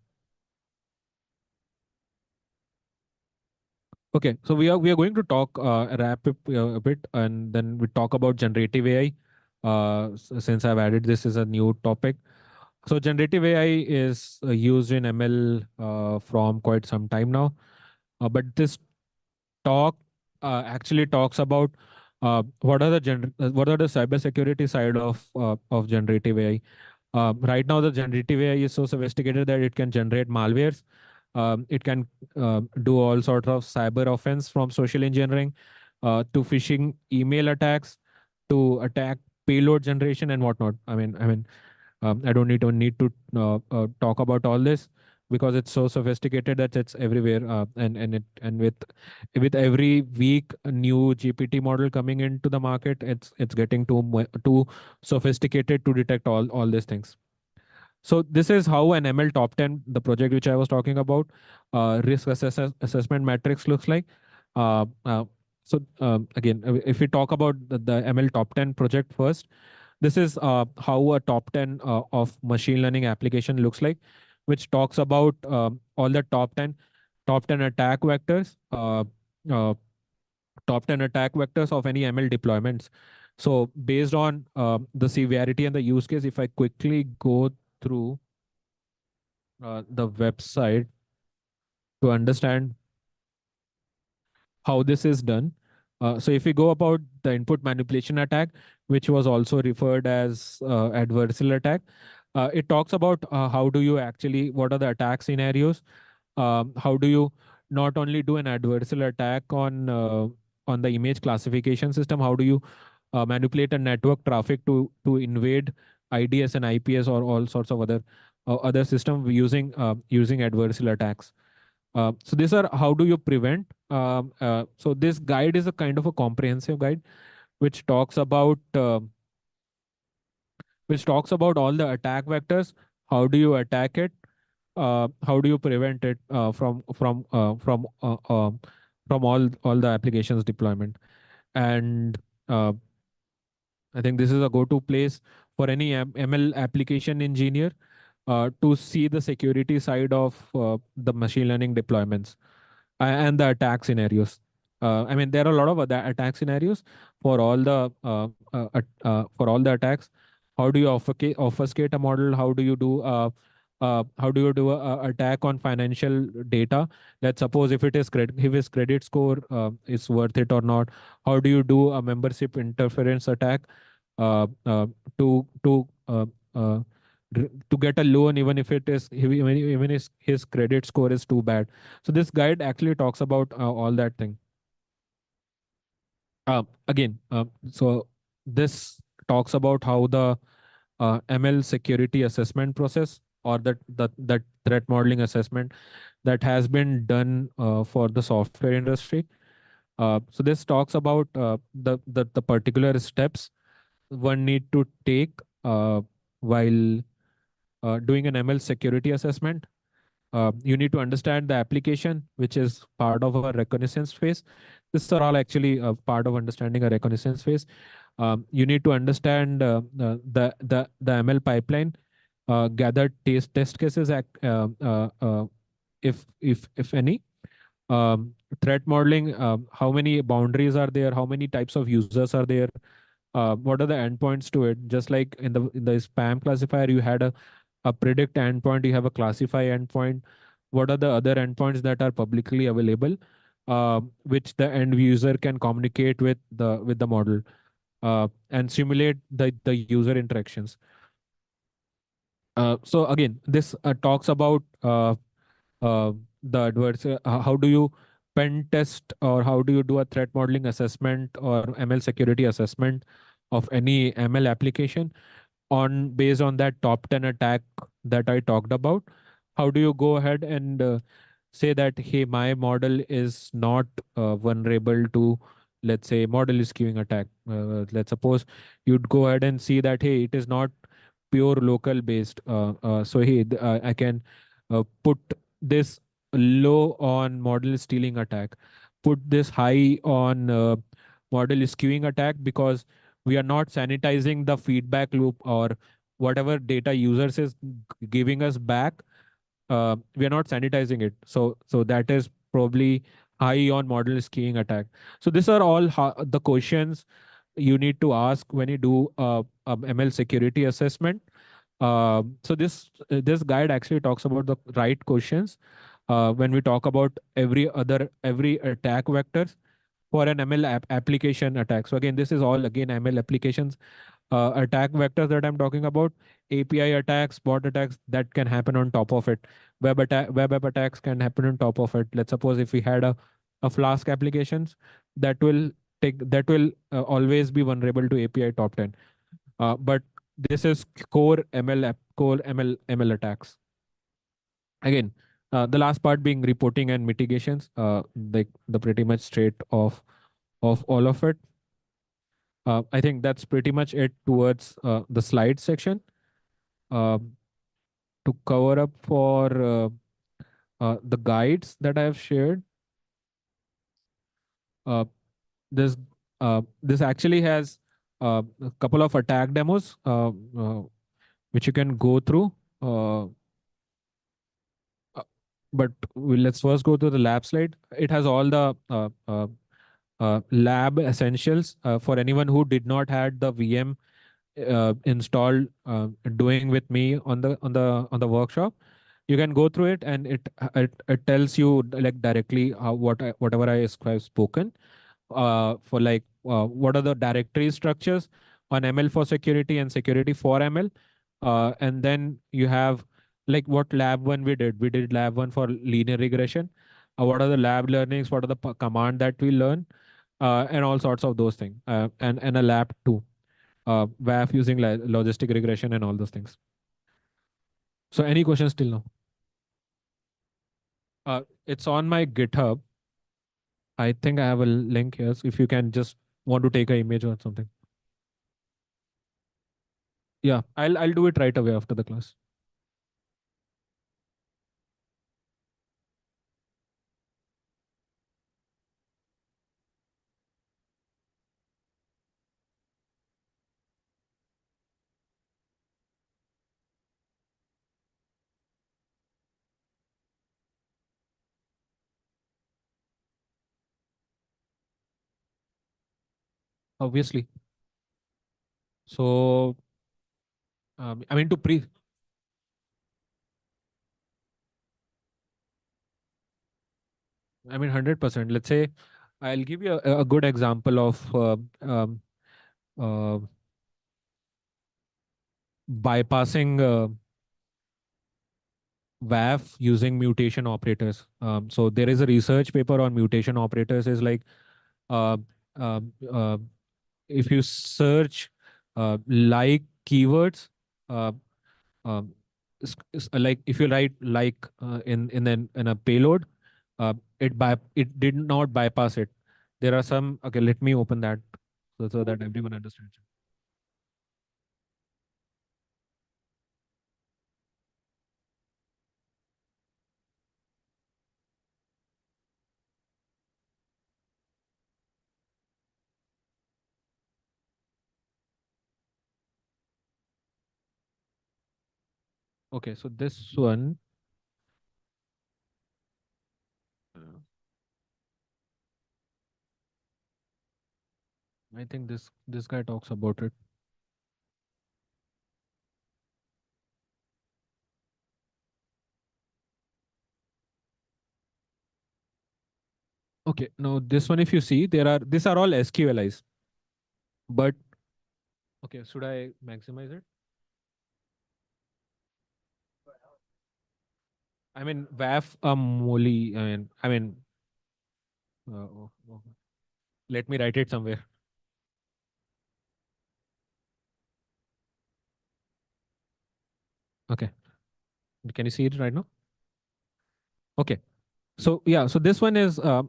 Okay, so we are going to talk wrap up a bit, and then we talk about generative AI. Since I've added this is a new topic, so generative AI is used in ML from quite some time now. But this talk actually talks about what are the cybersecurity side of generative AI. Right now, the generative AI is so sophisticated that it can generate malwares. It can do all sorts of cyber offense from social engineering to phishing email attacks to attack payload generation and whatnot. I don't need to talk about all this because it's so sophisticated that it's everywhere. And with every week a new GPT model coming into the market, it's getting too sophisticated to detect all these things. So this is how an ML top 10, the project which I was talking about, assessment matrix looks like. Uh, uh, Again, if we talk about the ML top 10 project first, this is how a top 10 of machine learning application looks like, which talks about all the top 10 attack vectors, uh, top 10 attack vectors of any ML deployments. So based on the severity and the use case, if I quickly go through the website to understand how this is done. So if we go about the input manipulation attack, which was also referred as adversarial attack, it talks about how do you actually, what are the attack scenarios? How do you not only do an adversarial attack on the image classification system? How do you manipulate a network traffic to invade IDS and IPS or all sorts of other system using adversarial attacks? So these are how do you prevent. So this guide is a kind of a comprehensive guide which talks about all the attack vectors. How do you attack it? How do you prevent it from all the applications deployment? And uh, I think this is a go-to place for any ML application engineer to see the security side of the machine learning deployments and the attack scenarios. I mean, there are a lot of other attack scenarios for all the attacks. How do you obfuscate a model? How do you do a attack on financial data? Let's suppose if his credit score is worth it or not. How do you do a membership interference attack uh, uh, to to get a loan even if even his credit score is too bad? So this guide actually talks about all that thing. Again, so this talks about how the ML security assessment process or that threat modeling assessment that has been done for the software industry. So this talks about the particular steps one need to take while doing an ML security assessment. You need to understand the application, which is part of a reconnaissance phase. These are all actually part of understanding a reconnaissance phase. You need to understand the ML pipeline, gather test cases, if any. Threat modeling, how many boundaries are there, how many types of users are there, what are the endpoints to it? Just like in the spam classifier, you had a predict endpoint, you have a classify endpoint. What are the other endpoints that are publicly available, which the end user can communicate with the model, and simulate the user interactions. So again, this talks about uh, the adverse. How do you pen test, or how do you do a threat modeling assessment or ML security assessment of any ML application on based on that top 10 attack that I talked about? How do you go ahead and say that, hey, my model is not vulnerable to, let's say, model skewing attack? Let's suppose you'd go ahead and see that, hey, it is not pure local based. So hey, I can put this low on model stealing attack, put this high on model skewing attack, because we are not sanitizing the feedback loop, or whatever data users is giving us back. We are not sanitizing it. So that is probably high on model skewing attack. So these are all the questions you need to ask when you do ML security assessment. So this guide actually talks about the right questions when we talk about every attack vectors for an ML application attack. So again, this is all again ML applications attack vectors that I'm talking about. API attacks, bot attacks that can happen on top of it. Web app attacks can happen on top of it. Let's suppose if we had a Flask applications that will always be vulnerable to API top 10. But this is core ML attacks. Again, the last part being reporting and mitigations, the pretty much straight of all of it. I think that's pretty much it towards the slide section. Uh, to cover up for the guides that I have shared, uh, this this actually has a couple of attack demos which you can go through. Uh, but let's first go to the lab slide. It has all the lab essentials for anyone who did not had the VM installed doing with me on the workshop. You can go through it, and it tells you like directly whatever have spoken for like what are the directory structures on ML for security and security for ML. And then you have like what lab one we did. We did lab one for linear regression. What are the lab learnings? What are the command that we learn? And all sorts of those things. And a lab two, WAF using logistic regression and all those things. So any questions till now? It's on my GitHub. I think I have a link here. So if you can just want to take an image or something. Yeah, I'll do it right away after the class. Obviously. So I mean to pre. I mean 100%. Let's say I'll give you a good example of uh, bypassing WAF using mutation operators. So there is a research paper on mutation operators. Is like uh, uh, uh, if you search like keywords, uh, um, like if you write like in a payload, it did not bypass it. There are some. Okay, let me open that so that everyone understands. Okay, so this one, uh, I think this guy talks about it. Okay, now this one, if you see, these are all SQLIs, but okay, should I maximize it? I mean, WAF Moli. Let me write it somewhere. Okay, can you see it right now? Okay, so yeah, so this one is an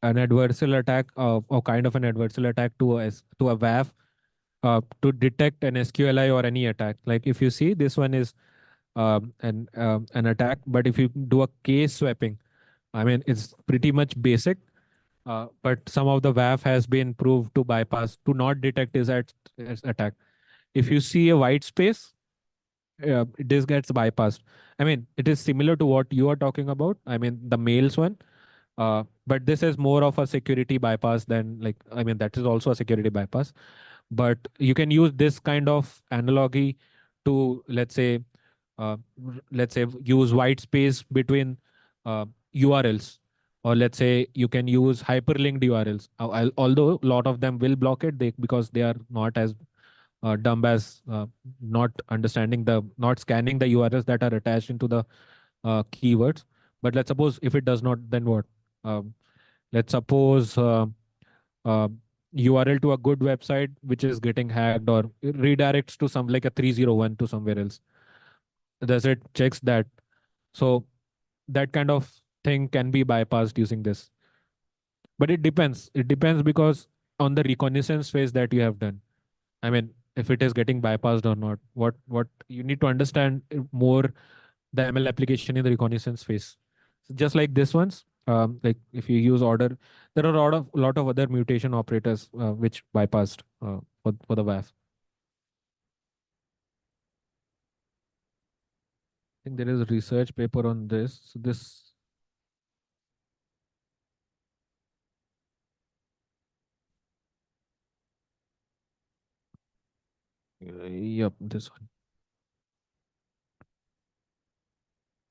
adversarial attack, or kind of an adversarial attack to to a WAF, to detect an SQLI or any attack. Like if you see, this one is an attack, but if you do a case swapping, I mean, it's pretty much basic. But some of the WAF has been proved to bypass, to not detect is at as attack. If you see a white space, this gets bypassed. I mean, it is similar to what you are talking about. I mean, the mails one, but this is more of a security bypass than, like, I mean, that is also a security bypass. But you can use this kind of analogy to, let's say use white space between URLs, or let's say you can use hyperlinked URLs. Although a lot of them will block it, because they are not as dumb as not scanning the URLs that are attached into the keywords. But let's suppose if it does not, then what? Um, let's suppose uh, URL to a good website which is getting hacked, or it redirects to some like a 301 to somewhere else. Does it checks that? So that kind of thing can be bypassed using this. But it depends. It depends because on the reconnaissance phase that you have done. I mean, if it is getting bypassed or not. What you need to understand more the ML application in the reconnaissance phase. So just like this ones, like if you use order, there are a lot of other mutation operators which bypassed for the WAF. I think there is a research paper on this. So this, yep, this one.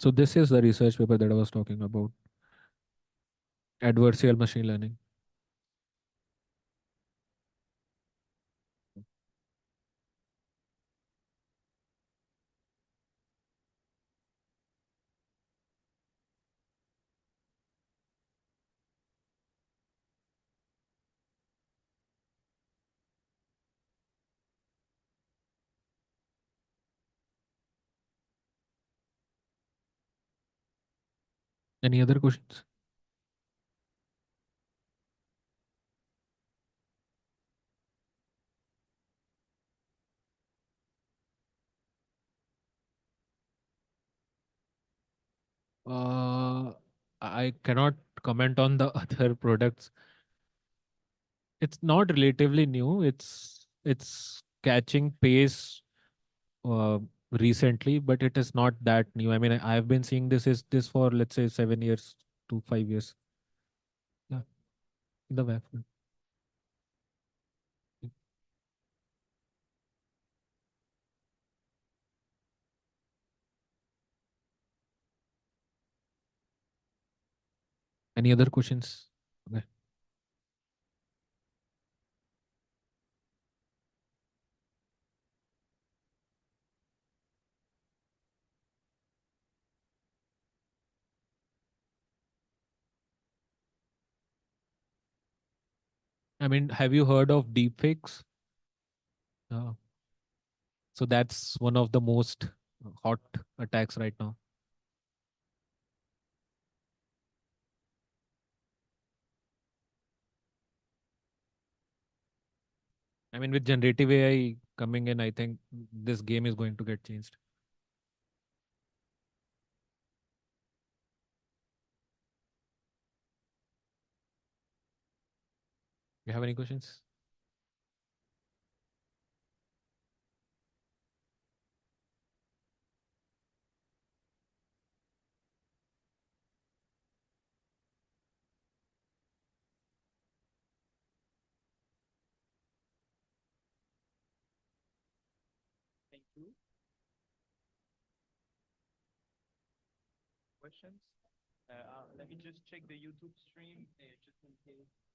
So this is the research paper that I was talking about. Adversarial machine learning. Any other questions? Uh, I cannot comment on the other products. It's not relatively new. It's catching pace uh, recently, but it is not that new. I mean, I've been seeing this for, let's say, 7 years to 5 years. Yeah, in the web. Any other questions? Okay. I mean, have you heard of deepfakes? Uh, so that's one of the most hot attacks right now. I mean, with generative AI coming in, I think this game is going to get changed. You have any questions? Thank you. Questions? Let me just check the YouTube stream just in case.